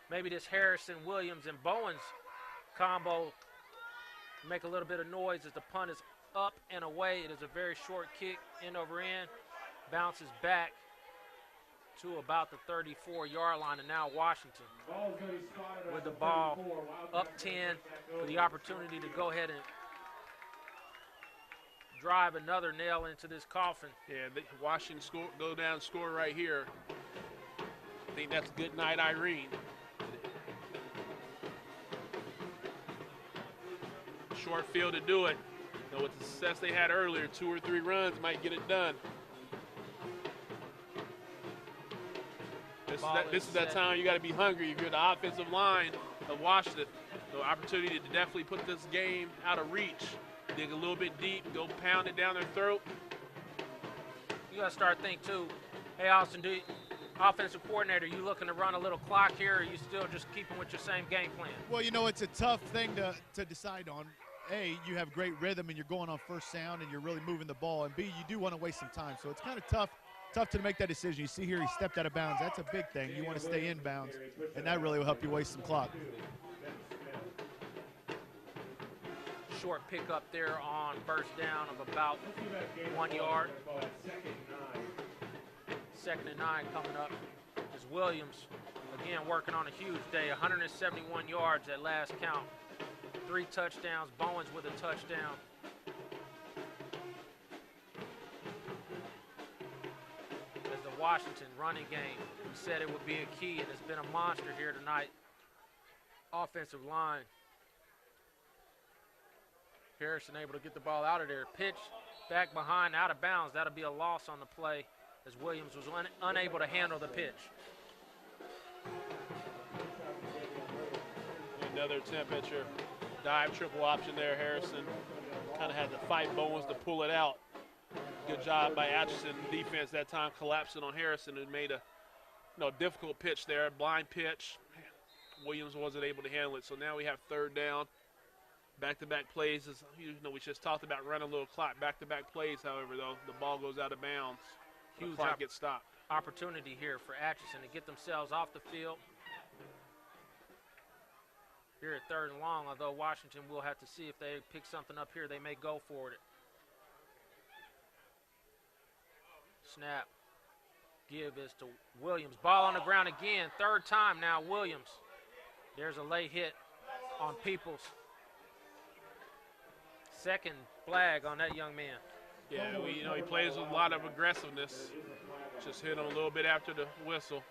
Maybe this Harrison, Williams, and Bowens combo make a little bit of noise as the punt is up and away. It is a very short kick, end over end, bounces back to about the 34-yard line, and now Washington with the ball up 10 for the opportunity to go ahead and drive another nail into this coffin. Yeah, Washington go down and score right here. I think that's good night, Irene. Short field to do it. With the success they had earlier, 2 or 3 runs might get it done. This is that time you got to be hungry if you're the offensive line of Washington. The opportunity to definitely put this game out of reach. Dig a little bit deep, go pound it down their throat. You got to start thinking, too, hey, Austin, offensive coordinator, you looking to run a little clock here, or are you still just keeping with your same game plan? Well, it's a tough thing to decide on. A, you have great rhythm and you're going on first down and you're really moving the ball. And B, you do want to waste some time. So it's kind of tough to make that decision. You see here he stepped out of bounds. That's a big thing. You want to stay in bounds, and that really will help you waste some clock. Short pickup there on first down of about 1 yard. 2nd and 9 coming up is Williams, again working on a huge day, 171 yards at last count. 3 touchdowns, Bowens with a touchdown. As the Washington running game, we said it would be a key, and it's been a monster here tonight. Offensive line. Harrison able to get the ball out of there. Pitch back behind, out of bounds. That'll be a loss on the play as Williams was unable to handle the pitch. Another attempt at your dive triple option there. Harrison kind of had to fight Bowens to pull it out. Good job by Atchison defense that time, collapsing on Harrison, and made a difficult pitch there, blind pitch. Williams wasn't able to handle it, so now we have 3rd down. Back-to-back plays, we just talked about running a little clock. Back-to-back plays, however, though, the ball goes out of bounds. Huge clock gets stopped. Opportunity here for Atchison to get themselves off the field. Here at 3rd and long, although Washington will have to see if they pick something up here. They may go for it. Snap. Give is to Williams. Ball on the ground again. 3rd time now, Williams. There's a late hit on Peoples. 2nd flag on that young man. Yeah, he plays with a lot of aggressiveness. Just hit him a little bit after the whistle.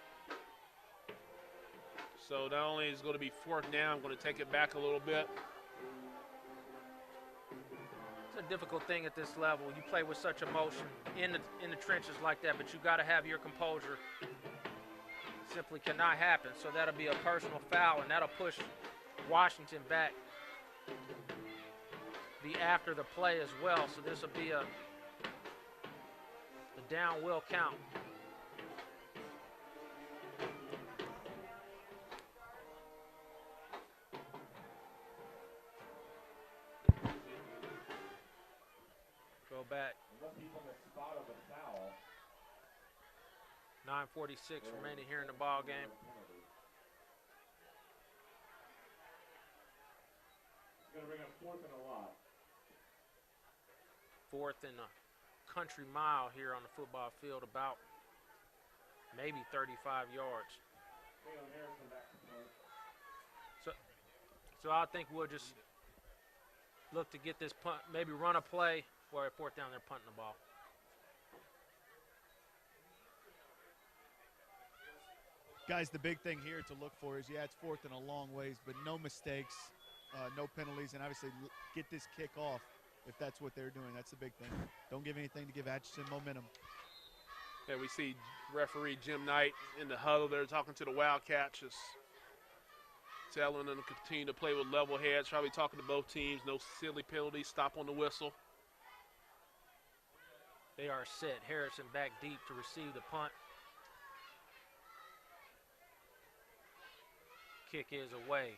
So not only is it going to be 4th down, I'm going to take it back a little bit. It's a difficult thing at this level. You play with such emotion in the trenches like that, but you got to have your composure. Simply cannot happen. So that'll be a personal foul, and that'll push Washington back be after the play as well, so this will be the down will count. Go back. 9:46 remaining here in the ball game. Going to bring up 4th and a lot. 4th and a country mile here on the football field, about maybe 35 yards. So I think we'll just look to get this punt, maybe run a play where at 4th down they're punting the ball. Guys, the big thing here to look for is, yeah, it's 4th and a long ways, but no mistakes, no penalties, and obviously get this kick off if that's what they're doing. That's the big thing. Don't give anything to give Atchison momentum. Yeah, we see referee Jim Knight in the huddle there talking to the Wildcats, just telling them to continue to play with level heads, probably talking to both teams, no silly penalties, stop on the whistle. They are set. Harrison back deep to receive the punt. Kick is away.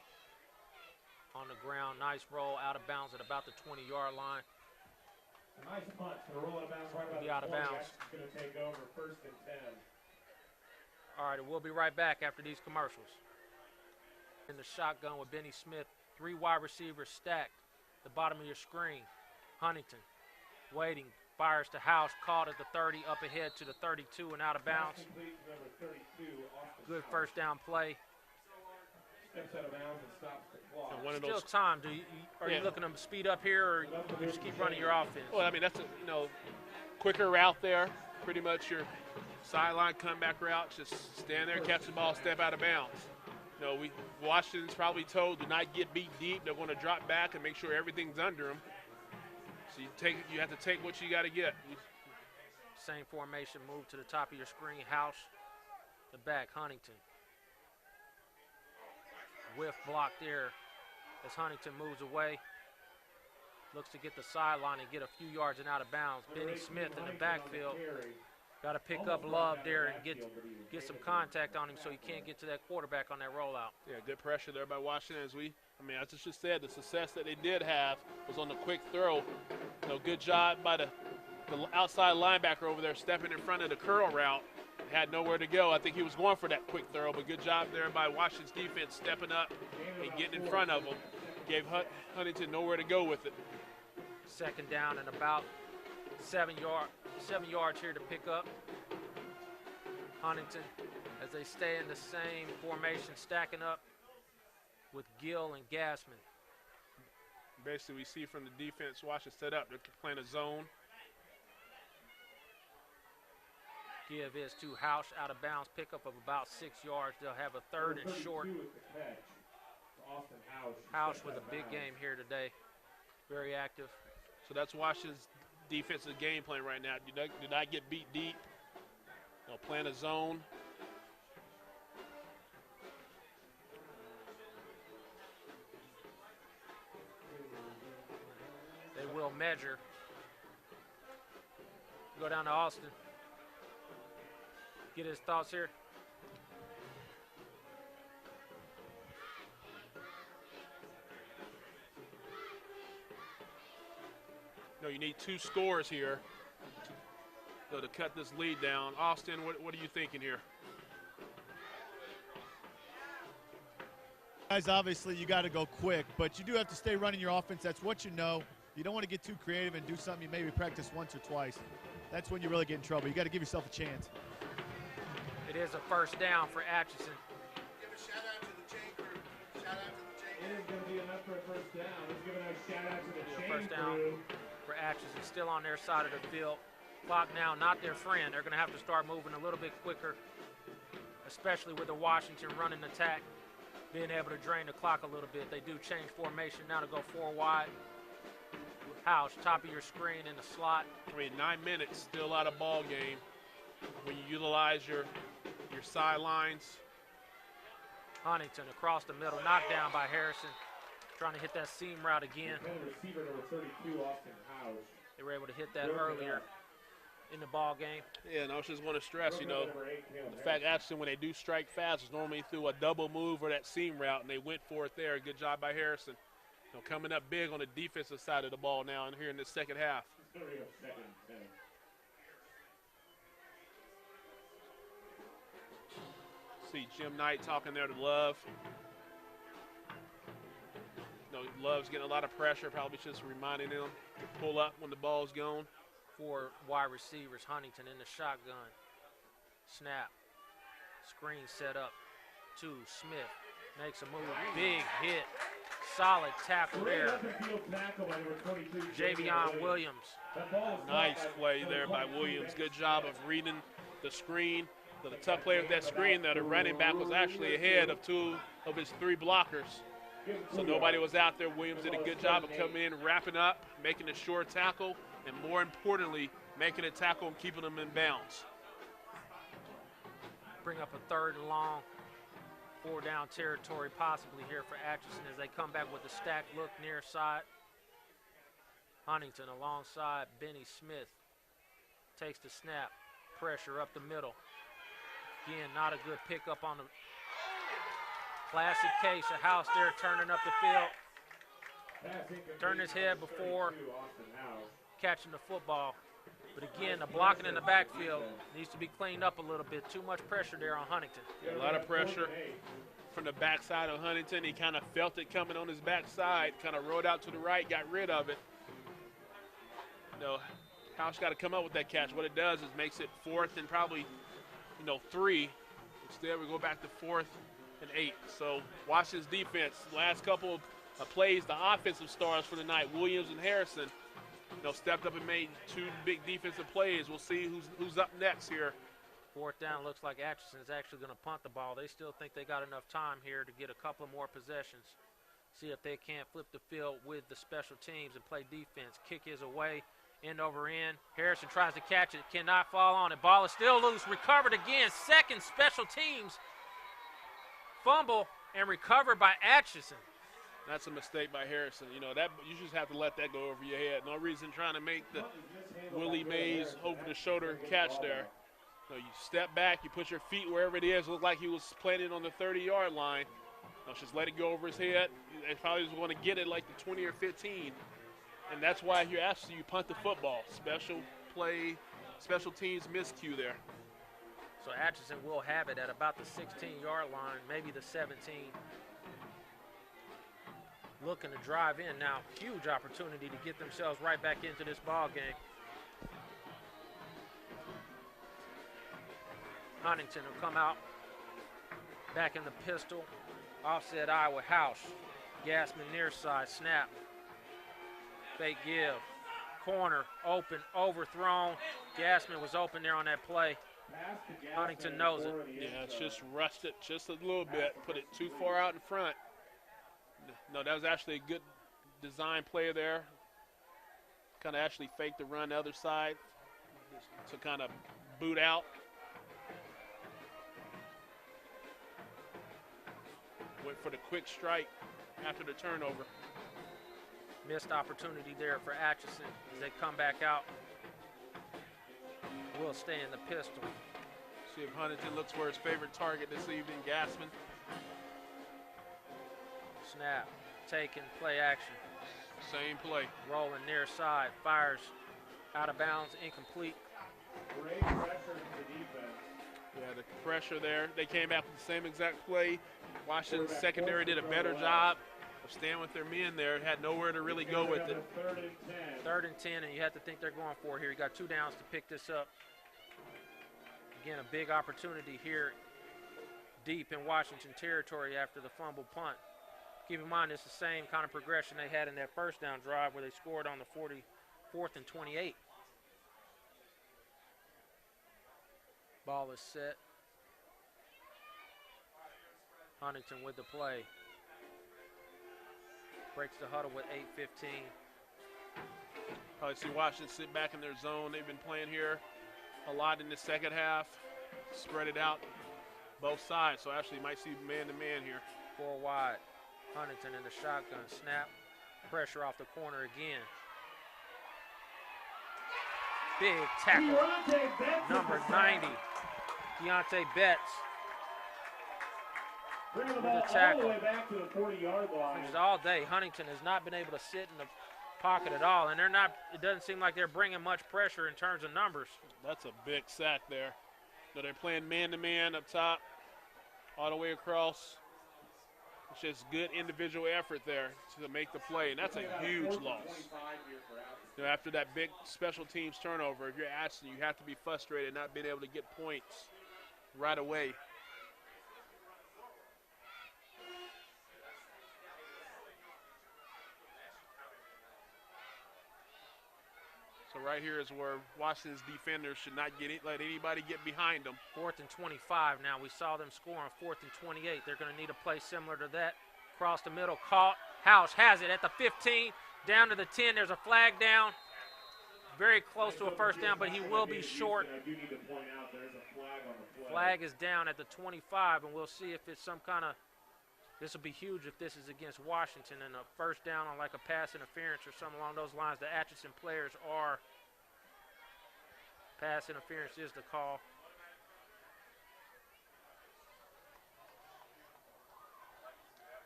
On the ground, nice roll, out of bounds at about the 20-yard line. Nice punt. Going to roll out of bounds right about Be the out of 20. bounds. It's going to take over 1st and 10. All right, we'll be right back after these commercials. In the shotgun with Benny Smith, 3 wide receivers stacked. The bottom of your screen. Huntington waiting, fires to House, caught at the 30, up ahead to the 32 and out of bounds. Number 32, Good first down play. Steps out of bounds and stops the clock. And one of Still those, time. Are you looking to speed up here, or you just keep running your offense? well, I mean, that's a quicker route there. Pretty much your sideline comeback route. Just stand there, catch the ball, step out of bounds. Washington's probably told do not get beat deep. They're going to drop back and make sure everything's under them. So you have to take what you got to get. Same formation, move to the top of your screen. House, the back, Huntington. Whiff block there as Huntington moves away. Looks to get the sideline and get a few yards and out of bounds. Benny Smith in the backfield. Got to pick up Love there and get some contact on him so he can't get to that quarterback on that rollout. Yeah, good pressure there by Washington. As I just said, the success that they did have was on the quick throw. Good job by the outside linebacker over there stepping in front of the curl route. Had nowhere to go. I think he was going for that quick throw, but good job there by Washington's defense stepping up and getting in front of him. Gave Huntington nowhere to go with it. 2nd down and about 7 yards here to pick up. Huntington, as they stay in the same formation, stacking up with Gill and Gassman. Basically, we see from the defense, Washington set up. They're playing a zone. Give is to House, out of bounds, pickup of about 6 yards. They'll have a 3rd and short. House with a big game here today. Very active. So that's Washington's defensive game plan right now. Do not get beat deep. They'll plan a zone. They will measure. Go down to Austin. Get his thoughts here. You need 2 scores here to cut this lead down. Austin, what are you thinking here? Guys, obviously you got to go quick, but you do have to stay running your offense. That's what you know. You don't want to get too creative and do something you maybe practice once or twice. That's when you really get in trouble. You got to give yourself a chance. It is a 1st down for Atchison. Give a shout out to the chain crew. Shout out to the chain crew. It is going to be enough for a 1st down. Let's give a nice shout out to the chain 1st down crew. for Atchison, still on their side of the field. Clock now not their friend. They're going to have to start moving a little bit quicker, especially with the Washington running attack, being able to drain the clock a little bit. They do change formation now to go 4 wide. House, top of your screen in the slot. 9 minutes, still out of ball game. When you utilize your sidelines. Huntington across the middle, knocked down by Harrison. trying to hit that seam route again. Receiver number 32, Austin House. They were able to hit that earlier in the ball game. Yeah, and I just want to stress, you know, the fact Atchison, when they do strike fast, is normally through a double move or that seam route, and they went for it there. Good job by Harrison. You know, coming up big on the defensive side of the ball now and here in the second half. See Jim Knight talking there to Love. You know, Love's getting a lot of pressure, probably just reminding him to pull up when the ball's gone. 4 wide receivers, Huntington in the shotgun. Snap. Screen set up. 2, Smith makes a move. Big hit. Solid tackle there. Javion Williams. Nice play there by Williams. Good job of reading the screen. So the tough play with that screen there, the running back was actually ahead of 2 of his 3 blockers. So nobody was out there. Williams did a good job of coming in, wrapping up, making a short tackle, and more importantly, making a tackle and keeping them in bounds. Bring up a 3rd and long. 4 down territory possibly here for Atchison as they come back with a stacked look near side. Huntington alongside Benny Smith takes the snap. Pressure up the middle. Again, not a good pickup on the classic case of House there turning up the field. Turned his head before catching the football. But again, the blocking in the backfield needs to be cleaned up a little bit. Too much pressure there on Huntington. A lot of pressure from the backside of Huntington. He kind of felt it coming on his backside, kind of rode out to the right, got rid of it. You know, House got to come up with that catch. What it does is makes it 4th and probably, 3. Instead, we go back to 4th and 8. So Washington's defense, last couple of plays, the offensive stars for the night, Williams and Harrison, stepped up and made 2 big defensive plays. We'll see who's up next here. 4th down, looks like Atchison is actually going to punt the ball. They still think they got enough time here to get a couple more possessions. See if they can't flip the field with the special teams and play defense. Kick is away, end over end. Harrison tries to catch it, cannot fall on it. Ball is still loose, recovered again. 2nd special teams fumble and recovered by Atchison. That's a mistake by Harrison. That you just have to let that go over your head. No reason trying to make the Willie Mays over-the-shoulder catch there. You step back, you put your feet wherever it is. Looked like he was planting on the 30-yard line. Just let it go over his head. They probably was going to get it like the 20 or 15. And that's why you're asked you punt the football. Special play, special teams miscue there. So Atchison will have it at about the 16-yard line, maybe the 17. Looking to drive in now. Huge opportunity to get themselves right back into this ball game. Huntington will come out back in the pistol. Offset eye with House. Gassman near side, snap. Fake give. Corner, open, overthrown. Gassman was open there on that play. Huntington knows it. Yeah, it's just rushed it just a little bit. Put it too far out in front. No, that was actually a good design play there. Kind of actually faked the run the other side to kind of boot out. Went for the quick strike after the turnover. Missed opportunity there for Atchison as they come back out. Will stay in the pistol. See if Huntington looks for his favorite target this evening, Gassman. Snap, taken, play action. Same play. Rolling near side, fires out of bounds, incomplete. Great pressure from the defense. Yeah, the pressure there. They came back with the same exact play. Washington's secondary did a better job of staying with their men there. Had nowhere to really go with it. 3rd and 10. 3rd and 10, and you have to think they're going for it here. You got 2 downs to pick this up. Again, a big opportunity here deep in Washington territory after the fumble punt. Keep in mind, it's the same kind of progression they had in that 1st down drive where they scored on the 44th and 28. Ball is set. Huntington with the play. Breaks the huddle with 8:15. Probably see Washington sit back in their zone. They've been playing here a lot in the second half. Spread it out both sides. So actually you might see man-to-man here. 4 wide. Huntington in the shotgun snap. Pressure off the corner again. Big tackle. Number 90, Deontay Betts. Bring the With ball a tackle. all the way back to the 40-yard line. Which is all day. Huntington has not been able to sit in the pocket at all, and it doesn't seem like they're bringing much pressure in terms of numbers. That's a big sack there. So they're playing man-to-man up top, all the way across. It's just good individual effort there to make the play, and that's a huge loss. You know, after that big special teams turnover, if you're Atchison, you have to be frustrated not being able to get points right away. So right here is where Washington's defenders should not let anybody get behind them. 4th and 25 now. We saw them score on 4th and 28. They're going to need a play similar to that. Across the middle, caught. House has it at the 15, down to the 10. There's a flag down. Very close to a first down, but he will be short. I do need to point out there's a flag on the play. Flag is down at the 25, and we'll see if it's some kind of, this will be huge if this is against Washington and a first down on like a pass interference or something along those lines. The Atchison players are, pass interference is the call.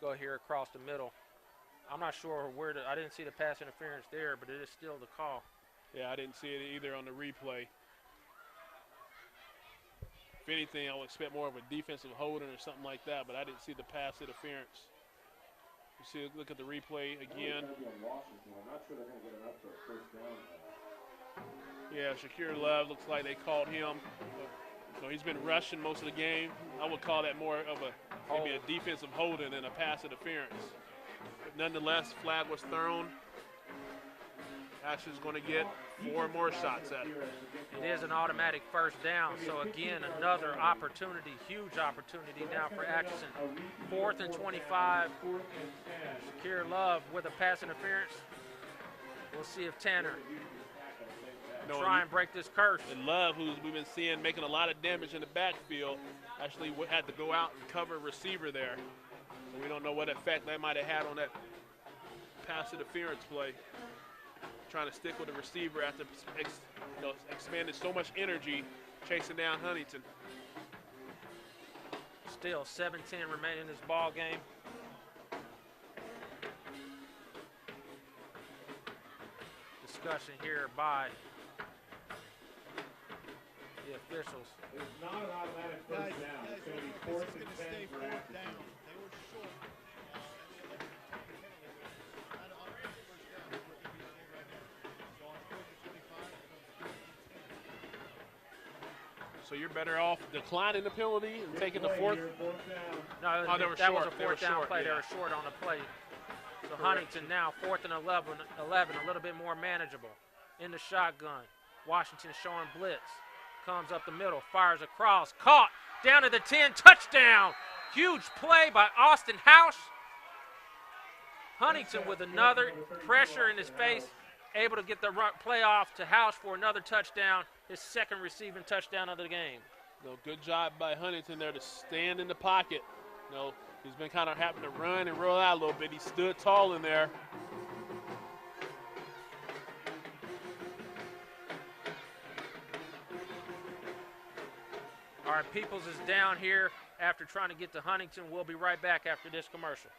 Go here across the middle. I'm not sure where I didn't see the pass interference there, but it is still the call. Yeah, I didn't see it either on the replay. If anything, I would expect more of a defensive holding or something like that, but I didn't see the pass interference. You see, look at the replay again. Yeah, Shakir Love looks like they called him. So he's been rushing most of the game. I would call that more of maybe a defensive holding than a pass interference. But nonetheless, flag was thrown. Atchison's going to get 4 more shots at it. It is an automatic first down, so again, another opportunity, huge opportunity now for Atchison. 4th and 25. Shakir Love with a pass interference. We'll see if Tanner try and break this curse. And Love, who we've been seeing making a lot of damage in the backfield, actually had to go out and cover a receiver there. So we don't know what effect that might have had on that pass interference play. Trying to stick with the receiver after expended so much energy chasing down Huntington. Still 7-10 remaining in this ball game. Discussion here by the officials. It's not an automatic first down. It's going to be 4th and 10 for Atchison. They were short. So you're better off declining the penalty and taking the 4th? No, that was a 4th down play. They were short on the play. So Huntington now 4th and 11, a little bit more manageable. In the shotgun. Washington showing blitz. Comes up the middle, fires across, caught, down to the 10, touchdown. Huge play by Austin House. Huntington with another pressure in his face, able to get the play off to House for another touchdown, his 2nd receiving touchdown of the game. Good job by Huntington there to stand in the pocket. He's been kind of having to run and roll out a little bit. He stood tall in there. All right, Peoples is down here after trying to get to Huntington. We'll be right back after this commercial.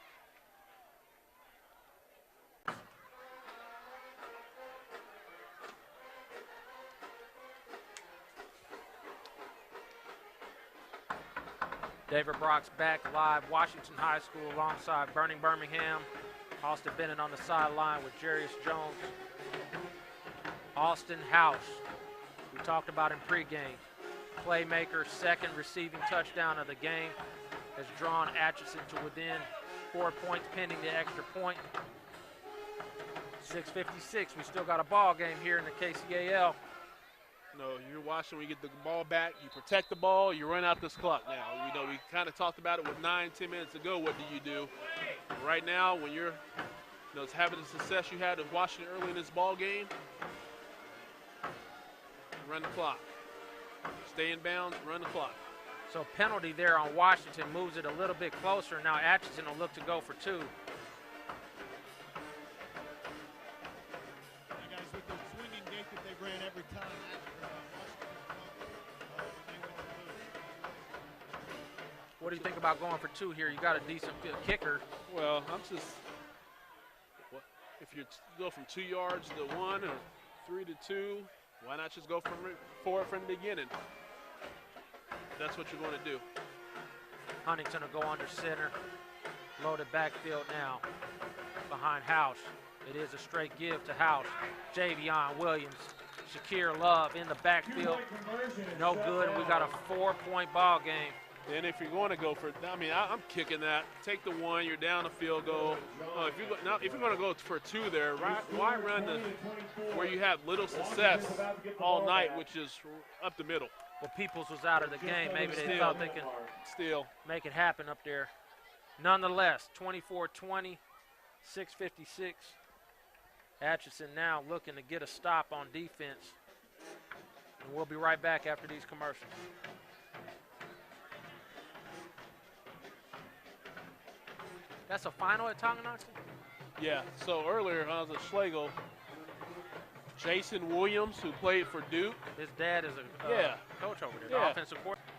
David Brock's back live, Washington High School alongside Burning Birmingham. Austin Bennett on the sideline with Jarius Jones. Austin House, we talked about in pregame. Playmaker, 2nd receiving touchdown of the game, has drawn Atchison to within 4 points pending the extra point. 6:56, we still got a ball game here in the KCAL. You're watching when you get the ball back, you protect the ball, you run out this clock now. We kind of talked about it with 9-10 minutes ago. What do you do? Right now, when you're having the success you had with Washington early in this ball game, run the clock. Stay in bounds, run the clock. So penalty there on Washington moves it a little bit closer. Now Atchison will look to go for 2. Yeah, guys, with the swinging gate that they ran every time, What do you think about going for 2 here? You got a decent kicker. Well, if you go from 2 yards to 1 or 3 to 2, why not just go for it from the beginning? That's what you're going to do. Huntington will go under center. Loaded backfield now behind House. It is a straight give to House. Javion Williams, Shakir Love in the backfield. No good, and we got a 4-point ball game. And if you're going to go for, I'm kicking that. Take the 1, you're down the field goal. If you're going to go for 2 there, why run where you have little success all night, which is up the middle? Well, Peoples was out of the game. Maybe they thought they can make it happen up there. Nonetheless, 24-20, 6:56. Atchison now looking to get a stop on defense. And we'll be right back after these commercials. That's a final at Tonganoxie? Yeah, so earlier I was at Schlegel. Jason Williams, who played for Duke. His dad is a coach over there, the offensive coordinator.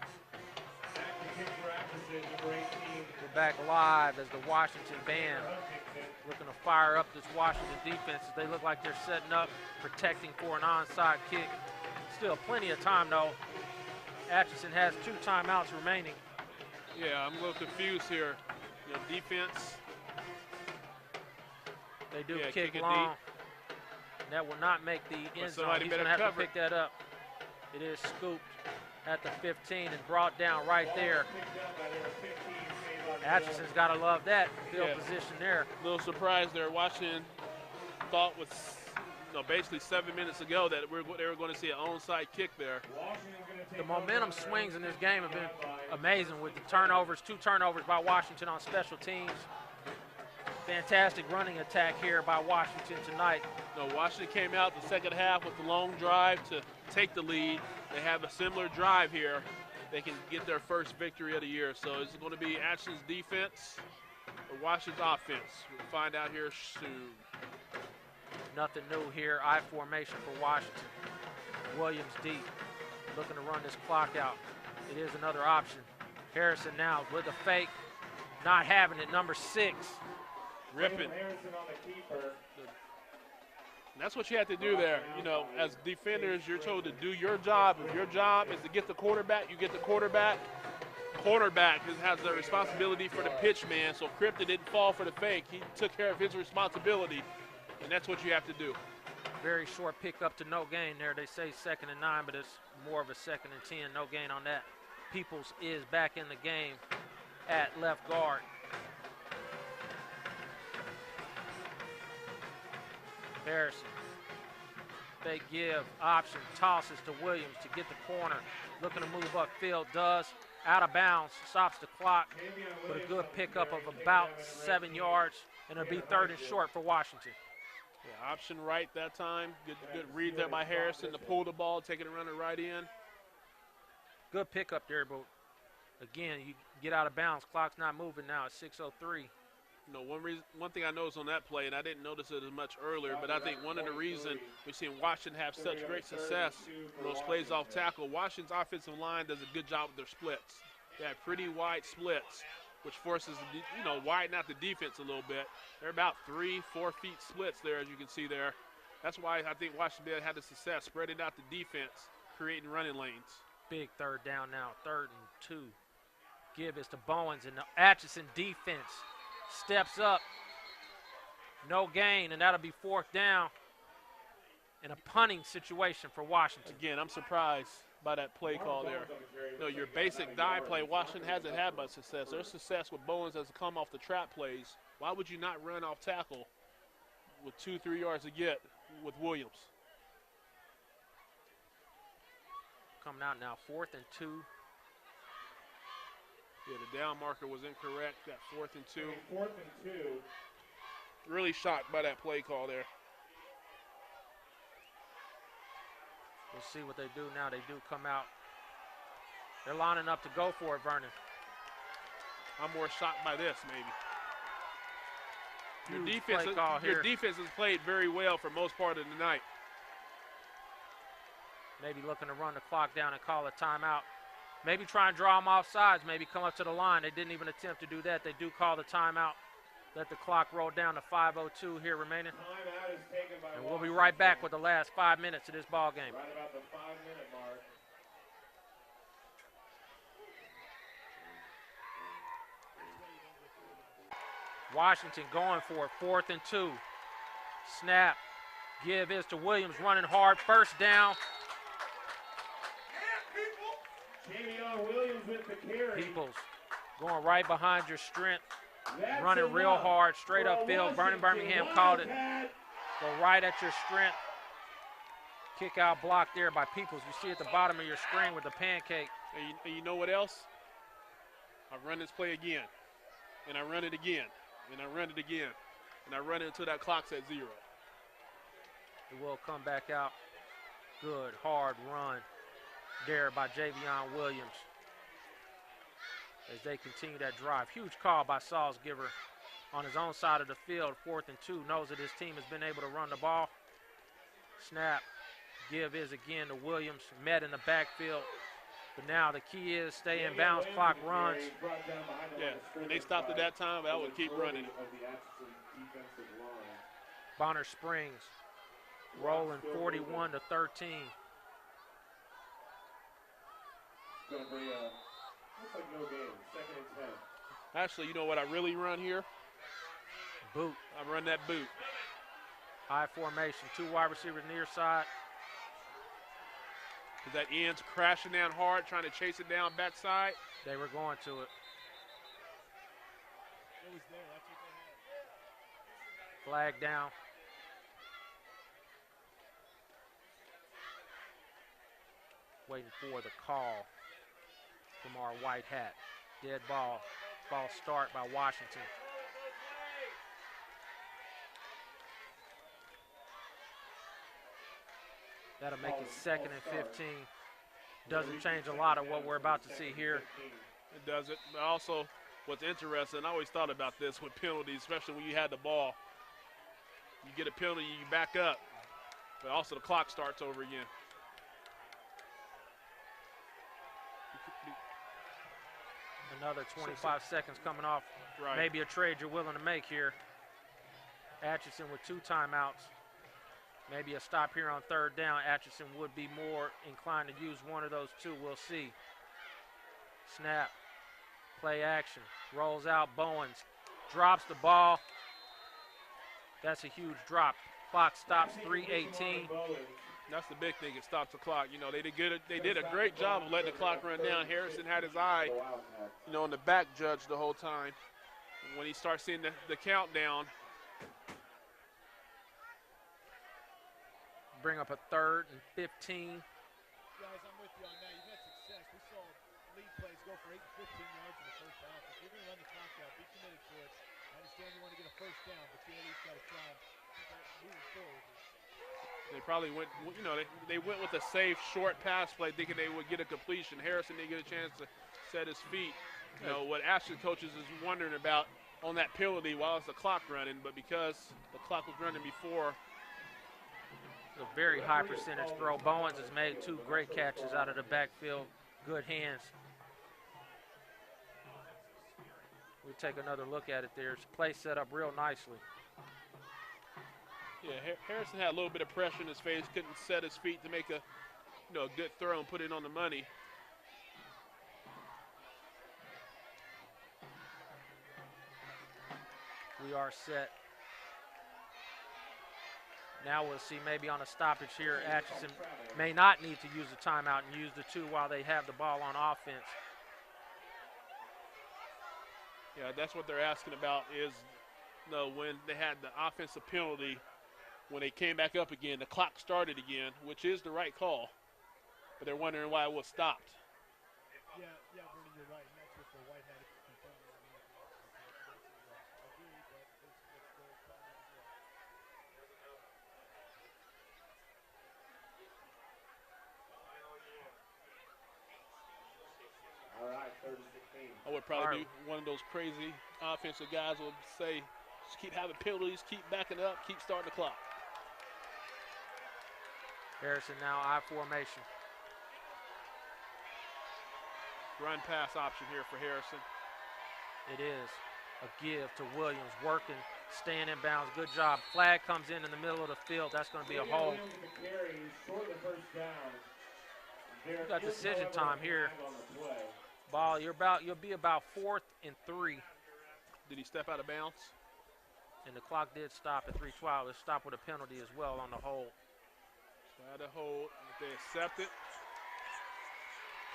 We're back live as the Washington band looking to fire up this Washington defense as they look like they're setting up, protecting for an onside kick. Still plenty of time, though. Atchison has 2 timeouts remaining. Yeah, I'm a little confused here. Defense. They do kick long. That will not make the end zone. He's going to have to pick that up. It is scooped at the 15 and brought down right there. Atchison's got to love that field position there. A little surprised there. Washington thought with basically 7 minutes ago that they were going to see an onside kick there. The momentum swings in this game have been amazing with the turnovers, 2 turnovers by Washington on special teams. Fantastic running attack here by Washington tonight. Washington came out the second half with the long drive to take the lead. They have a similar drive here. They can get their first victory of the year. So it's going to be Atchison's defense or Washington's offense. We'll find out here soon. Nothing new here. I formation for Washington. Williams deep, looking to run this clock out. It is another option. Harrison now with a fake, not having it. Number 6. Ripping. That's what you have to do there. As defenders, you're told to do your job. If your job is to get the quarterback, you get the quarterback. Quarterback has the responsibility for the pitch man, so Krypton didn't fall for the fake. He took care of his responsibility, and that's what you have to do. Very short pickup to no gain there. They say 2nd and 9, but it's more of a 2nd and 10. No gain on that. Peoples is back in the game at left guard. Harrison, fake give, option, tosses to Williams to get the corner. Looking to move upfield, does. Out of bounds, stops the clock with a good pickup of about 7 yards, and it'll be 3rd and short for Washington. Yeah, option right that time. Good read there by Harrison to pull the ball, taking it running right in. Good pickup there, but again, you get out of bounds. Clock's not moving now. It's 6:03. One thing I noticed on that play, and I didn't notice it as much earlier, but I think one of the reasons we've seen Washington have such great success in those plays off tackle, Washington's offensive line does a good job with their splits. They have pretty wide splits, which forces, widen out the defense a little bit. They're about 3-4 feet splits there, as you can see there. That's why I think Washington had the success, spreading out the defense, creating running lanes. Big 3rd down now, 3rd and 2. Give is to Bowens, and the Atchison defense steps up. No gain, and that'll be 4th down in a punting situation for Washington. Again, I'm surprised by that play call there. Your basic dive play, Washington hasn't had much success. Their success with Bowens has come off the trap plays. Why would you not run off tackle with 2-3 yards to get with Williams? Coming out now, 4th and 2. Yeah, the down marker was incorrect. That 4th and 2. 4th and 2. Really shocked by that play call there. We'll see what they do now. They do come out They're lining up to go for it, Vernon. I'm more shocked by this, maybe. Huge play call here. Your defense has played very well for most part of the night. Maybe looking to run the clock down and call a timeout. Maybe try and draw them off sides, maybe come up to the line. They didn't even attempt to do that. They do call the timeout. Let the clock roll down to 5:02 here remaining. Timeout is taken by And we'll be right back with the last 5 minutes of this ball game. Right about the 5-minute mark. Washington going for it, 4th and 2. Snap, give is to Williams, running hard, first down. Javion Williams with the carry. Peoples going right behind your strength, That's running real enough hard, straight for a upfield. Vernon Washington Birmingham called it. Wildcat. Go right at your strength. Kick out block there by Peoples. You see at the bottom of your screen with the pancake. And you know what else? I run this play again, and I run it again, and I run it again, and I run it until that clock's at 0. It will come back out. Good, hard run there by Javion Williams as they continue that drive. Huge call by Salzgiver on his own side of the field. 4th and 2, knows that his team has been able to run the ball. Snap, give is again to Williams, met in the backfield. But now the key is stay in bounds, clock runs. Yeah, when they stopped at that time, I would keep running it. Bonner Springs rolling 41-13. Gonna bring looks like no game. 2nd and 10. Actually, you know what I really run here? Boot. I run that boot. High formation, 2 wide receivers near side. Because that end's crashing down hard, trying to chase it down backside. They were going to it. It was there. That's what they had. Flag down. Waiting for the call from our white hat. Dead ball. False start by Washington. That'll make it 2nd and 15. Doesn't change a lot of what we're about to see here. It doesn't. But also, what's interesting, I always thought about this with penalties, especially when you had the ball. You get a penalty, you back up, but also the clock starts over again. Another 25 seconds coming off. Right. Maybe a trade you're willing to make here. Atchison with 2 timeouts. Maybe a stop here on 3rd down. Atchison would be more inclined to use one of those 2. We'll see. Snap. Play action. Rolls out. Bowens drops the ball. That's a huge drop. Clock stops 3:18. That's the big thing. It stops the clock. You know, they did a great job of letting the clock run down. Harrison had his eye, you know, on the back judge the whole time. When he starts seeing the countdown. Bring up a 3rd and 15. Guys, I'm with you on that. You've had success. We saw lead plays go for 8 to 15 yards in the first half. If you're going to run the clock out, be committed to it. I understand you want to get a first down, but you at least got to try and move forward. They probably went, you know, they went with a safe, short pass play thinking they would get a completion. Harrison didn't get a chance to set his feet. You know, what Ashton coaches is wondering about on that penalty while it's the clock running, but because the clock was running before. A very high percentage throw. Bowens has made 2 great catches out of the backfield. Good hands. We'll take another look at it there. It's play set up real nicely. Yeah, Harrison had a little bit of pressure in his face, couldn't set his feet to make a, you know, a good throw and put it on the money. We are set. Now we'll see maybe on a stoppage here, Atchison may not need to use the timeout and use the 2 while they have the ball on offense. Yeah, that's what they're asking about is, you know, when they had the offensive penalty, when they came back up again, the clock started again, which is the right call, but they're wondering why it was stopped. Yeah, Vernon, you're right, and that's what the white hat is confirming. I agree, but it's their problem as well. I would probably be one of those crazy offensive guys who would say, just keep having penalties, keep backing up, keep starting the clock. Harrison now I formation. Run pass option here for Harrison. It is a give to Williams, working, staying in bounds. Good job. Flag comes in the middle of the field. That's going to be a hold. You got decision time here. Ball, you'll be about 4th and 3. Did he step out of bounds? And the clock did stop at 3:12. It stopped with a penalty as well on the hold. So had a hold. If they accept it,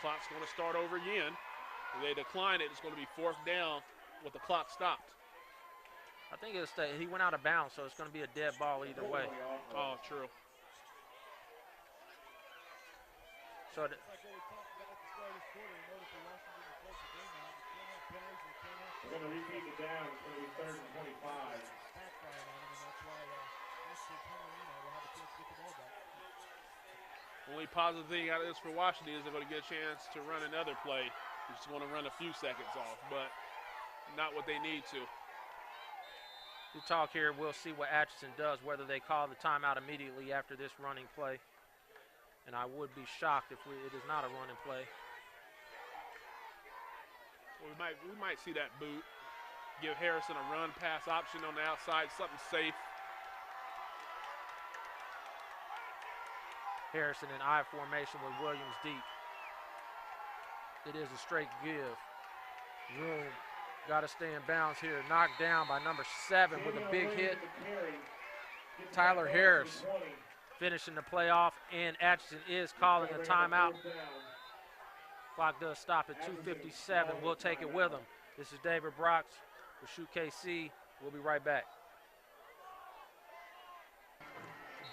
clock's going to start over again. If they decline it, it's going to be 4th down with the clock stopped. I think he went out of bounds, so it's going to be a dead ball either way. Oh, true. So Like what we talked about at the start of this quarter, you notice the Washington didn't close the game out. You can't have penalties, you can't have. We're going to repeat the down. It's going to be 3rd and 25. Backfiring on him, and that's why Mr. Camarino will have a chance to get the ball back. Only positive thing out of this for Washington is they're going to get a chance to run another play. They just want to run a few seconds off, but not what they need to. We talk here, we'll see what Atchison does, whether they call the timeout immediately after this running play. And I would be shocked if it is not a running play. Well, we might see that boot. Give Harrison a run pass option on the outside, something safe. Harrison in I formation with Williams deep. It is a straight give. Room, got to stay in bounds here. Knocked down by number 7 with a big hit. Tyler Harris finishing the play off, and Atchison is calling a timeout. Clock does stop at 2:57. We'll take it with him. This is David Brox with SHUKC. We'll be right back.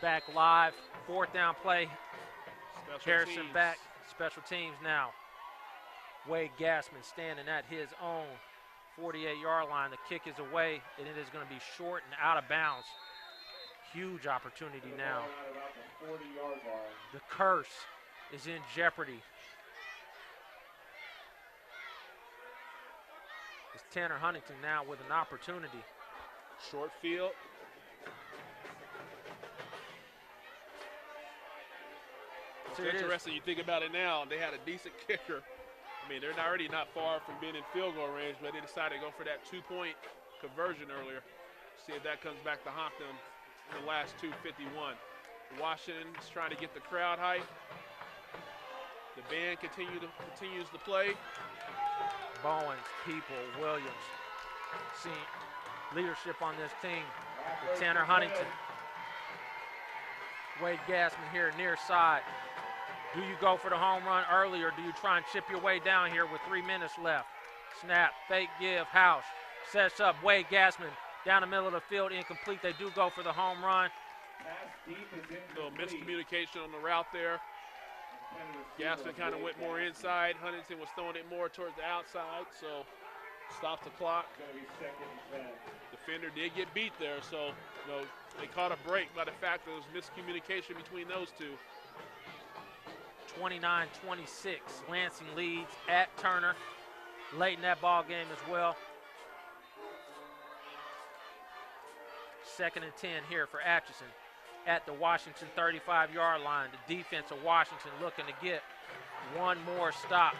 Back live, 4th down play. Harrison teams. back, special teams now. Wade Gassman standing at his own 48-yard line. The kick is away, and it is going to be short and out of bounds. Huge opportunity now. The curse is in jeopardy. It's Tanner Huntington now with an opportunity. Short field. It's interesting. You think about it now. They had a decent kicker. I mean, they're already not far from being in field goal range, but they decided to go for that 2-point conversion earlier. See if that comes back to haunt them in the last 2:51. Washington's trying to get the crowd hype. The band continues to play. Bowens, People, Williams. See leadership on this team with Tanner Huntington. Wade Gassman here near side. Do you go for the home run early, or do you try and chip your way down here with 3 minutes left? Snap, fake give, House sets up Wade Gassman down the middle of the field, incomplete. They do go for the home run. A little miscommunication on the route there. Gassman kind of went more inside. Huntington was throwing it more towards the outside, so stopped the clock. Defender did get beat there, so they caught a break by the fact there was miscommunication between those two. 29-26, Lansing leads at Turner. Late in that ball game as well. 2nd and 10 here for Atchison at the Washington 35-yard line. The defense of Washington looking to get one more stop.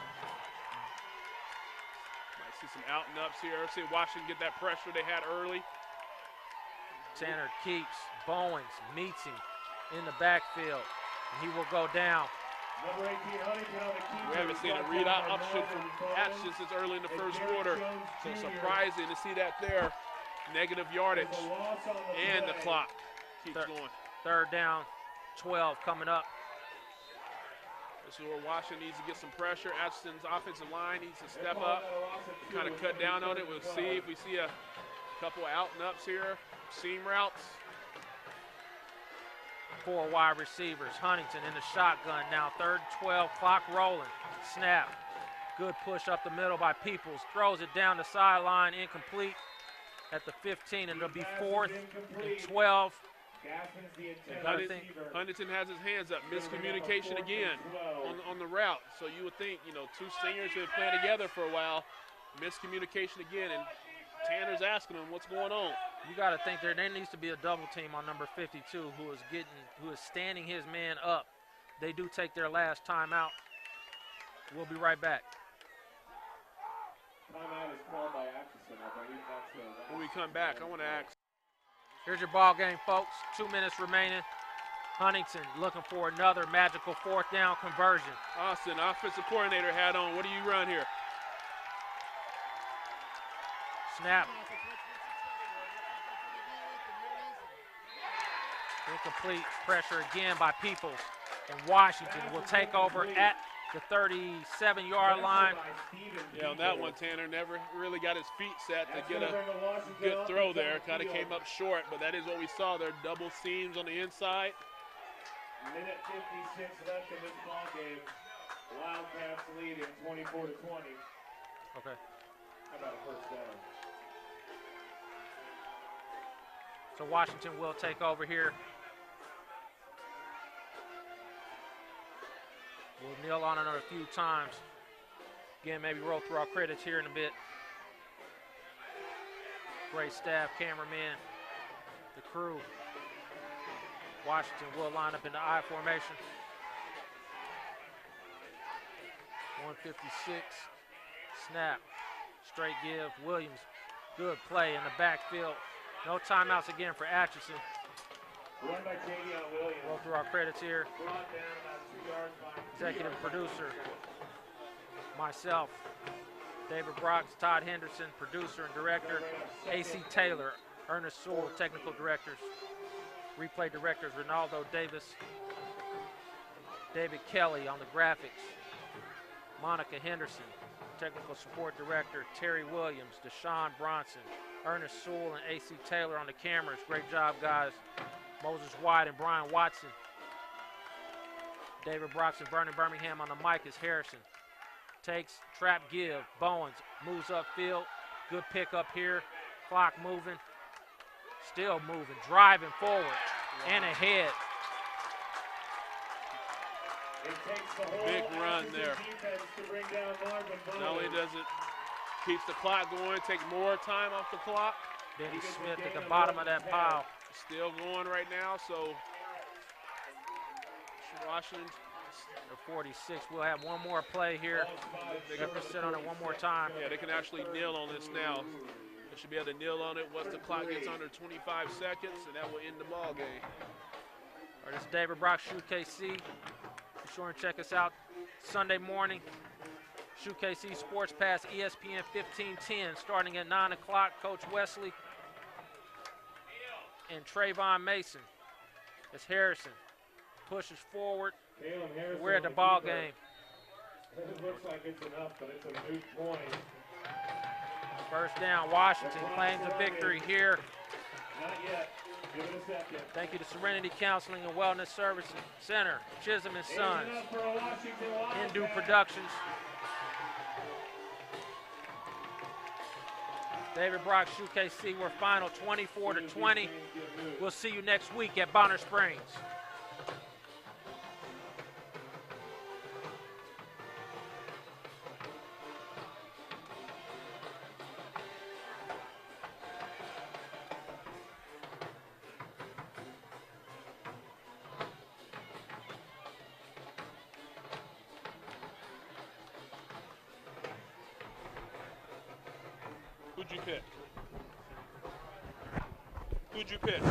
Might see some out and ups here. See Washington get that pressure they had early. Tanner keeps. Bowens meets him in the backfield, and he will go down. Number 18, Huntington on the key. We haven't seen a read option from Atchison since early in the first quarter, so surprising to see that there. Negative yardage, and the clock keeps going. 3rd down, 12 coming up. This is where Washington needs to get some pressure. Atchison's offensive line needs to step up, kind of cut down on it. We'll see if we see a couple out and ups here, seam routes. 4 wide receivers. Huntington in the shotgun now. 3rd and 12, clock rolling. Snap. Good push up the middle by Peoples. Throws it down the sideline, incomplete at the 15, and it'll be 4th and 12 Gaskins, the intended receiver. Huntington has his hands up. Miscommunication again on the route. So you would think, you know, two seniors who have been playing together for a while. Miscommunication again, and Tanner's asking him what's going on. You got to think there needs to be a double team on number 52 who is standing his man up. They do take their last timeout. We'll be right back. Timeout is called by Atchison. I believe that's the. When we come back, I want to ask. Here's your ball game, folks. 2 minutes remaining. Huntington looking for another magical fourth down conversion. Austin, offensive coordinator hat on. What do you run here? Snap. Incomplete. Pressure again by Peoples. And Washington will take over at the 37-yard line. Yeah, on that one, Tanner never really got his feet set to get a good throw there. Kind of came up short, but that is what we saw there. Double seams on the inside. Minute 56 left in this ball game. Wildcats leading 24-20. Okay. How about a first down? So Washington will take over here. We'll kneel on it a few times. Again, maybe roll through our credits here in a bit. Great staff, cameraman, the crew. Washington will line up in the I formation. 156, snap, straight give. Williams, good play in the backfield. No timeouts again for Atchison. Run by Javion Williams. Roll through our credits here. Brought down about 2 yards by Executive producer, myself, David Brooks, Todd Henderson, producer and director, A.C. Taylor, Ernest Sewell, technical directors, replay directors, Ronaldo Davis, David Kelly on the graphics, Monica Henderson, technical support director, Terry Williams, Deshaun Bronson, Ernest Sewell, and A.C. Taylor on the cameras. Great job, guys. Moses White and Brian Watson. David Brooks and Vernon Birmingham on the mic is Harrison. Takes, trap, give. Bowens moves upfield. Good pick up here. Clock moving. Still moving. Driving forward and ahead. It takes the whole Big run there. defense to bring down Marvin Bowens. Not only does it keeps the clock going, take more time off the clock. Denny Smith at the bottom of that pile. Still going right now, so Washington. The 46. We'll have one more play here. They got to sit on it one more time. Yeah, they can actually kneel on this now. They should be able to kneel on it once the clock gets under 25 seconds, and that will end the ball game. All right, this is David Brock, SHUKC. Be sure and check us out Sunday morning. SHUKC Sports Pass, ESPN 1510, starting at 9 o'clock. Coach Wesley and Trayvon Mason. It's Harrison. Pushes forward. We're at the ball game. It looks like it's enough, but it's a moot point. First down, Washington claims a victory here. Not yet. Give it a second. Thank you to Serenity Counseling and Wellness Service Center, Chisholm and Sons, Hindu Productions. David Brock, SHUKC, we're final 24-20. We'll see you next week at Bonner Springs. Who'd you pick? Who'd you pick?